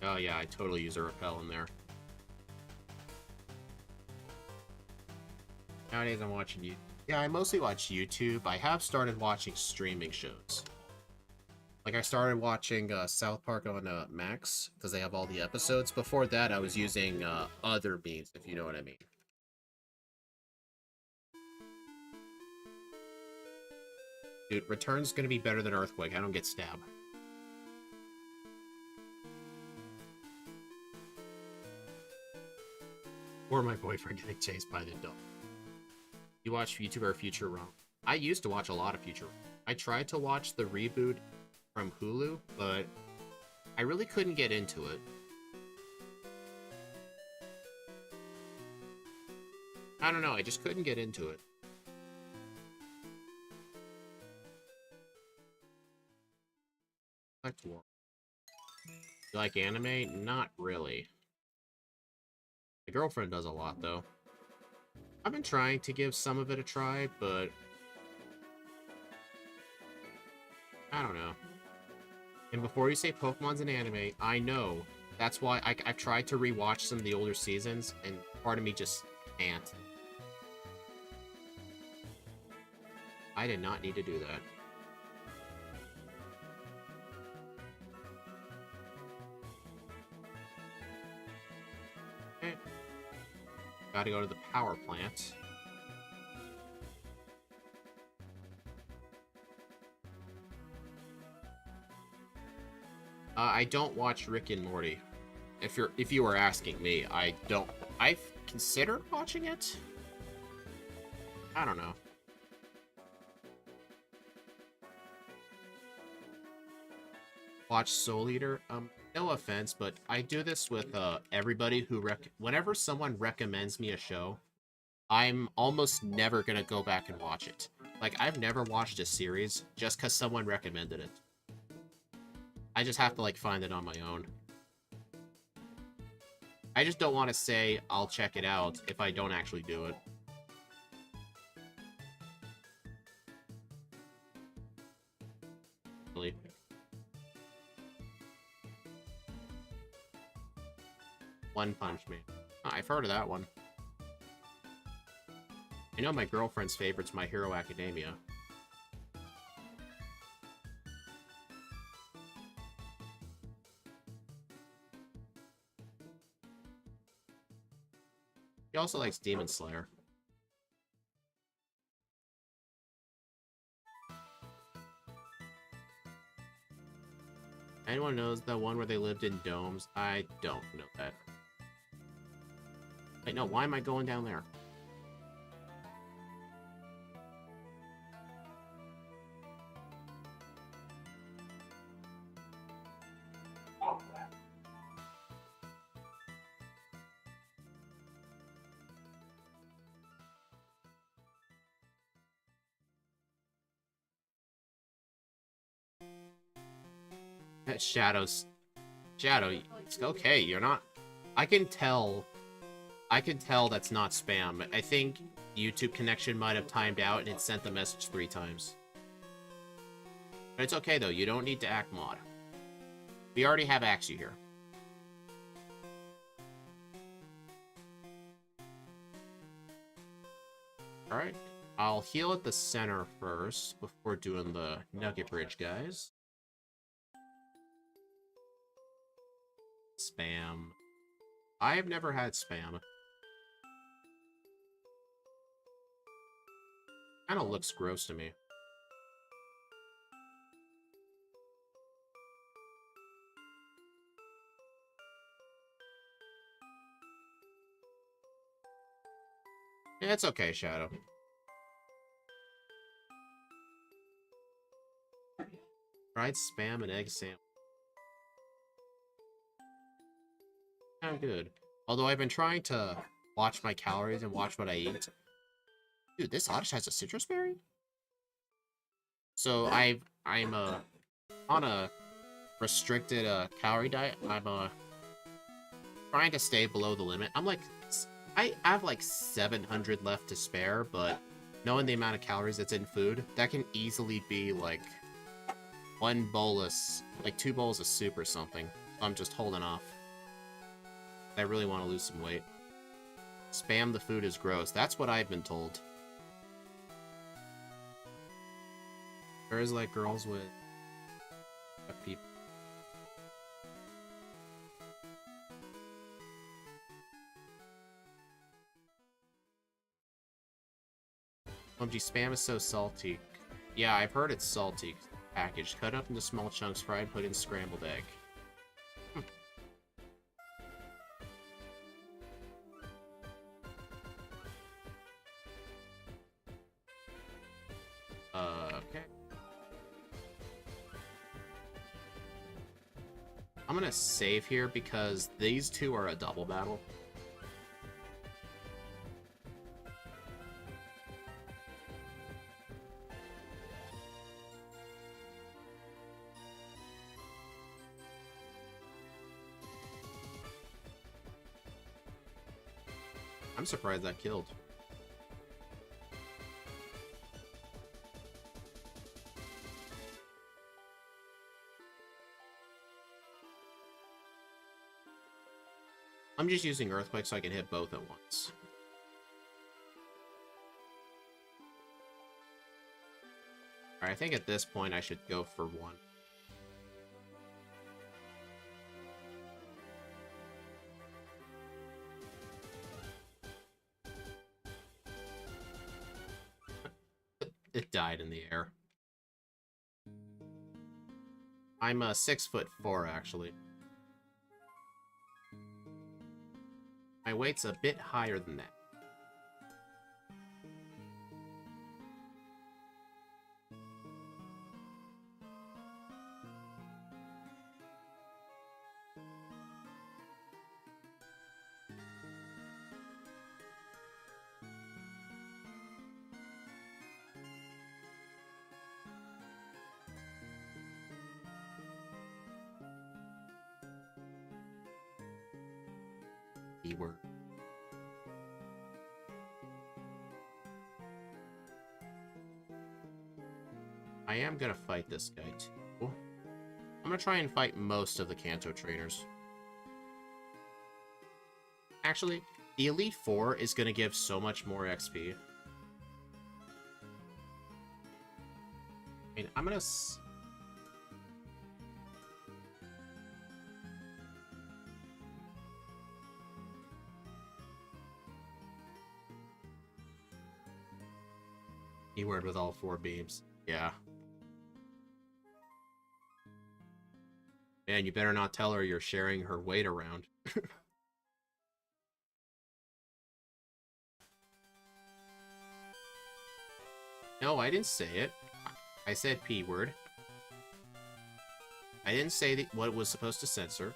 Oh yeah, I totally use a repel in there. Nowadays I'm watching YouTube. Yeah, I mostly watch YouTube. I have started watching streaming shows. Like, I started watching South Park on Max, because they have all the episodes. Before that, I was using other means, if you know what I mean. Dude, Return's gonna be better than Earthquake. I don't get stabbed. Or my boyfriend getting chased by the dog. You watch YouTuber Futurama? I used to watch a lot of Futurama. I tried to watch the reboot from Hulu, but I really couldn't get into it. I don't know, I just couldn't get into it. You like anime? Not really. My girlfriend does a lot, though. I've been trying to give some of it a try, but I don't know. And before you say Pokemon's an anime, I know. That's why I've tried to rewatch some of the older seasons, and part of me just can't. I did not need to do that. Okay. Gotta go to the power plant. I don't watch Rick and Morty. If you were asking me, I don't. I've considered watching it. I don't know. Watch Soul Eater. No offense, but I do this with everybody who whenever someone recommends me a show, I'm almost never gonna go back and watch it. Like, I've never watched a series just because someone recommended it. I just have to, like, find it on my own. I just don't want to say I'll check it out if I don't actually do it. Really. One Punch Man. Oh, I've heard of that one. I know my girlfriend's favorite's My Hero Academia. He also likes Demon Slayer. Anyone knows the one where they lived in domes? I don't know that. Wait, no, why am I going down there? Shadow, it's okay, you're not... I can tell that's not spam. I think YouTube connection might have timed out and it sent the message 3 times. But it's okay though, you don't need to act mod. We already have Axu here. Alright, I'll heal at the center first before doing the Nugget Bridge, guys. Spam. I have never had spam. Kinda looks gross to me. Yeah, it's okay, Shadow. Fried spam and egg sandwich. Kind of good. Although I've been trying to watch my calories and watch what I eat. Dude, this Oddish has a citrus berry? So I'm on a restricted calorie diet. I'm trying to stay below the limit. I have like 700 left to spare, but knowing the amount of calories that's in food, that can easily be like 1 bolus, like 2 bowls of soup or something. So I'm just holding off. I really want to lose some weight. Spam the food is gross. That's what I've been told. There is like girls with people. OMG, spam is so salty. Yeah, I've heard it's salty. Packaged, cut up into small chunks, fried, put in scrambled egg. Okay. I'm gonna save here because these two are a double battle. I'm surprised that killed. I'm just using Earthquake so I can hit both at once. Alright, I think at this point I should go for one. It died in the air. I'm 6'4", actually. My weight's a bit higher than that. Word. I am gonna fight this guy too. I'm gonna try and fight most of the Kanto trainers. Actually, the Elite Four is gonna give so much more XP. I mean, I'm gonna... Keyword with all 4 beams. Yeah. Man, you better not tell her you're sharing her weight around. No, I didn't say it. I said P word. I didn't say what it was supposed to censor.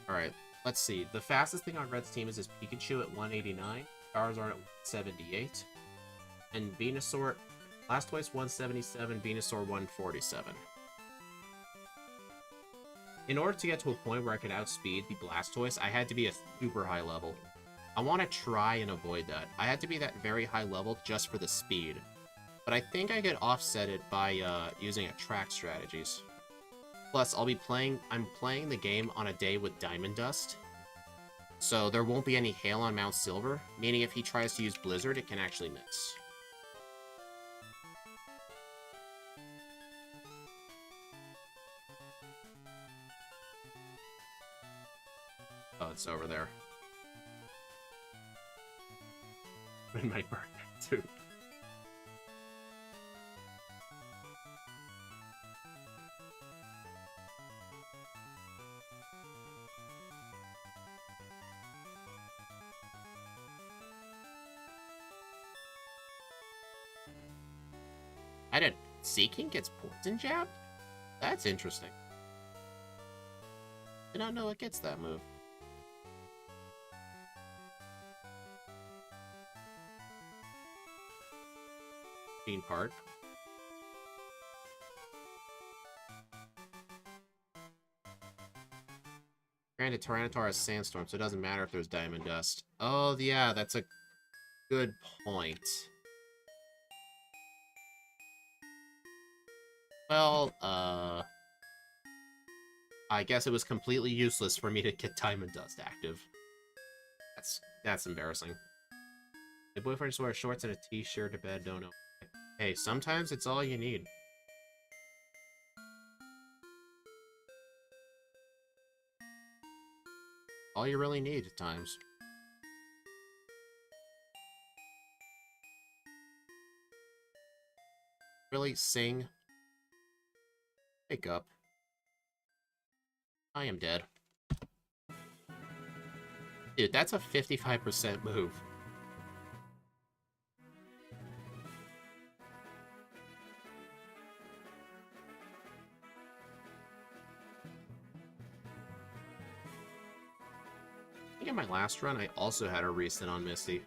Alright, let's see. The fastest thing on Red's team is his Pikachu at 189, Charizard at 178, and Venusaur, Blastoise 177, Venusaur 147. In order to get to a point where I could outspeed the Blastoise, I had to be a super high level. I want to try and avoid that. I had to be that very high level just for the speed. But I think I could offset it by using attract strategies. Plus, I'm playing the game on a day with Diamond Dust, so there won't be any hail on Mount Silver, meaning if he tries to use Blizzard, it can actually miss. Oh, it's over there. It might burn that too. Seeking gets poison jabbed? That's interesting. Did not know it gets that move. Gene part. Granted, Tyranitar has Sandstorm, so it doesn't matter if there's Diamond Dust. Oh, yeah, that's a... Good point. Well, I guess it was completely useless for me to get Diamond Dust active. That's embarrassing. My boyfriend just wears shorts and a t-shirt to bed, don't know. Hey, sometimes it's all you need. All you really need at times. Really, sing. Wake up. I am dead. Dude, that's a 55% move. I think in my last run, I also had a reset on Misty.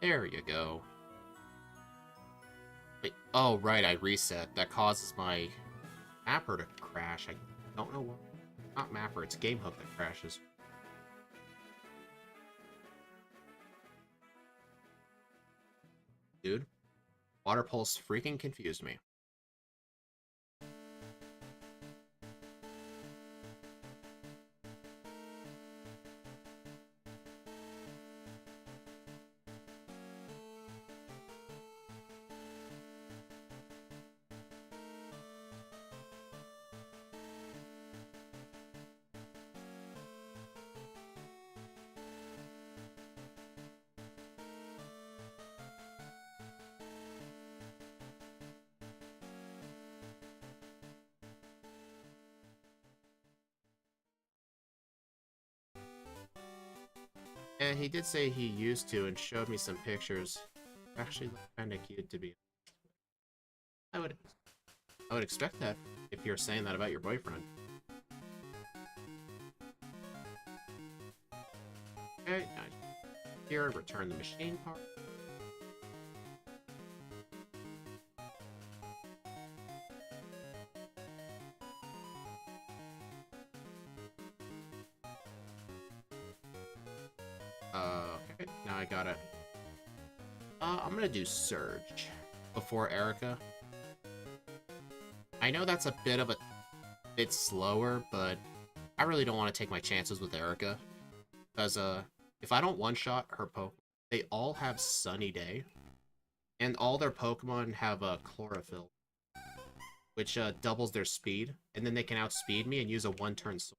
There you go. Wait, oh, right, I reset. That causes my mapper to crash. I don't know what. Not mapper, it's game hook that crashes. Dude, water pulse freaking confused me. Yeah, he did say he used to and showed me some pictures. Actually looked kinda cute to be. I would expect that if you're saying that about your boyfriend. Okay, now here, return the machine part. Okay, now I gotta... I'm gonna do Surge before Erica. I know that's a bit slower, but I really don't want to take my chances with Erica. Because, if I don't one-shot her Pokemon, they all have Sunny Day. And all their Pokemon have a Chlorophyll, which doubles their speed. And then they can outspeed me and use a one-turn sword.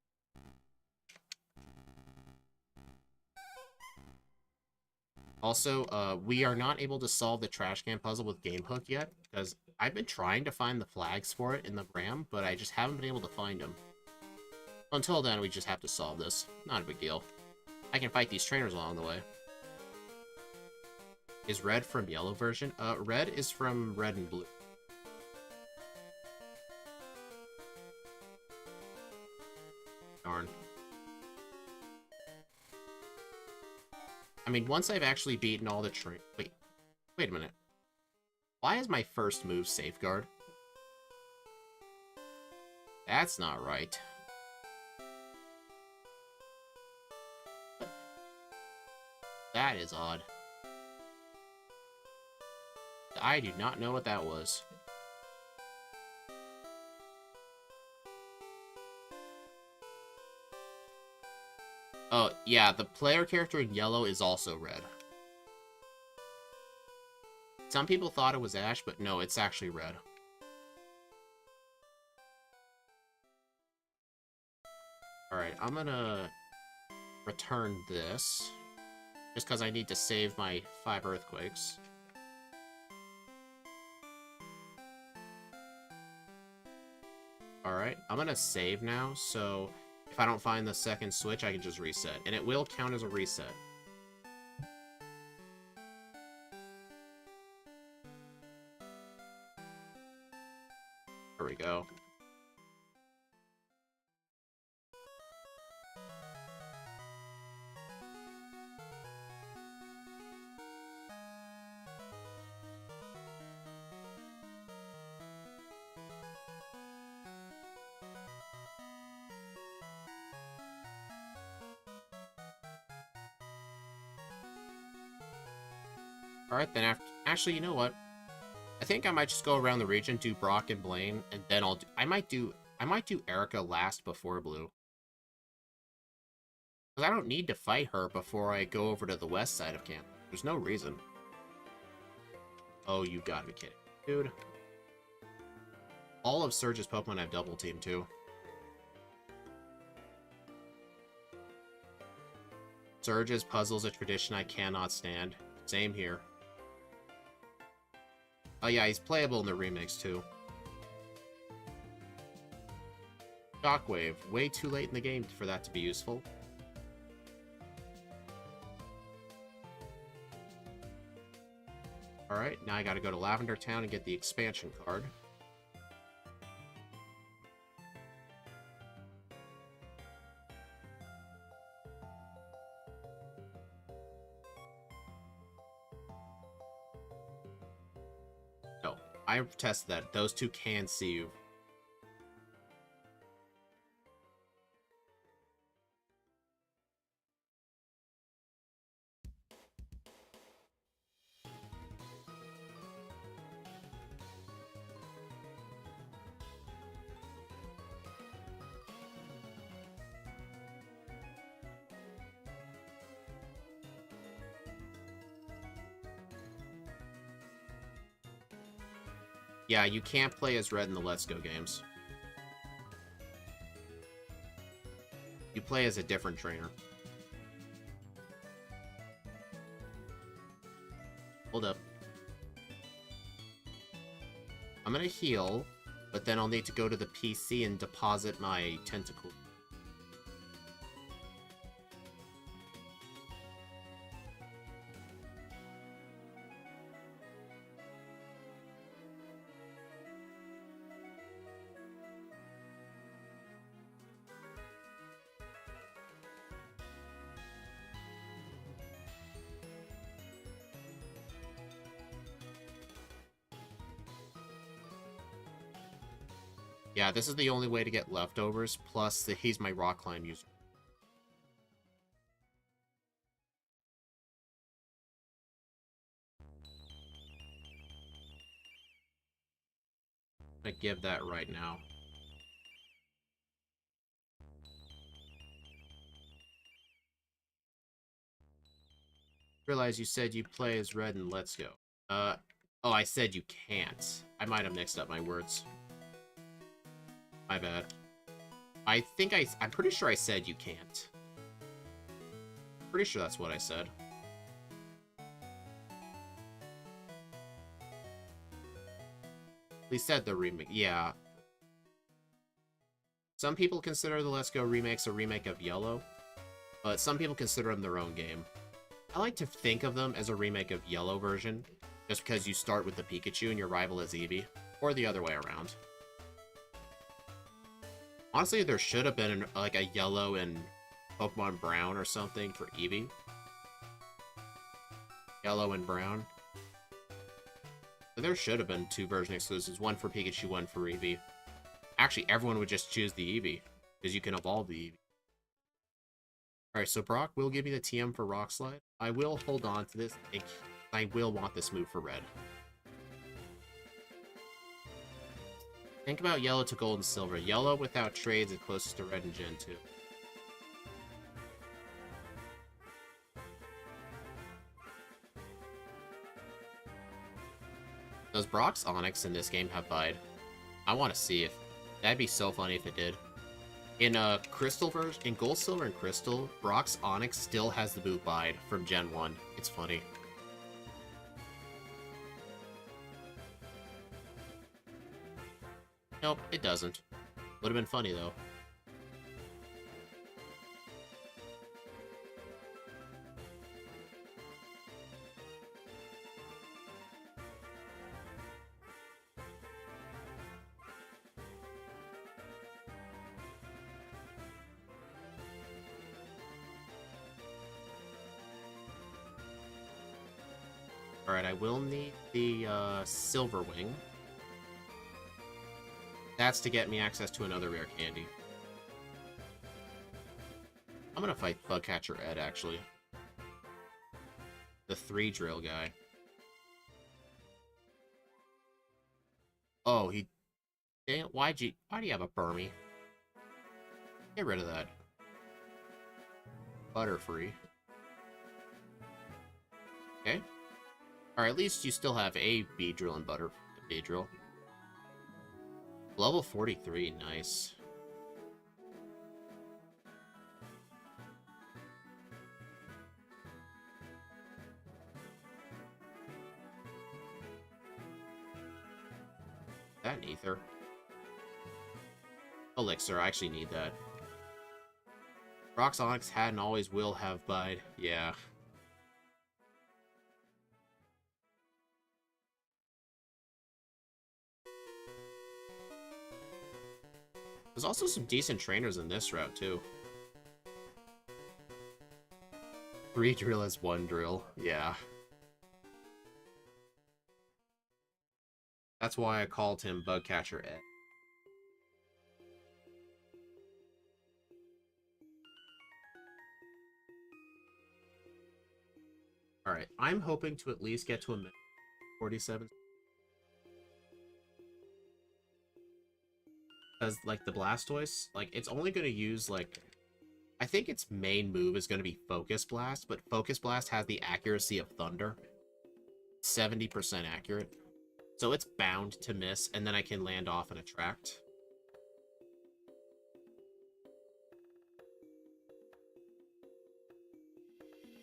Also, we are not able to solve the trash can puzzle with Game Hook yet, because I've been trying to find the flags for it in the RAM, but I just haven't been able to find them. Until then, we just have to solve this. Not a big deal. I can fight these trainers along the way. Is red from yellow version? Red is from red and blue. Darn. I mean, once I've actually beaten all the wait a minute. Why is my first move Safeguard? That's not right. That is odd. I do not know what that was. Oh, yeah, the player character in yellow is also red. Some people thought it was Ash, but no, it's actually red. Alright, I'm gonna return this. Just because I need to save my 5 Earthquakes. Alright, I'm gonna save now, so if I don't find the second switch, I can just reset. And it will count as a reset. There we go. Alright, then after... Actually, you know what? I think I might just go around the region, do Brock and Blaine, and then I might do Erica last before Blue. Because I don't need to fight her before I go over to the west side of camp. There's no reason. Oh, you gotta be kidding. Dude. All of Surge's Pokemon have double team, too. Surge's puzzle's a tradition I cannot stand. Same here. Oh yeah, he's playable in the remakes, too. Shockwave. Way too late in the game for that to be useful. Alright, now I gotta go to Lavender Town and get the expansion card. No, I've tested that. Those two can see you. Yeah, you can't play as Red in the Let's Go games. You play as a different trainer. Hold up. I'm gonna heal, but then I'll need to go to the PC and deposit my tentacle. Yeah, this is the only way to get leftovers, plus he's my rock climb user. I'm gonna give that right now. Realize you said you play as Red in Let's Go. Oh, I said you can't. I might have mixed up my words. My bad. I'm pretty sure I said you can't. Pretty sure that's what I said. They said the remake. Yeah. Some people consider the Let's Go remakes a remake of Yellow, but some people consider them their own game. I like to think of them as a remake of Yellow version, just because you start with the Pikachu and your rival is Eevee, or the other way around. Honestly, there should have been like a Yellow and Pokemon Brown or something for Eevee. Yellow and Brown. There should have been 2 version exclusives, one for Pikachu, one for Eevee. Actually, everyone would just choose the Eevee, because you can evolve the Eevee. Alright, so Brock will give me the TM for Rock Slide. I will hold on to this. I will want this move for Red. Think about Yellow to Gold and Silver. Yellow without trades is closest to Red and Gen 2. Does Brock's Onix in this game have Bide? I want to see if... That'd be so funny if it did. In Crystal version, in Gold, Silver, and Crystal, Brock's Onix still has the boot Bide from Gen 1. It's funny. Nope, it doesn't. Would have been funny, though. Alright, I will need the Silver Wing. That's to get me access to another rare candy. I'm gonna fight Bugcatcher Ed, actually. The 3 drill guy. Oh, he... Dang it, why do you have a Burmy? Get rid of that. Butterfree. Okay. Or at least you still have a Beedrill and Beedrill. Level 43, nice. That an Ether. Elixir, I actually need that. Roxonix had and always will have Bide. Yeah. There's also some decent trainers in this route, too. 3 drill as 1 drill. Yeah. That's why I called him Bugcatcher Ed. Alright, I'm hoping to at least get to a 47. Because, like, the Blastoise, like, it's only going to use, like... I think its main move is going to be Focus Blast, but Focus Blast has the accuracy of Thunder. 70% accurate. So it's bound to miss, and then I can land off and attract.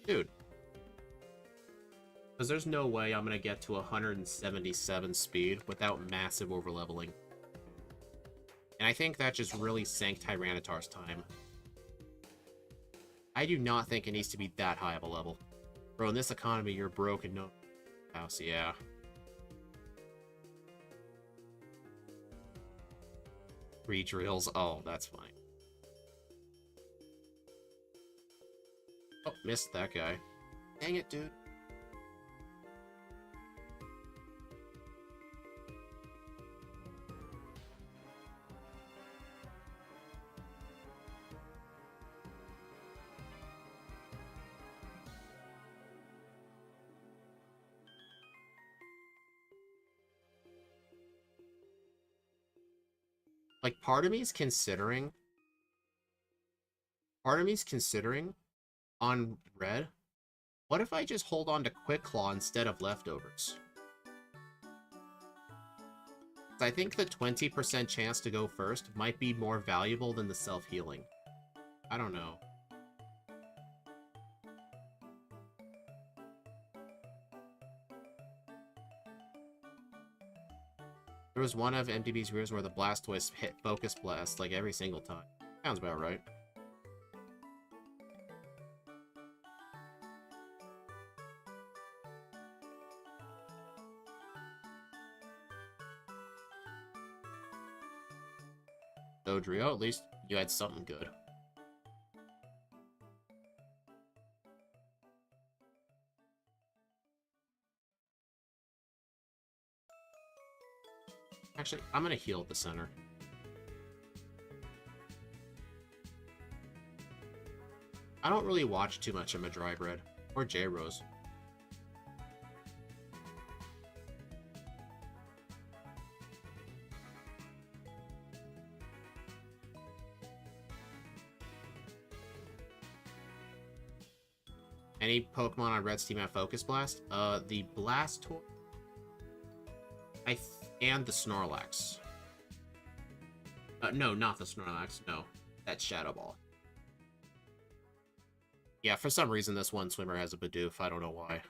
Dude. Because there's no way I'm going to get to 177 speed without massive overleveling. And I think that just really sank Tyranitar's time. I do not think it needs to be that high of a level. Bro, in this economy, you're broke and no house, yeah. Drills. Oh, that's fine. Oh, missed that guy. Dang it, dude. Like, part of me is considering on red, what if I just hold on to Quick Claw instead of leftovers? I think the 20% chance to go first might be more valuable than the self-healing. I don't know. There was one of MTB's rears where the Blastoise hit Focus Blast like every single time. Sounds about right. Dodrio, at least you had something good. Actually, I'm gonna heal at the center. I don't really watch too much of Madrybread or J-Rose. Any Pokemon on Red's team have Focus Blast? The Blastoise and the Snorlax. No, not the Snorlax. No, that's Shadow Ball. Yeah, for some reason this one swimmer has a Bidoof. I don't know why.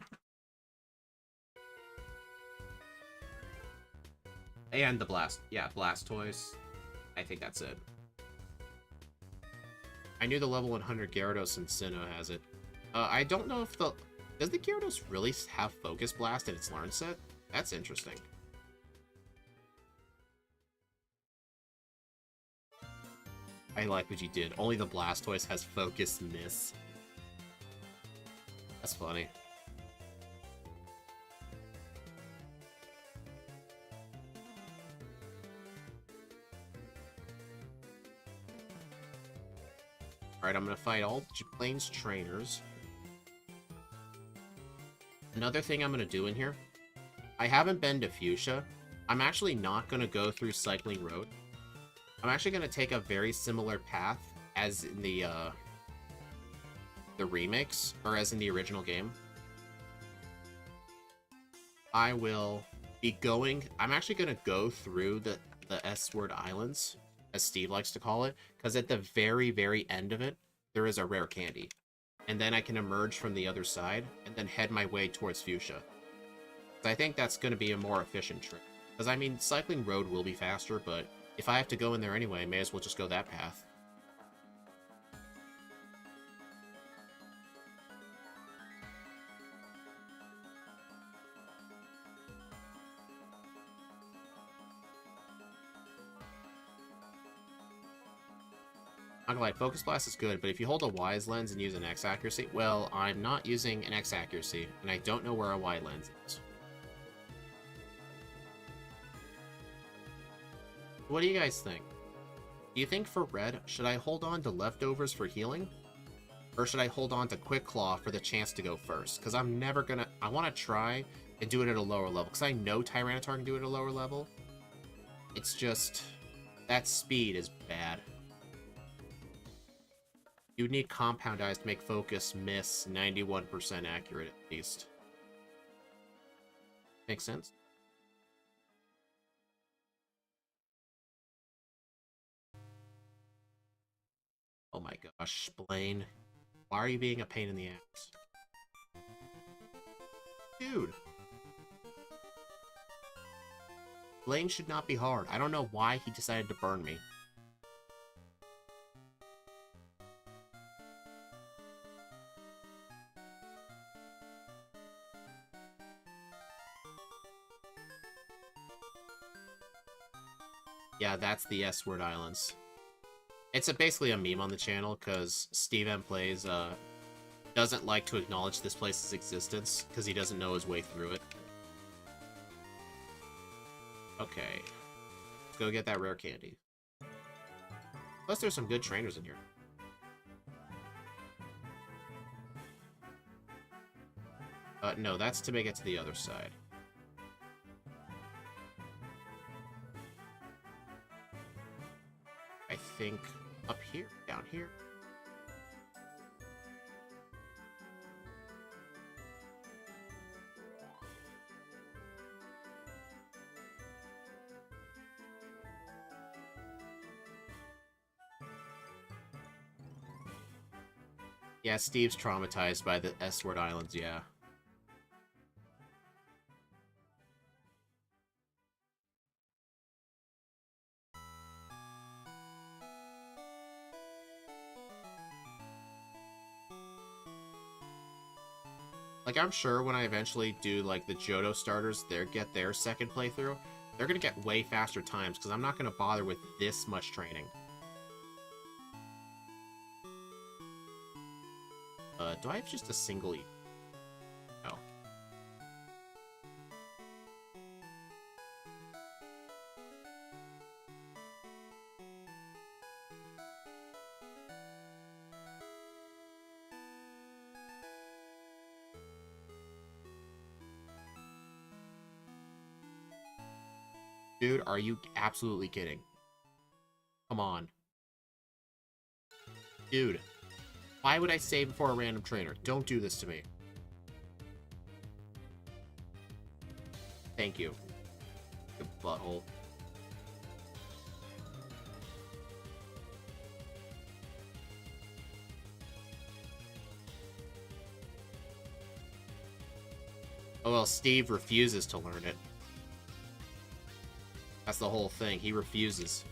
And the Blastoise. I think that's it. I knew the level 100 Gyarados and Sinnoh has it. I don't know if the... Does the Gyarados really have Focus Blast in its learn set? That's interesting. I like what you did. Only the Blastoise has Focus Miss. That's funny. Alright, I'm gonna fight all Plains trainers. Another thing I'm gonna do in here, I haven't been to Fuchsia. I'm actually not going to go through Cycling Road. I'm actually going to take a very similar path as in the remakes, or as in the original game. I will be going... I'm actually going to go through the S-word islands, as Steve likes to call it, because at the very, very end of it, there is a rare candy. And then I can emerge from the other side, and then head my way towards Fuchsia. I think that's going to be a more efficient trip. Because, I mean, Cycling Road will be faster, but if I have to go in there anyway, I may as well just go that path. I'm gonna lie, Focus Blast is good, but if you hold a Wise Lens and use an X accuracy, well, I'm not using an X accuracy, and I don't know where a Y lens is. What do you guys think? Do you think for red, should I hold on to leftovers for healing? Or should I hold on to Quick Claw for the chance to go first? Because I'm never gonna... I want to try and do it at a lower level, because I know Tyranitar can do it at a lower level. It's just... that speed is bad. You would need Compound Eyes to make Focus miss 91% accurate at least. Makes sense? Oh my gosh, Blaine. Why are you being a pain in the ass? Dude. Blaine should not be hard. I don't know why he decided to burn me. Yeah, that's the S-word islands. It's basically a meme on the channel, because Steve M Plays doesn't like to acknowledge this place's existence, because he doesn't know his way through it. Okay. Let's go get that rare candy. Plus, there's some good trainers in here. No, that's to make it to the other side. I think up here, down here. Yeah, Steve's traumatized by the S-word islands, yeah. Like, I'm sure when I eventually do, like, the Johto starters, get their second playthrough, they're gonna get way faster times, because I'm not gonna bother with this much training. Do I have just a single E? No. Dude, are you absolutely kidding? Come on. Dude. Why would I save for a random trainer? Don't do this to me. Thank you. You butthole. Oh well, Steve refuses to learn it. That's the whole thing. He refuses.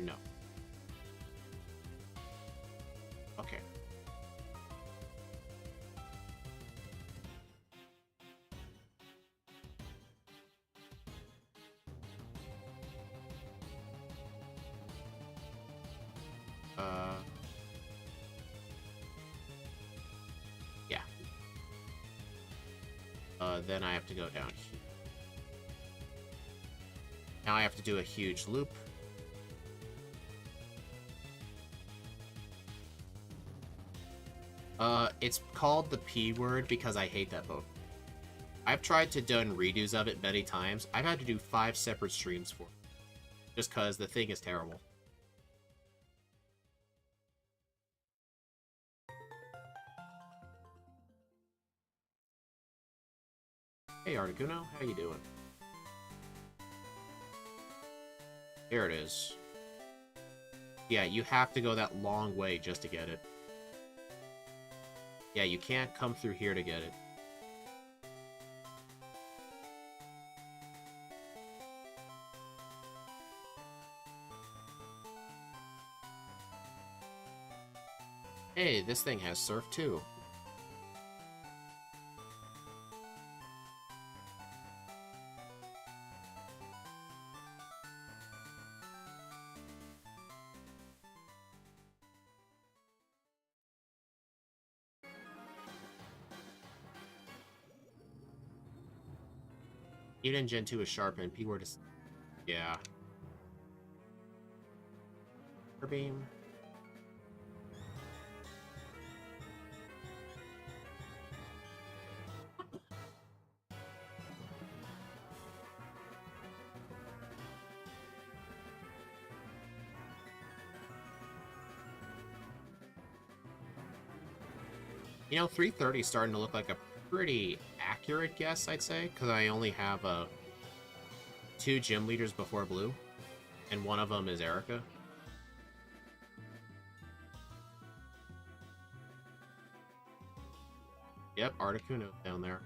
No. Okay. Yeah. Then I have to go down here. Now I have to do a huge loop. It's called the P word because I hate that book. I've tried to done redos of it many times. I've had to do 5 separate streams for it. Just because the thing is terrible. Hey, Articuno, how you doing? Here it is. Yeah, you have to go that long way just to get it. Yeah, you can't come through here to get it. Hey, this thing has surf too. Eden Gen 2 is sharpened. P word is... Yeah. Beam. You know, 330 is starting to look like a pretty accurate guess, I'd say, because I only have 2 gym leaders before blue, and one of them is Erica. Yep, Articuno down there.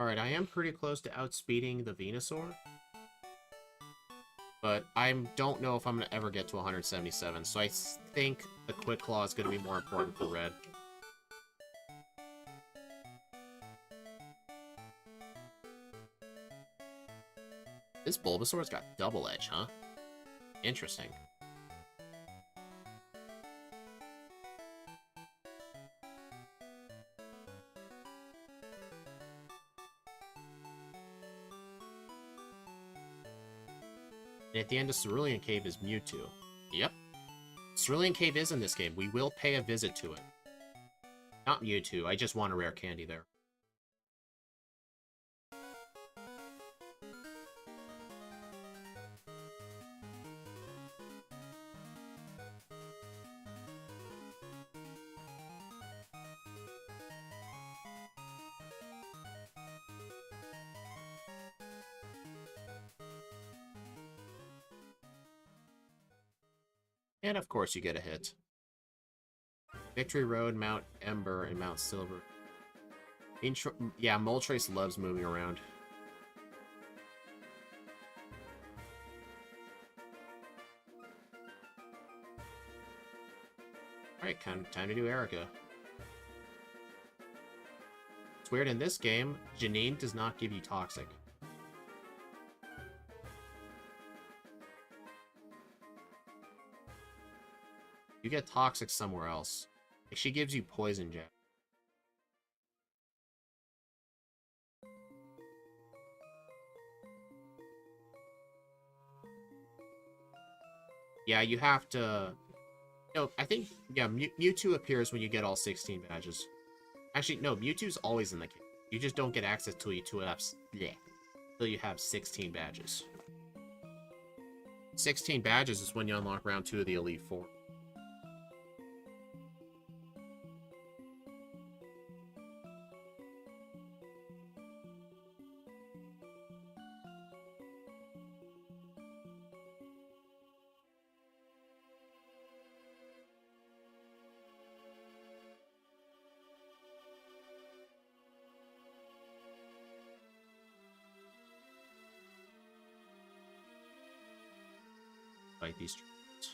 Alright, I am pretty close to outspeeding the Venusaur. But I don't know if I'm going to ever get to 177, so I think the Quick Claw is going to be more important for Red. This Bulbasaur's got double edge, huh? Interesting. And at the end of Cerulean Cave is Mewtwo. Yep. Cerulean Cave is in this game. We will pay a visit to it. Not Mewtwo, I just want a rare candy there. And of course you get a hit. Victory Road, Mount Ember, and Mount Silver. Yeah, Moltres loves moving around. Alright, time to do Erica. It's weird, in this game, Janine does not give you Toxic. You get Toxic somewhere else. Like, she gives you Poison Jab. Yeah, you have to... No, I think, yeah, Mewtwo appears when you get all 16 badges. Actually, no, Mewtwo's always in the game. You just don't get access till you have 16 badges. 16 badges is when you unlock round 2 of the Elite Four. Fight these trees.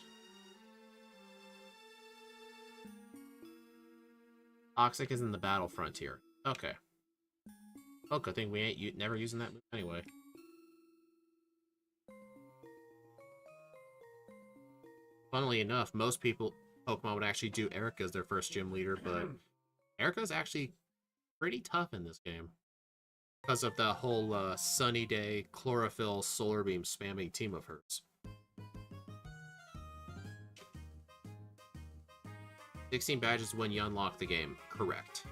Toxic is in the battle frontier. Okay. Oh, good thing we ain't never using that move anyway. Funnily enough, most Pokemon would actually do Erica as their first gym leader, but Erica's actually pretty tough in this game. Because of the whole Sunny Day, Chlorophyll, Solar Beam spamming team of hers. 16 badges when you unlock the game. Correct.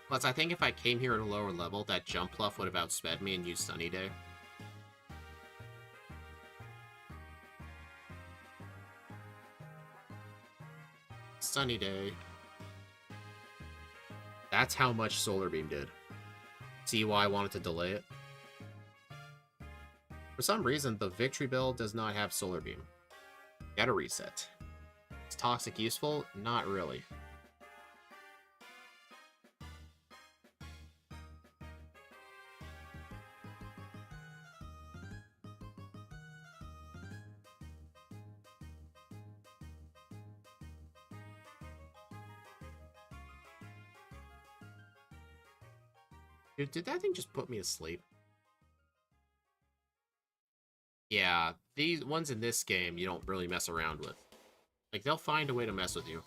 Plus, I think if I came here at a lower level, that Jump Pluff would have outsped me and used Sunny Day. Sunny Day. That's how much Solar Beam did. See why I wanted to delay it? For some reason, the Victory build does not have Solar Beam. Gotta reset. Is Toxic useful? Not really. Dude, did that thing just put me asleep? Yeah, these ones in this game you don't really mess around with. Like, they'll find a way to mess with you.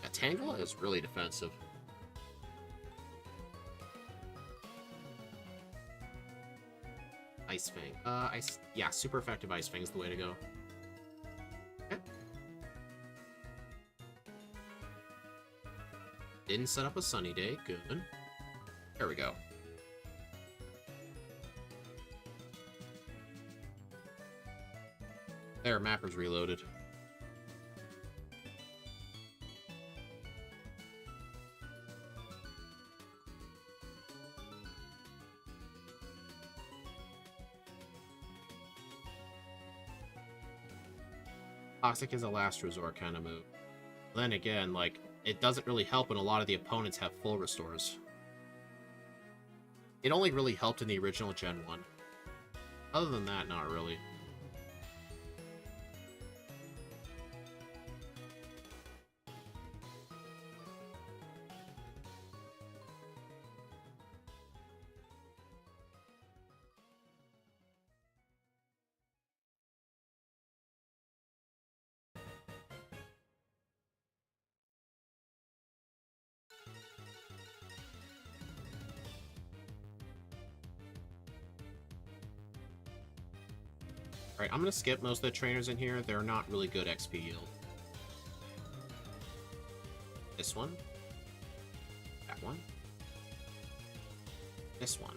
Yeah, Tangela is really defensive. Ice Fang. Yeah, super effective Ice Fang is the way to go. Okay. Didn't set up a Sunny Day. Good. There we go. There, Mapper's reloaded. Toxic is a last resort kind of move. Then again, like, it doesn't really help when a lot of the opponents have full restores. It only really helped in the original Gen 1. Other than that, not really. Alright, I'm gonna skip most of the trainers in here. They're not really good XP yield. This one. That one. This one.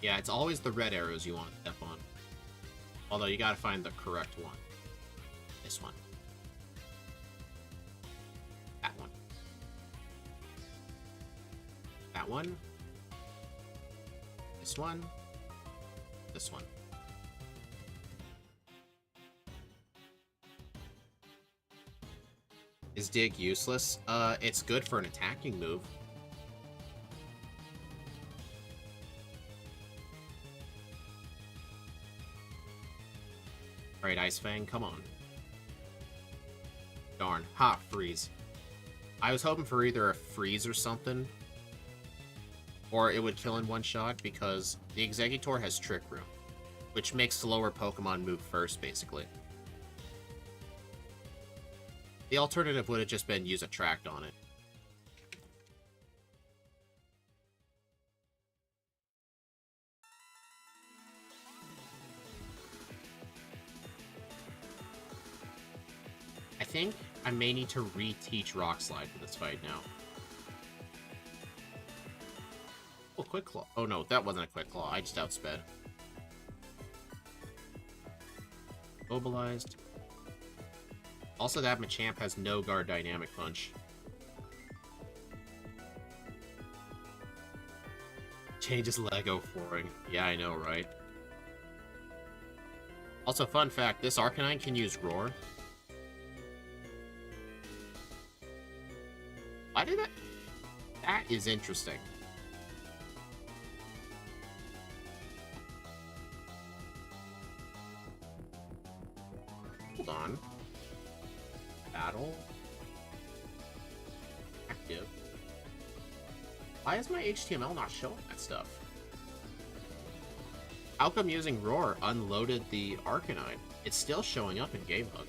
Yeah, it's always the red arrows you want to step on. Although you gotta find the correct one. This one. That one. That one. This one. This one. Is Dig useless? It's good for an attacking move. Alright, Ice Fang, come on. Darn. Hot Freeze. I was hoping for either a freeze or something, or it would kill in one shot, because the Exeggutor has Trick Room, which makes slower Pokemon move first, basically. The alternative would have just been use Attract on it. I think I may need to reteach Rock Slide for this fight now. Oh, Quick Claw. Oh no, that wasn't a Quick Claw. I just outsped. Mobilized. Also, that Machamp has no Guard Dynamic Punch. Changes Lego flooring. Yeah, I know, right? Also, fun fact, this Arcanine can use Roar. That is interesting. Hold on. Battle. Active. Why is my HTML not showing that stuff? How come using Roar unloaded the Arcanine? It's still showing up in GameHook.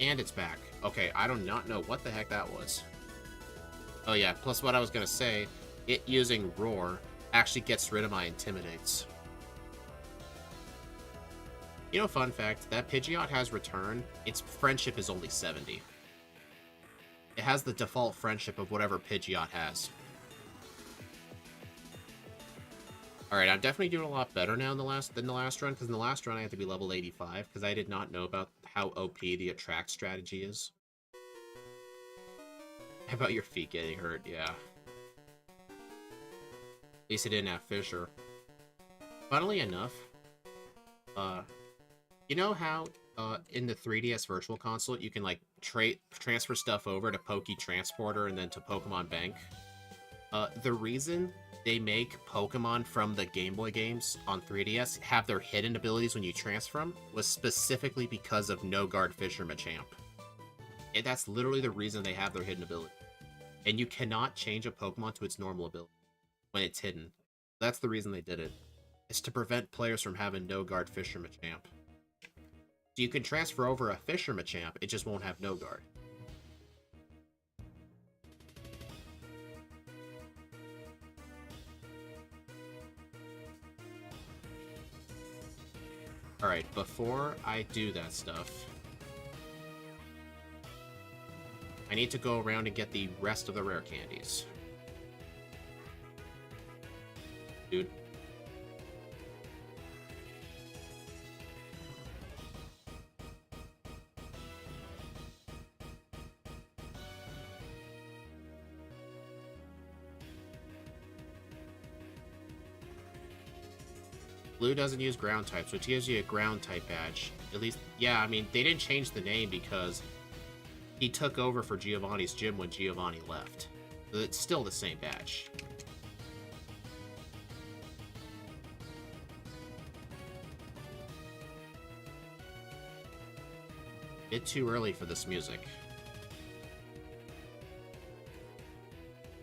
And it's back. Okay, I do not know what the heck that was. Oh yeah, plus what I was gonna say, it using Roar actually gets rid of my Intimidates. You know, fun fact, that Pidgeot has Return, its friendship is only 70. It has the default friendship of whatever Pidgeot has. Alright, I'm definitely doing a lot better now than the last run, because in the last run I had to be level 85, because I did not know about how OP the attract strategy is. How about your feet getting hurt? Yeah. At least it didn't have Fissure. Funnily enough, you know how in the 3DS Virtual Console you can like transfer stuff over to Poke Transporter and then to Pokemon Bank? The reason they make Pokemon from the Game Boy games on 3DS have their hidden abilities when you transfer them was specifically because of No Guard Fissure Machamp. And that's literally the reason they have their hidden ability. And you cannot change a Pokemon to its normal ability when it's hidden. That's the reason they did it. It's to prevent players from having No Guard Fissure Machamp. So you can transfer over a Fissure Machamp, it just won't have No Guard. Alright, before I do that stuff, I need to go around and get the rest of the rare candies. Dude. Blue doesn't use ground types, which gives you a ground type badge. At least, yeah, I mean, they didn't change the name because he took over for Giovanni's gym when Giovanni left. So it's still the same badge. Bit too early for this music.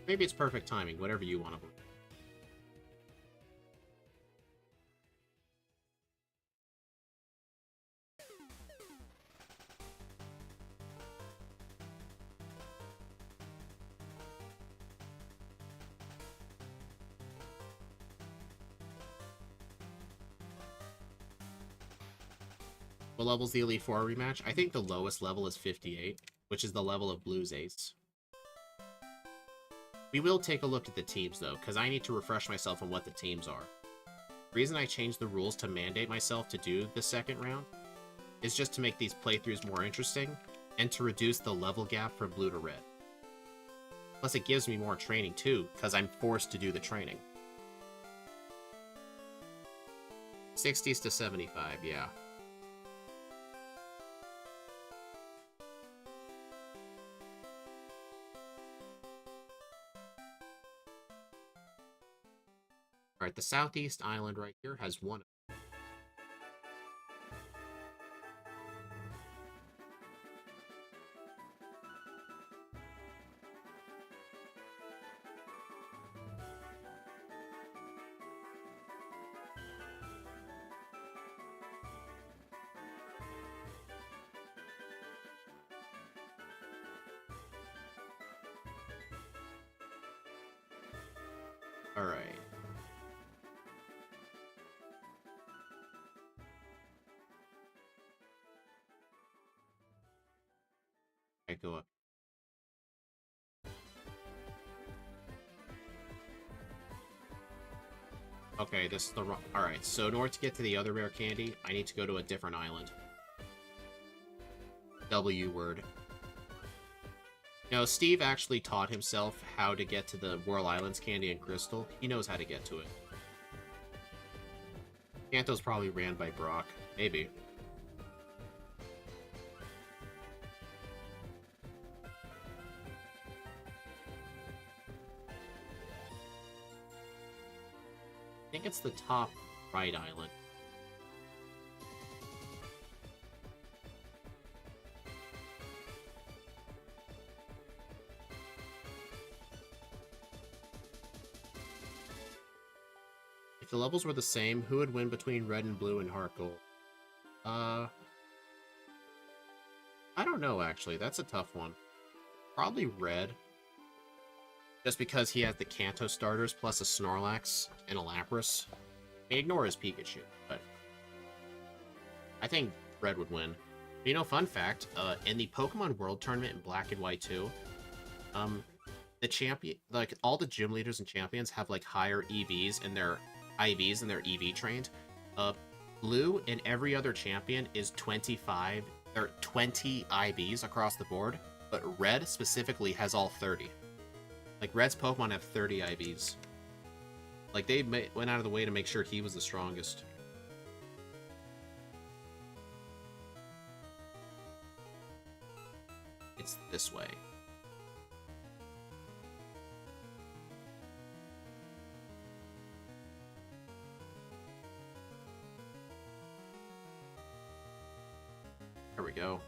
Maybe it's perfect timing, whatever you want to believe. What level's the Elite Four rematch? I think the lowest level is 58, which is the level of Blue's Ace. We will take a look at the teams, though, because I need to refresh myself on what the teams are. The reason I changed the rules to mandate myself to do the second round is just to make these playthroughs more interesting, and to reduce the level gap from Blue to Red. Plus, it gives me more training, too, because I'm forced to do the training. 60s to 75, yeah. Alright, the Southeast Island right here has one. Alright. I go up. Okay, this is the wrong... Alright, so in order to get to the other rare candy, I need to go to a different island. W word. No, Steve actually taught himself how to get to the Whirl Islands candy and Crystal. He knows how to get to it. Kanto's probably ran by Brock. Maybe. I think it's the top right island. If the levels were the same, who would win between red and blue and Heartgold? I don't know, actually. That's a tough one. Probably red. Just because he has the Kanto starters plus a Snorlax and a Lapras. I mean, ignore his Pikachu, but I think red would win. You know, fun fact, in the Pokemon World Tournament in Black and White 2, the champion, like, all the gym leaders and champions have, like, higher EVs in their IVs and they're EV trained. Blue and every other champion is 25 or 20 IVs across the board, but red specifically has all 30. Like, red's Pokemon have 30 IVs. Like, they went out of the way to make sure he was the strongest. It's this way. There we go.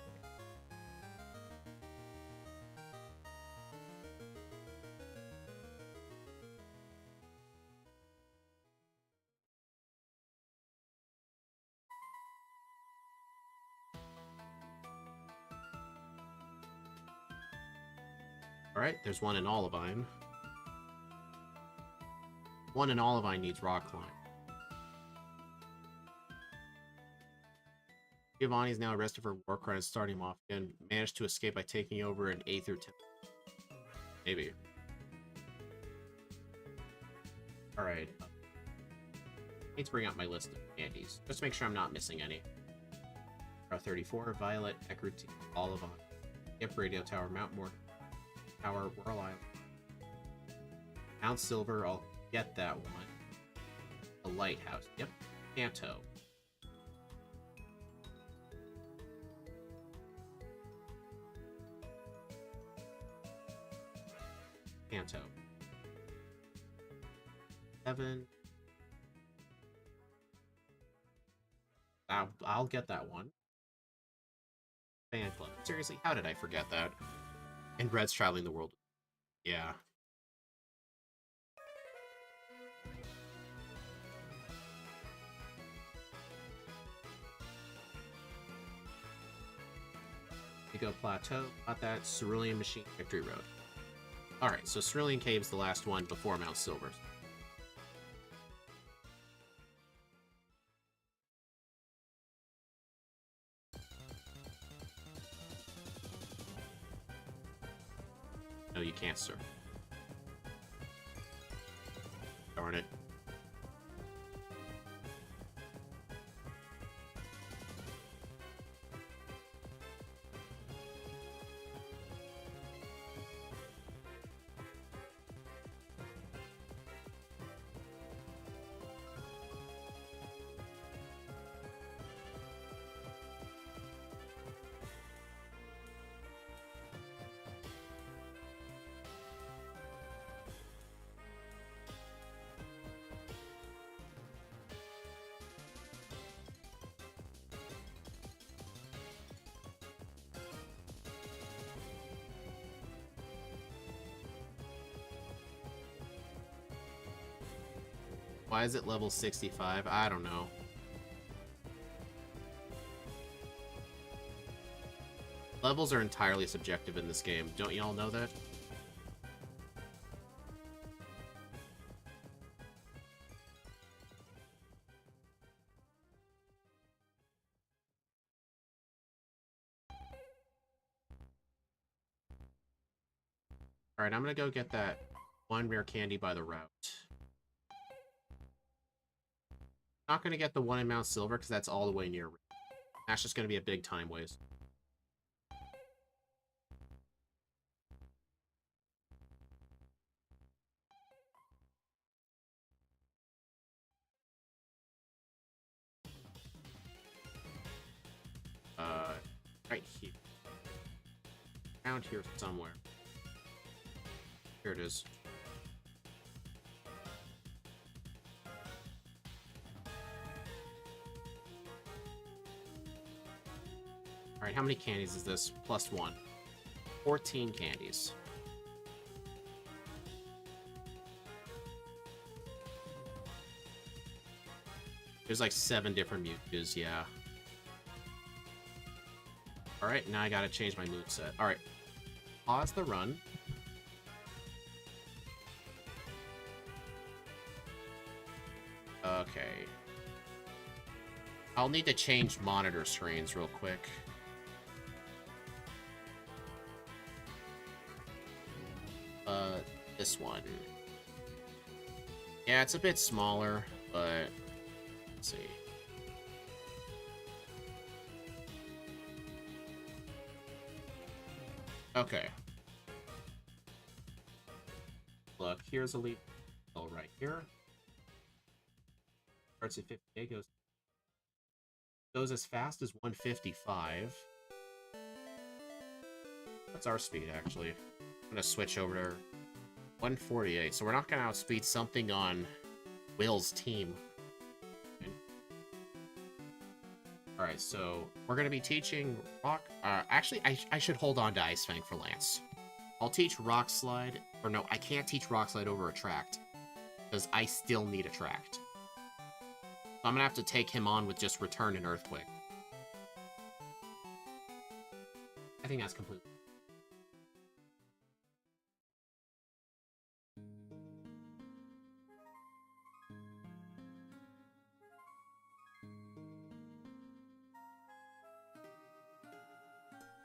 Alright, there's one in Olivine. One in Olivine needs Rock Climb. Giovanni is now arrested for war crimes, starting him off again. Managed to escape by taking over an 8th or 10th. Maybe. Alright. I need to bring out my list of candies. Just to make sure I'm not missing any. R34, Violet, Eckert, Olivine, Yep, Radio Tower, Mount Morton Tower, Whirl Island. Mount Silver, I'll get that one. The Lighthouse, yep. Kanto. Kanto. 7. I'll get that one. Fan Club. Seriously, how did I forget that? And Red's traveling the world. Yeah. Go Plateau. Got that. Cerulean Machine Victory Road. Alright, so Cerulean Cave's the last one before Mount Silver. No, you can't, sir. Darn it. Why is it level 65? I don't know. Levels are entirely subjective in this game. Don't y'all know that? Alright, I'm gonna go get that one rare candy by the route. Not gonna get the one in Mount Silver because that's all the way near. That's just gonna be a big time waste. Right here. Around here somewhere. Here it is. Alright, how many candies is this? Plus 1. 14 candies. There's like 7 different Mewtwo's, yeah. Alright, now I gotta change my moveset. Alright. Pause the run. Okay. I'll need to change monitor screens real quick. This one. Yeah, it's a bit smaller, but let's see. Okay. Look, here's a lead. Oh, right here. Starts at 58, goes as fast as 155. That's our speed, actually. I'm gonna switch over to 148, so we're not gonna outspeed something on Will's team. Alright, so we're gonna be teaching Rock... actually, I should hold on to Ice Fang for Lance. I'll teach Rock Slide... Or no, I can't teach Rock Slide over Attract. Because I still need Attract. So I'm gonna have to take him on with just Return and Earthquake. I think that's completely...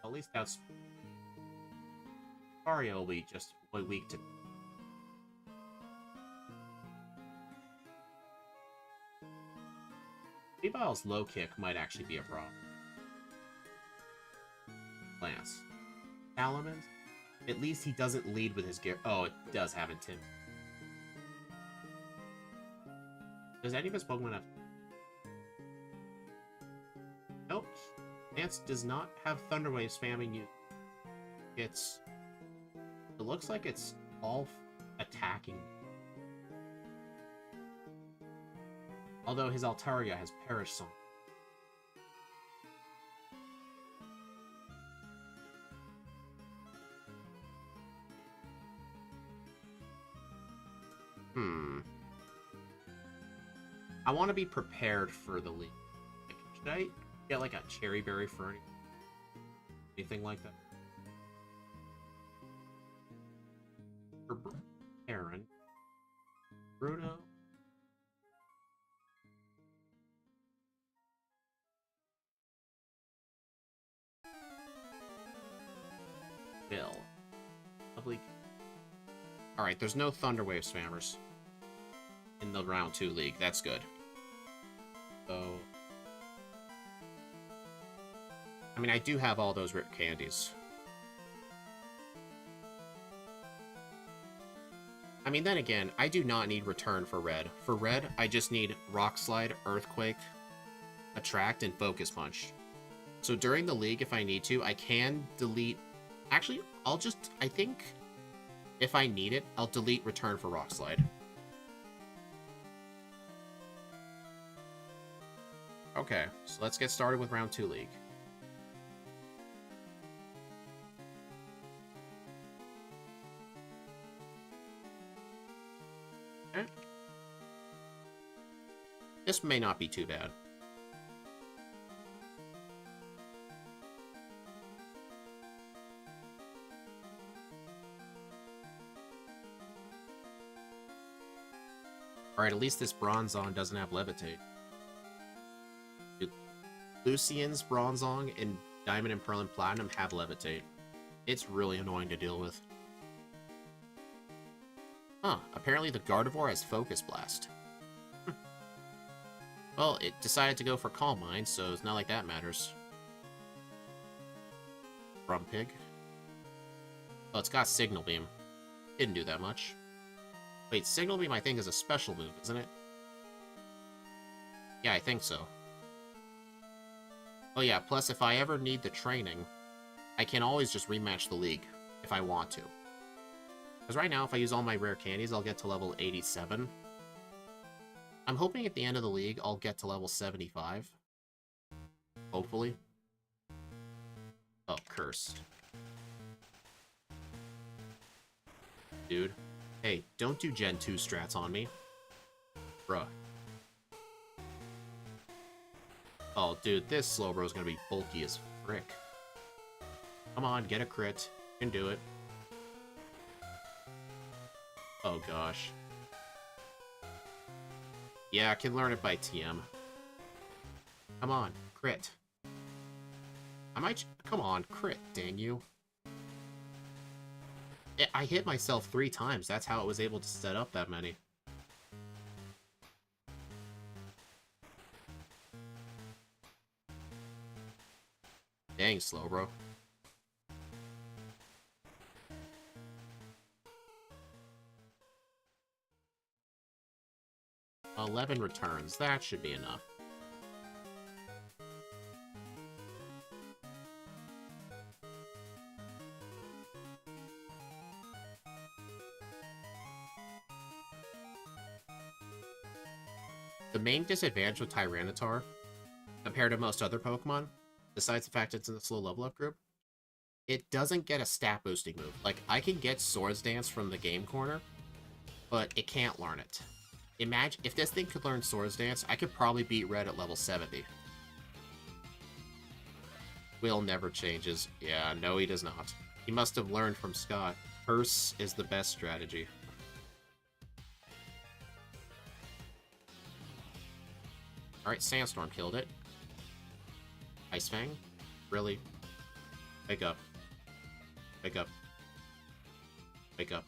At least that's... Mario will be just weak to... Speedball's low kick might actually be a problem. Lance. Salamence? At least he doesn't lead with his gear. Oh, it does have Intim. Does any of his Pokemon have... Nope. Lance does not have Thunder Wave spamming you. It looks like it's all attacking. Although his Altaria has Perish Song. I want to be prepared for the league. Like, should I get like a Cherry Berry for anything like that? For Aaron. Bruno. Bill. Lovely. Alright, there's no Thunder Wave spammers in the round 2 league. That's good. So... I mean, I do have all those rare candies. I mean, then again, I do not need Return for Red. For Red, I just need Rock Slide, Earthquake, Attract, and Focus Punch. So during the league, if I need to, I can delete... Actually, I'll just... I think if I need it, I'll delete Return for Rock Slide. Okay, so let's get started with round 2 league. Okay. This may not be too bad. Alright, at least this Bronzong doesn't have Levitate. Lucian's Bronzong and Diamond and Pearl and Platinum have Levitate. It's really annoying to deal with. Huh, apparently the Gardevoir has Focus Blast. Well, it decided to go for Calm Mind, so it's not like that matters. Rumpig. Oh, it's got Signal Beam. Didn't do that much. Wait, Signal Beam I think is a special move, isn't it? Yeah, I think so. Oh yeah, plus if I ever need the training, I can always just rematch the league if I want to. Because right now, if I use all my rare candies, I'll get to level 87. I'm hoping at the end of the league, I'll get to level 75. Hopefully. Oh, curse. Dude. Hey, don't do Gen 2 strats on me. Bruh. Oh, dude, this Slowbro's gonna be bulky as frick. Come on, get a crit. You can do it. Oh, gosh. Yeah, I can learn it by TM. Come on, crit. I might... Come on, crit, dang you. I hit myself 3 times. That's how it was able to set up that many. Dang, Slowbro. 11 returns. That should be enough. The main disadvantage with Tyranitar, compared to most other Pokemon, besides the fact it's in the slow level up group, it doesn't get a stat boosting move. Like, I can get Swords Dance from the game corner, but it can't learn it. Imagine, if this thing could learn Swords Dance, I could probably beat Red at level 70. Will never changes. Yeah, no he does not. He must have learned from Scott. Curse is the best strategy. Alright, Sandstorm killed it. Ice Fang? Really? Wake up. Wake up. Wake up.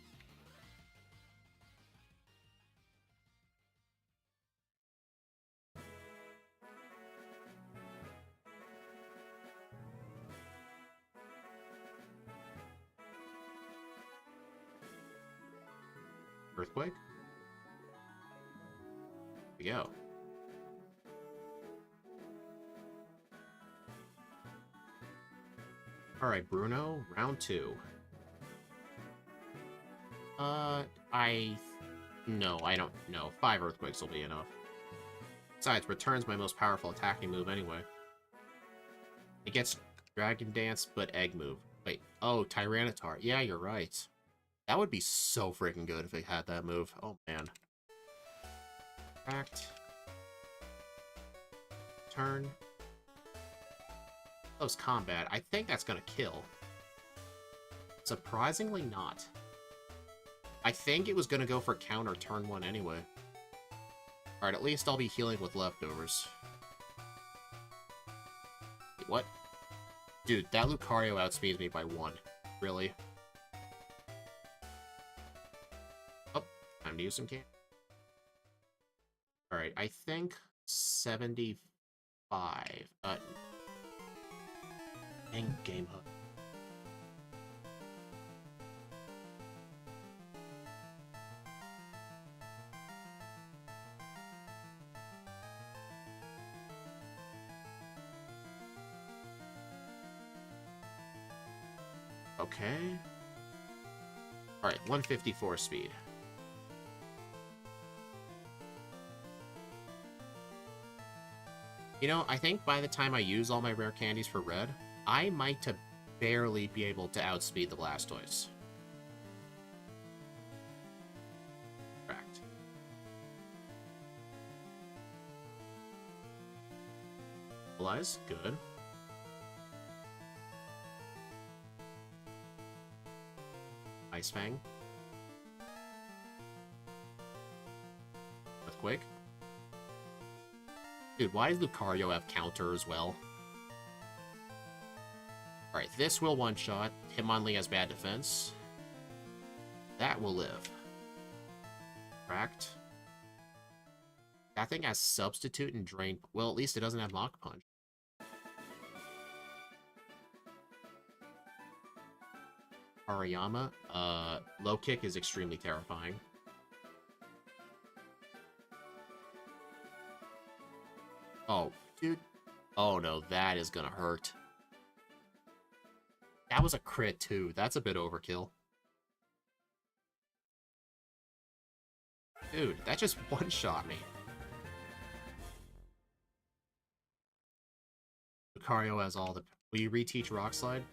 Earthquake? Here we go. Alright, Bruno, round 2. No, I don't know. 5 Earthquakes will be enough. Besides, Return's my most powerful attacking move anyway. It gets Dragon Dance, but Egg move. Wait, oh, Tyranitar. Yeah, you're right. That would be so freaking good if it had that move. Oh, man. Act. Turn. Close combat. I think that's gonna kill. Surprisingly not. I think it was gonna go for counter turn 1 anyway. Alright, at least I'll be healing with leftovers. Wait, what? Dude, that Lucario outspeeds me by 1. Really? Oh, time to use some can. Alright, I think 75. Dang game hook. Okay. Alright, 154 speed. You know, I think by the time I use all my rare candies for Red, I might have barely be able to outspeed the Blastoise. Correct. Stabilize, good. Ice Fang. Earthquake. Dude, why does Lucario have counter as well? Alright, this will one-shot. Hitmonlee has bad defense. That will live. Cracked. That thing has Substitute and Drain. Well, at least it doesn't have Mach Punch. Ariyama. Low Kick is extremely terrifying. Oh, dude. Oh no, that is gonna hurt. That was a crit too. That's a bit overkill. Dude, that just one-shot me. Lucario has all the Will you reteach Rock Slide?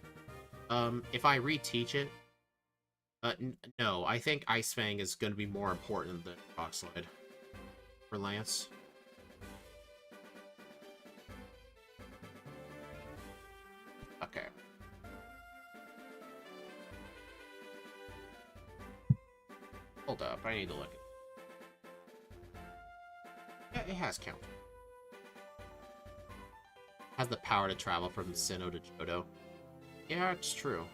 If I reteach it, no, I think Ice Fang is going to be more important than Rock Slide for Lance. Okay. Hold up, I need to look at it. Yeah, it has count. Has the power to travel from Sinnoh to Johto. Yeah, it's true.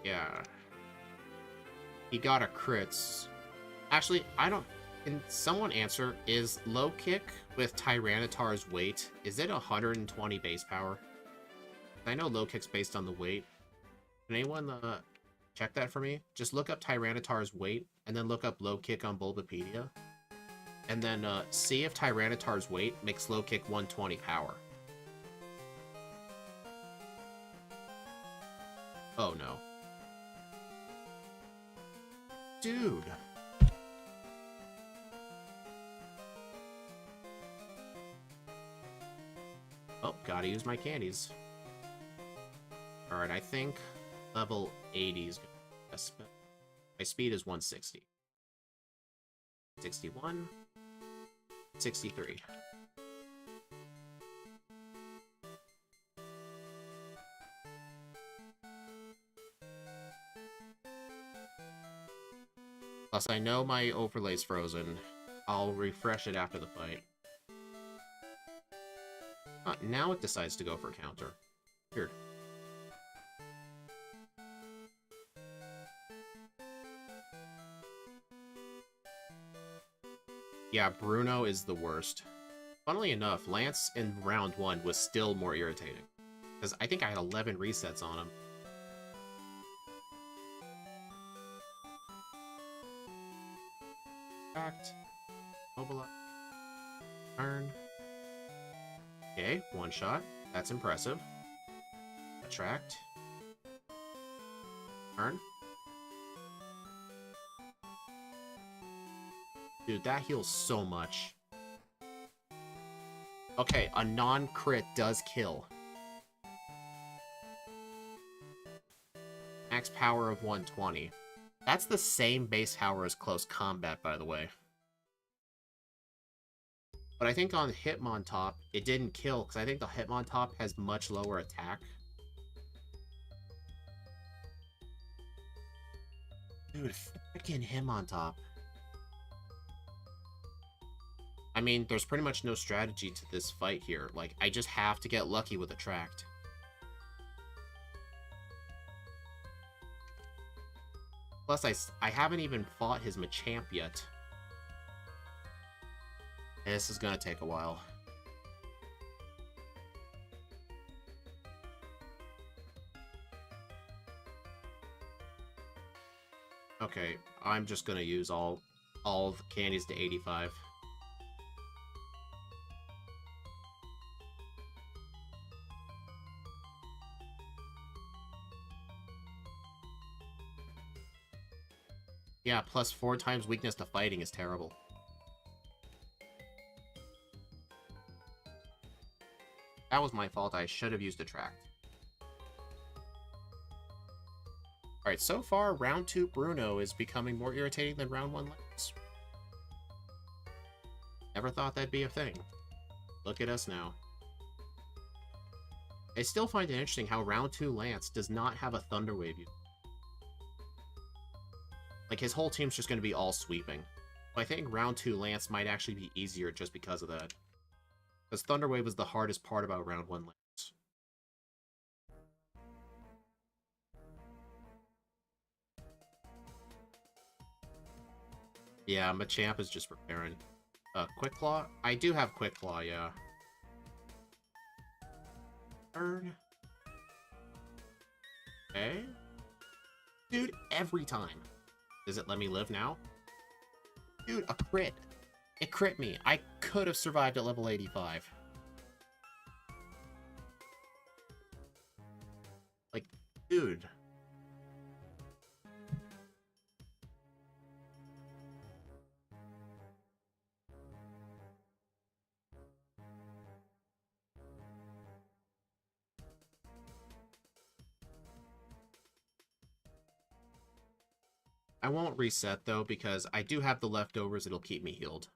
Yeah. He got a crits. Actually, I don't... Can someone answer, is low kick with Tyranitar's weight, is it 120 base power? I know low kick's based on the weight. Can anyone check that for me? Just look up Tyranitar's weight, and then look up low kick on Bulbapedia. And then see if Tyranitar's weight makes low kick 120 power. Oh no. Dude. Oh, gotta use my candies. Alright, I think level 80 is good. My speed is 160. 61. 63. Plus, I know my overlay's frozen. I'll refresh it after the fight. Now it decides to go for counter. Weird. Yeah, Bruno is the worst. Funnily enough, Lance in round 1 was still more irritating. Because I think I had 11 resets on him. Act. Mobilize. Turn. Okay, one shot. That's impressive. Attract. Turn. Dude, that heals so much. Okay, a non-crit does kill. Max power of 120. That's the same base power as close combat, by the way. But I think on Hitmontop, it didn't kill, because I think the Hitmontop has much lower attack. Dude, freaking Hitmontop. I mean, there's pretty much no strategy to this fight here. Like, I just have to get lucky with Attract. Plus, I haven't even fought his Machamp yet. This is gonna take a while. Okay, I'm just gonna use all the candies to 85. Yeah, plus 4 times weakness to fighting is terrible. That was my fault. I should have used Attract. Alright, so far, round 2 Bruno is becoming more irritating than round 1 Lance. Never thought that'd be a thing. Look at us now. I still find it interesting how round 2 Lance does not have a Thunder Wave. Like, his whole team's just going to be all sweeping. But I think round 2 Lance might actually be easier just because of that. Because Thunder Wave was the hardest part about round 1 Lance. Yeah, Machamp is just preparing. Quick Claw? I do have Quick Claw, yeah. Turn. Okay. Dude, every time. Does it let me live now? Dude, a crit. It crit me. I could have survived at level 85. Like, dude. I won't reset, though, because I do have the leftovers. It'll keep me healed.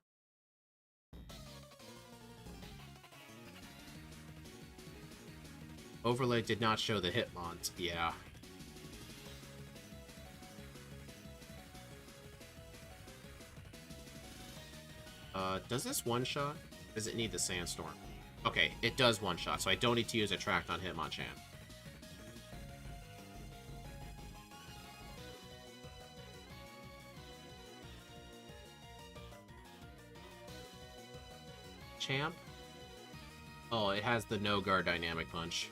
Overlay did not show the Hitmons. Yeah. Does this one-shot? Does it need the Sandstorm? Okay, it does one-shot, so I don't need to use Attract on Hitmonchan. Champ? Oh, it has the no-guard Dynamic Punch.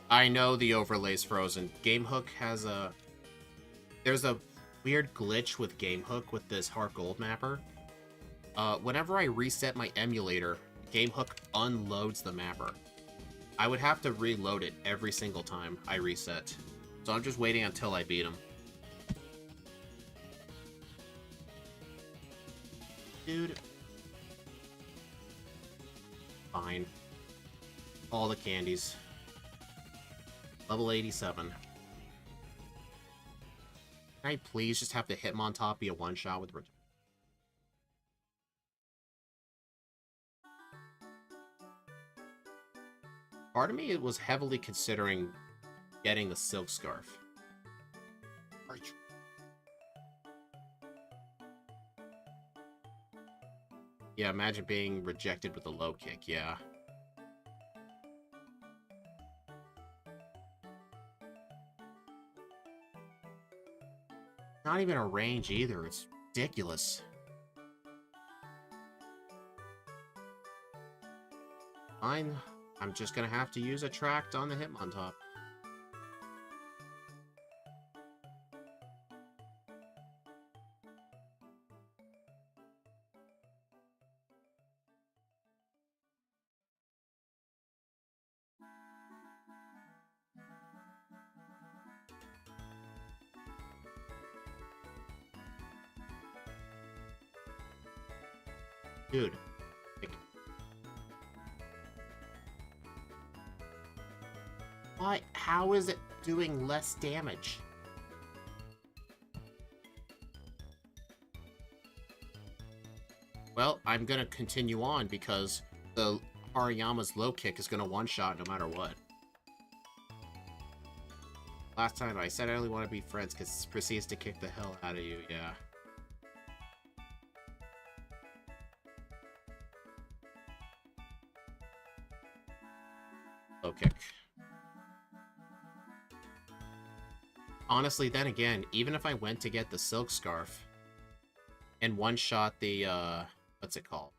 I know the overlay's frozen. Gamehook has a... There's a weird glitch with Gamehook with this Heartgold mapper. Whenever I reset my emulator, Gamehook unloads the mapper. I would have to reload it every single time I reset. So I'm just waiting until I beat him. Dude. Fine. All the candies. Level 87. Can I please just have the Hitmontop be a one-shot with... Part of me was heavily considering getting the Silk Scarf. Yeah, imagine being rejected with a low kick, yeah. Not even a range either, it's ridiculous. Fine, I'm just gonna have to use Attract on the Hitmontop. Dude. Why? How is it doing less damage? Well, I'm gonna continue on because the Hariyama's low kick is gonna one-shot no matter what. Last time I said I only want to be friends because it proceeds to kick the hell out of you, yeah. Low kick. Honestly, then again, even if I went to get the Silk Scarf and one-shot the, what's it called?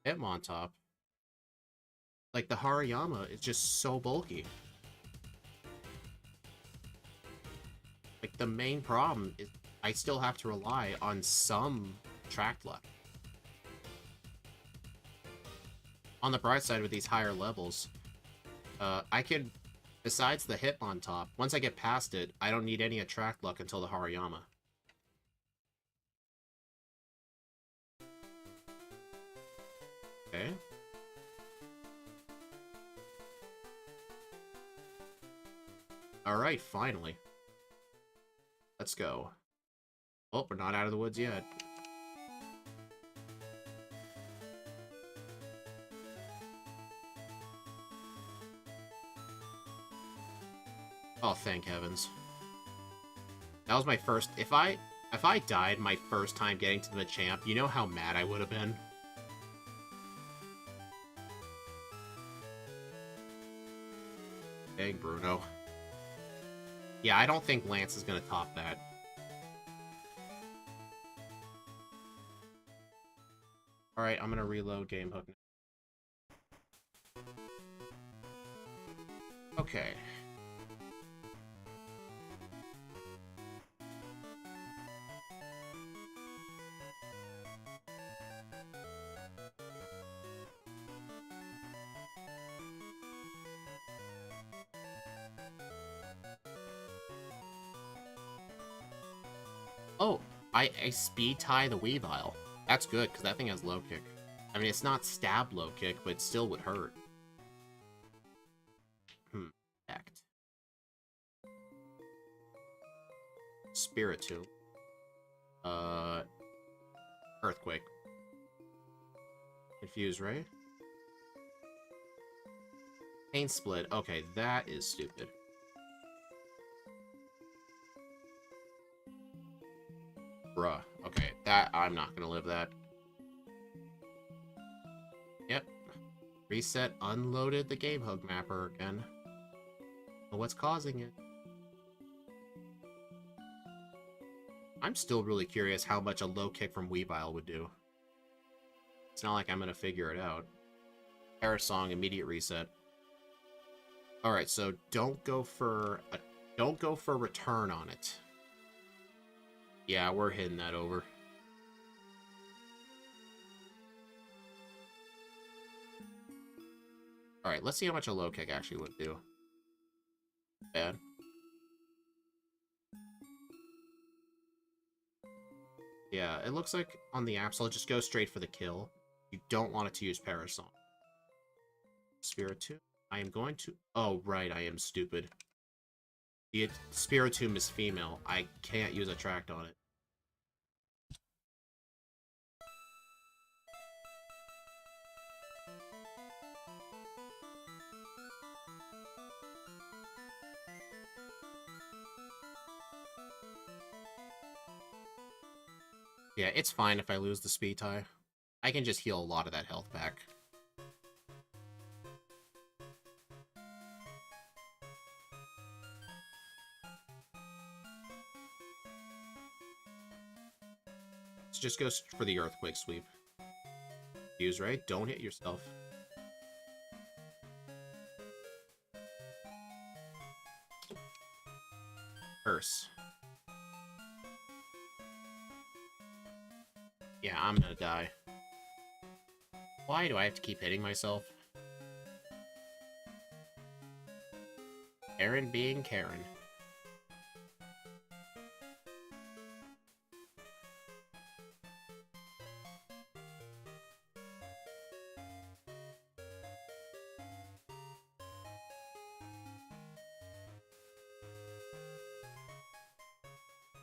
Hitmontop. Like, the Hariyama is just so bulky. Like, the main problem is I still have to rely on some track luck. On the bright side, with these higher levels, I could, besides the Hitmontop, once I get past it, I don't need any Attract luck until the Hariyama. Okay. Alright, finally. Let's go. Oh, we're not out of the woods yet. Oh, thank heavens. That was my first... If I died my first time getting to the Machamp, you know how mad I would have been? Dang, Bruno. Yeah, I don't think Lance is gonna top that. Alright, I'm gonna reload Gamehook now. Okay. Oh, I speed tie the Weavile. That's good, because that thing has low kick. I mean, it's not stab low kick, but it still would hurt. Spiritomb. Earthquake. Confused, right? Pain Split. Okay, that is stupid. Bruh. Okay, that I'm not gonna live that. Yep. Reset unloaded the Game Hug mapper again. But what's causing it? I'm still really curious how much a low kick from Weavile would do. It's not like I'm gonna figure it out. Parasong, immediate reset. Alright, so don't go for return on it. Yeah, we're hitting that over. Alright, let's see how much a low kick actually would do. Bad. Yeah, it looks like on the app, so I'll just go straight for the kill. You don't want it to use Parasong. Spiritomb. I am going to... Oh, right, I am stupid. The Spiritomb is female. I can't use Attract on it. Yeah, it's fine if I lose the speed tie. I can just heal a lot of that health back. Let's just go for the Earthquake Sweep. Use, right? Don't hit yourself. Curse. Yeah, I'm gonna die. Why do I have to keep hitting myself? Karen being Karen.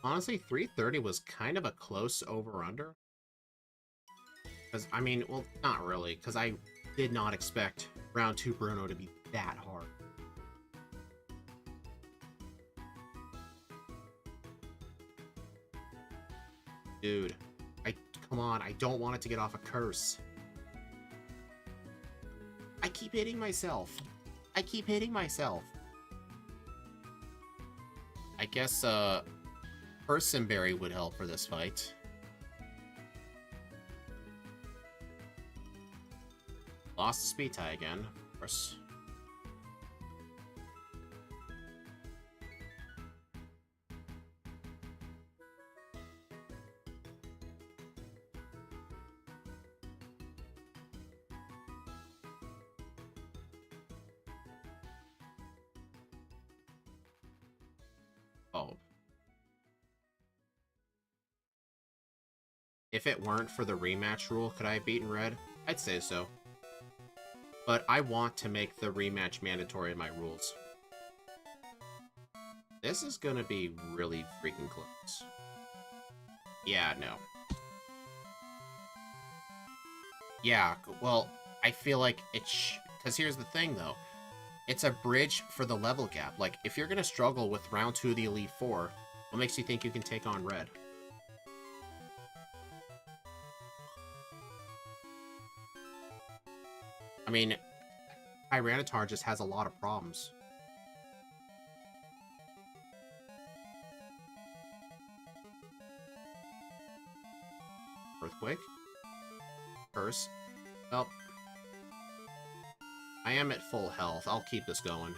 Honestly, 330 was kind of a close over-under. Because, I mean, well, not really, because I did not expect round 2 Bruno to be that hard. Dude, come on, I don't want it to get off a curse. I keep hitting myself. I keep hitting myself. I guess, Personberry would help for this fight. Lost the speed tie again, of course. Oh. If it weren't for the rematch rule, could I have beaten Red? I'd say so. But I want to make the rematch mandatory in my rules. This is gonna be really freaking close. Yeah, no. Yeah, well, I feel like it's... Because here's the thing, though. It's a bridge for the level gap. Like, if you're gonna struggle with round 2 of the Elite Four, what makes you think you can take on Red? I mean, Tyranitar just has a lot of problems. Earthquake? Curse? Well, I am at full health. I'll keep this going.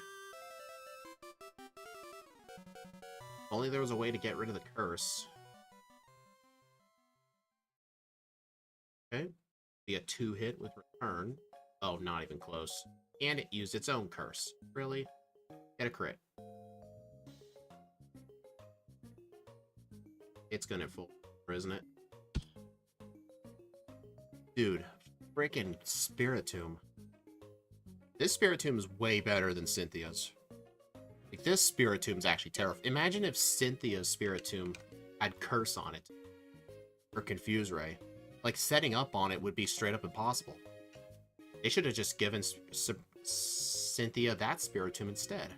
If only there was a way to get rid of the curse. Okay. Be a 2-hit with return. Oh, not even close. And it used its own curse. Really? Get a crit. It's gonna full, isn't it? Dude, freaking Spiritomb. This Spiritomb is way better than Cynthia's. Like, this Spiritomb is actually terrifying. Imagine if Cynthia's Spiritomb had Curse on it. Or Confuse Ray. Like, setting up on it would be straight up impossible. They should have just given Cynthia that Spiritomb instead.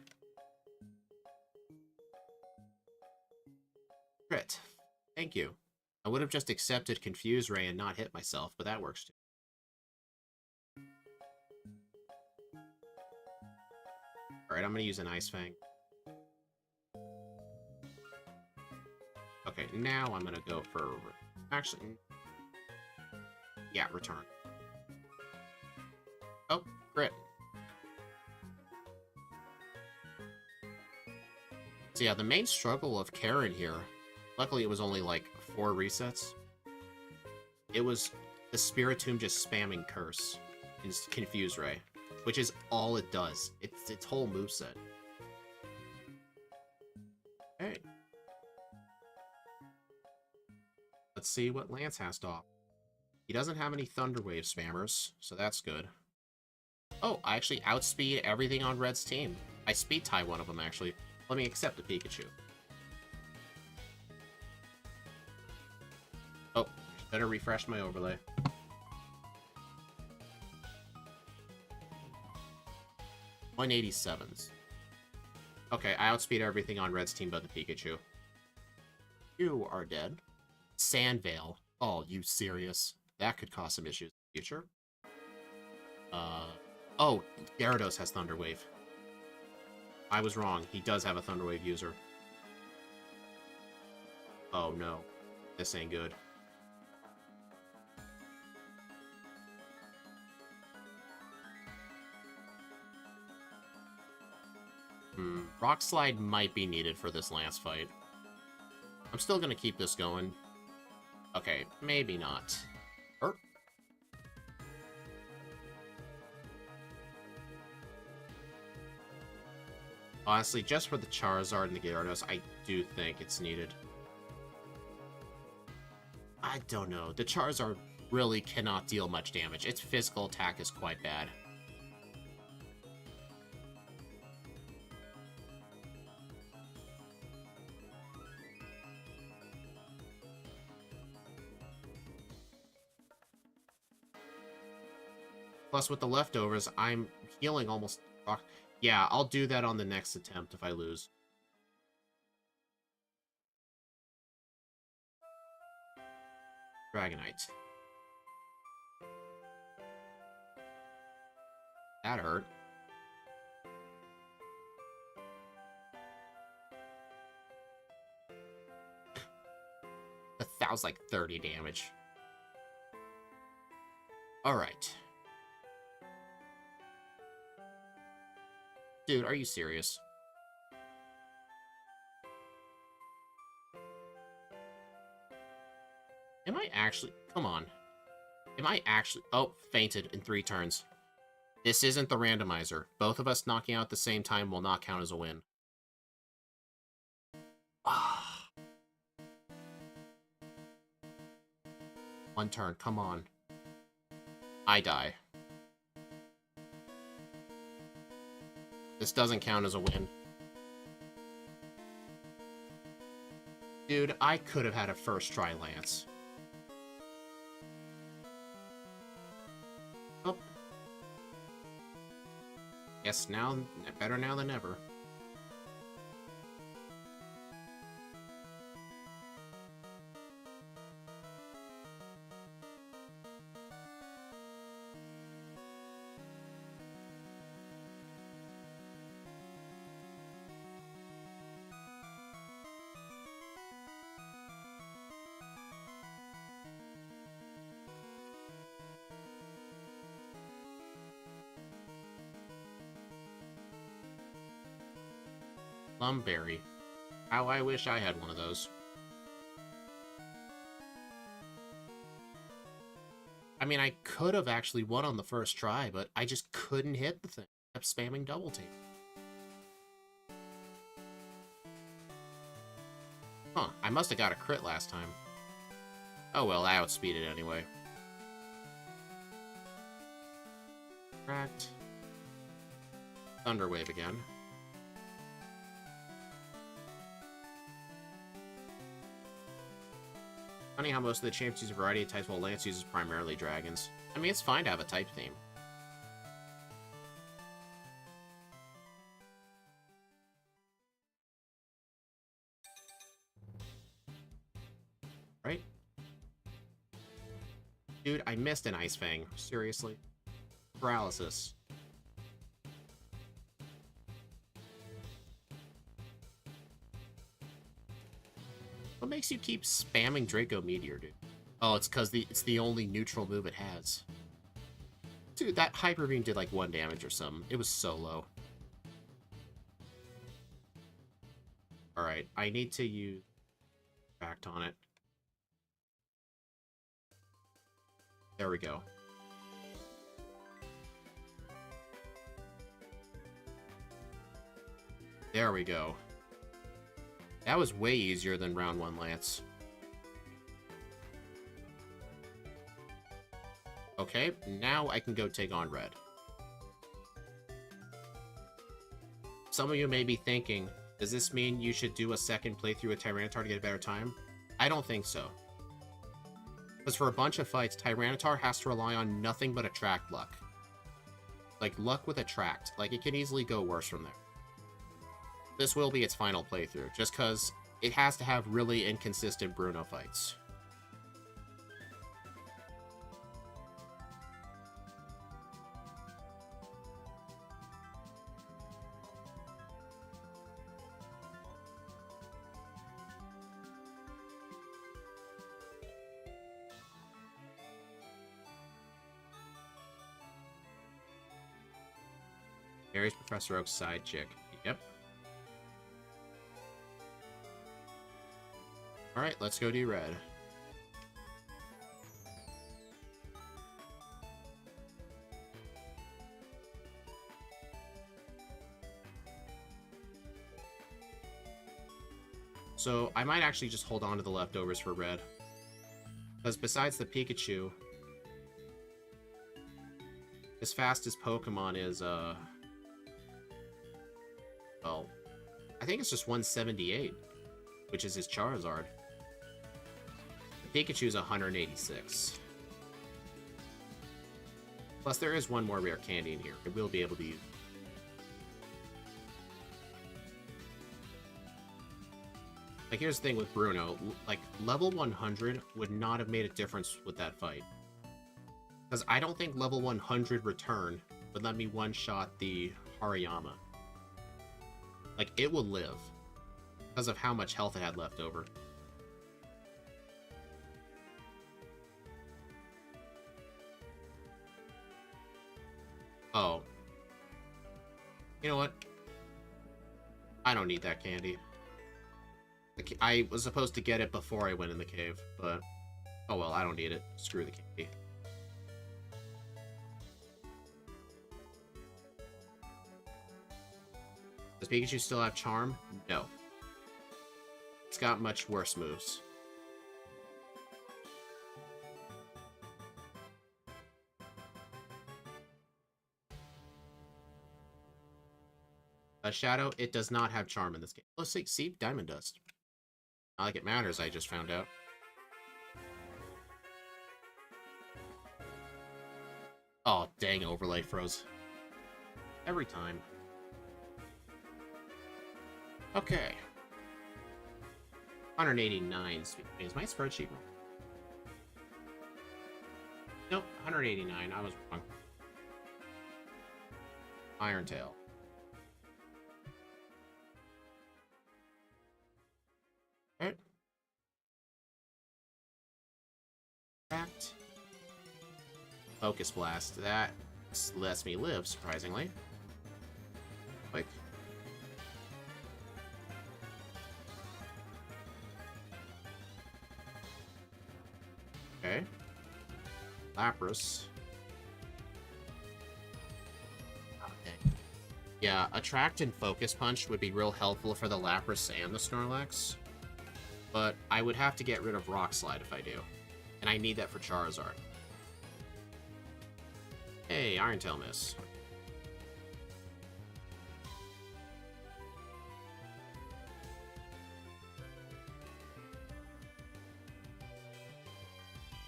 Crit. Thank you. I would have just accepted Confuse Ray and not hit myself, but that works too. Alright, I'm gonna use an Ice Fang. Okay, now I'm gonna go for... Actually... Yeah, return. Oh, crit. So yeah, the main struggle of Karen here, luckily it was only like 4 resets. It was the Spiritomb just spamming Curse and Confuse Ray, which is all it does. It's its whole moveset. Okay. Let's see what Lance has to offer. He doesn't have any Thunder Wave spammers, so that's good. Oh, I actually outspeed everything on Red's team. I speed tie one of them, actually. Let me accept the Pikachu. Oh, better refresh my overlay. .187s. Okay, I outspeed everything on Red's team but the Pikachu. You are dead. Sandvale. Oh, you serious? That could cause some issues in the future. Oh, Gyarados has Thunder Wave. I was wrong. He does have a Thunder Wave user. Oh no. This ain't good. Rock Slide might be needed for this last fight. I'm still gonna keep this going. Okay, maybe not. Honestly, just for the Charizard and the Gyarados, I do think it's needed. I don't know. The Charizard really cannot deal much damage. Its physical attack is quite bad. Plus, with the leftovers, I'm healing almost... Yeah, I'll do that on the next attempt if I lose. Dragonite. That hurt. That was like 30 damage. Alright. Dude, are you serious? Am I actually... Come on. Am I actually... Oh, fainted in 3 turns. This isn't the randomizer. Both of us knocking out at the same time will not count as a win. Ah. 1 turn, come on. I die. This doesn't count as a win. Dude, I could have had a first try Lance. Oh. Yes, now, better now than ever. Lumberry. How I wish I had one of those. I mean, I could have actually won on the first try, but I just couldn't hit the thing. I kept spamming double team. Huh, I must have got a crit last time. Oh well, I outspeeded anyway. Cracked. Thunder Wave again. Funny how most of the champs use a variety of types while Lance uses primarily dragons. I mean, it's fine to have a type theme. Right? Dude, I missed an Ice Fang. Seriously? Paralysis. What makes you keep spamming Draco Meteor, dude? Oh, it's because it's the only neutral move it has. Dude, that Hyper Beam did like 1 damage or something. It was so low. Alright, I need to use Act on it. There we go. There we go. That was way easier than round 1 Lance. Okay, now I can go take on red. Some of you may be thinking, does this mean you should do a second playthrough with Tyranitar to get a better time? I don't think so. Because for a bunch of fights, Tyranitar has to rely on nothing but attract luck. Like, luck with attract. Like, it can easily go worse from there. This will be its final playthrough, just because it has to have really inconsistent Bruno fights. Gary's Professor Oak's side chick. Yep. Alright, let's go do red. So, I might actually just hold on to the leftovers for red. Because besides the Pikachu, as fast as Pokemon is, well, I think it's just 178, which is his Charizard. The Pikachu's 186. Plus, there is one more rare candy in here. I will be able to use. Like, here's the thing with Bruno. Like, level 100 would not have made a difference with that fight. Because I don't think level 100 return would let me one-shot the Hariyama. Like, it will live. Because of how much health it had left over. Oh. You know what? I don't need that candy. I was supposed to get it before I went in the cave, but... oh well, I don't need it. Screw the candy. Does Pikachu still have Charm? No. It's got much worse moves. Shadow, it does not have Charm in this game. Let's see, Diamond Dust. Not like it matters, I just found out. Oh, dang, overlay froze. Every time. Okay. 189 speed. Is my spreadsheet wrong? Nope, 189. I was wrong. Iron Tail. Alright. Focus Blast. That lets me live, surprisingly. Quick. Okay. Lapras. Okay. Yeah, Attract and Focus Punch would be real helpful for the Lapras and the Snorlax. But I would have to get rid of Rock Slide if I do. And I need that for Charizard. Hey, Iron Tail miss.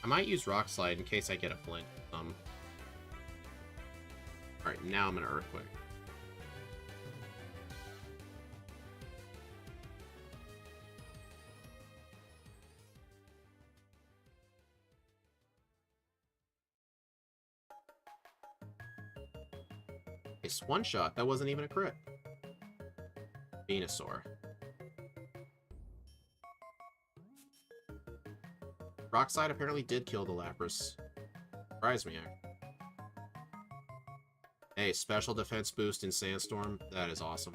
I might use Rock Slide in case I get a flint. Alright, now I'm gonna Earthquake. Nice, one shot. That wasn't even a crit. Venusaur. Rock Slide apparently did kill the Lapras. Surprised me, Hey, special defense boost in Sandstorm. That is awesome.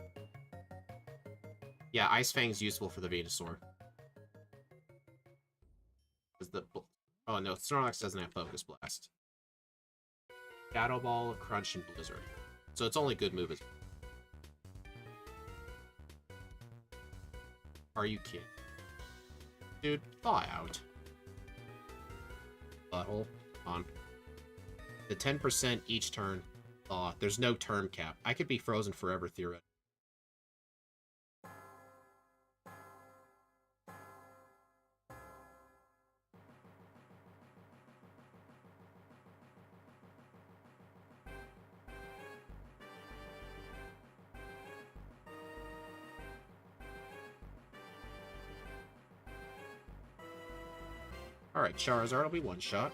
Yeah, Ice Fang's useful for the Venusaur. Oh no, Snorlax doesn't have Focus Blast. Shadow Ball, Crunch, and Blizzard. So it's only good move. Are you kidding? Dude, thaw out. Butthole. On. The 10% each turn. Thaw. There's no turn cap. I could be frozen forever, theoretically. Alright, Charizard will be one shot.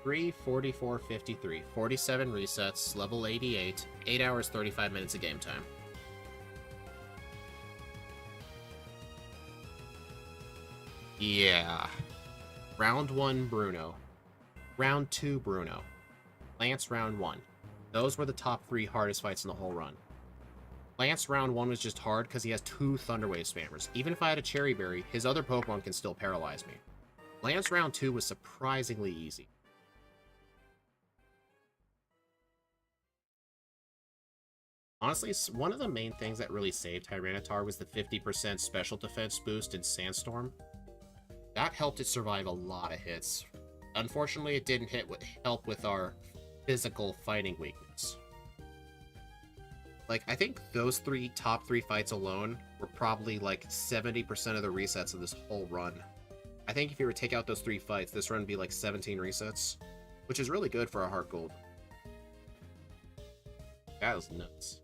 3:44:53. 47 resets, level 88, 8 hours 35 minutes of game time. Yeah. Round 1, Bruno. Round 2, Bruno. Lance, round 1. Those were the top 3 hardest fights in the whole run. Lance round 1 was just hard because he has 2 Thunder Wave spammers. Even if I had a Cherry Berry, his other Pokemon can still paralyze me. Lance round 2 was surprisingly easy. Honestly, one of the main things that really saved Tyranitar was the 50% special defense boost in Sandstorm. That helped it survive a lot of hits. Unfortunately, it didn't help with our physical fighting weakness. Like, I think those top 3 fights alone were probably like 70% of the resets of this whole run. I think if you were to take out those 3 fights, this run would be like 17 resets, which is really good for a Heartgold. That was nuts.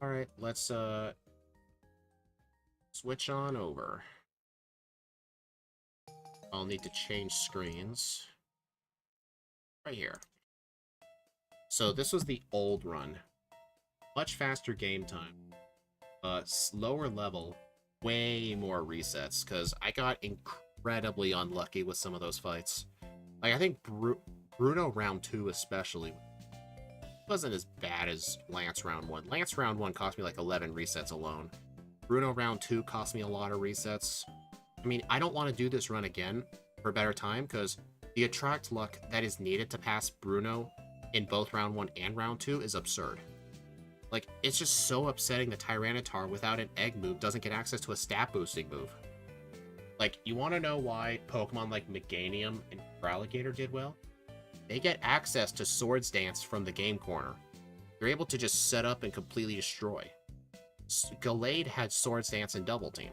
Alright, let's switch on over. I'll need to change screens. Right here. So this was the old run. Much faster game time. Slower level. Way more resets, because I got incredibly unlucky with some of those fights. Like, I think Bruno round 2 especially wasn't as bad as Lance round 1. Lance round 1 cost me like 11 resets alone. Bruno round 2 cost me a lot of resets. I mean, I don't want to do this run again for a better time, because the attract luck that is needed to pass Bruno in both round 1 and round 2 is absurd. Like, it's just so upsetting that Tyranitar without an egg move doesn't get access to a stat boosting move. Like, you want to know why Pokemon like Meganium and Alligator did well? They get access to Swords Dance from the game corner. They're able to just set up and completely destroy. Gallade had Swords Dance and Double Team.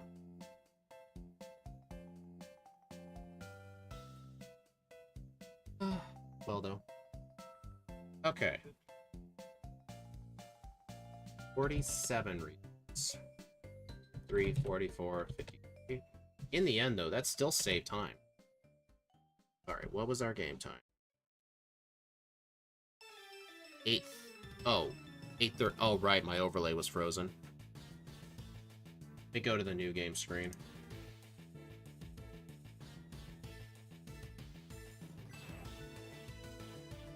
Well, though. Okay. 47 reads. 3:44:53. In the end, though, that still saved time. Alright, what was our game time? 8th. Oh, 8:30. Oh, right, my overlay was frozen. Let me go to the new game screen.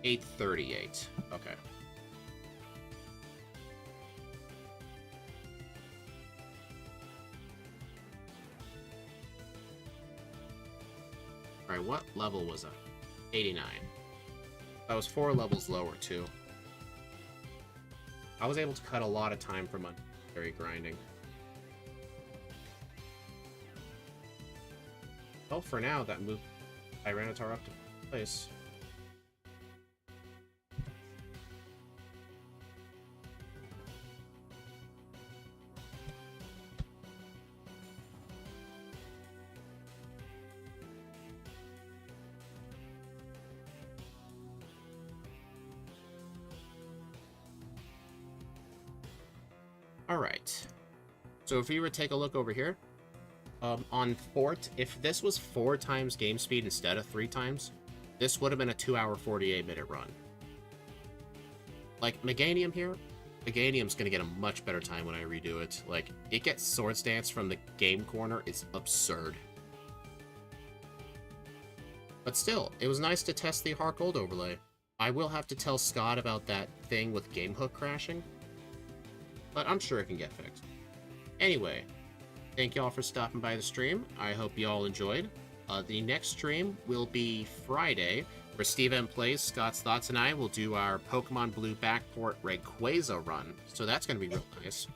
$8:38. Okay. Alright, what level was that? 89. That was 4 levels lower, too. I was able to cut a lot of time from unnecessary grinding. Well, for now, that moved Tyranitar up to place. Alright. So if you were to take a look over here, on Fort, if this was 4 times game speed instead of 3 times, this would have been a 2-hour, 48-minute run. Like, Meganium here, Meganium's gonna get a much better time when I redo it. Like, it gets Swords Dance from the game corner, it's absurd. But still, it was nice to test the Heartgold overlay. I will have to tell Scott about that thing with GameHook crashing, but I'm sure it can get fixed. Anyway, thank y'all for stopping by the stream. I hope y'all enjoyed. The next stream will be Friday, where Steve M plays. Scott's Thoughts and I will do our Pokemon Blue Backport Rayquaza run, so that's going to be real nice.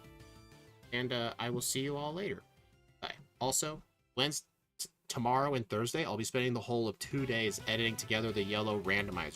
And I will see you all later. Bye. Also, tomorrow and Thursday, I'll be spending the whole of 2 days editing together the yellow randomizer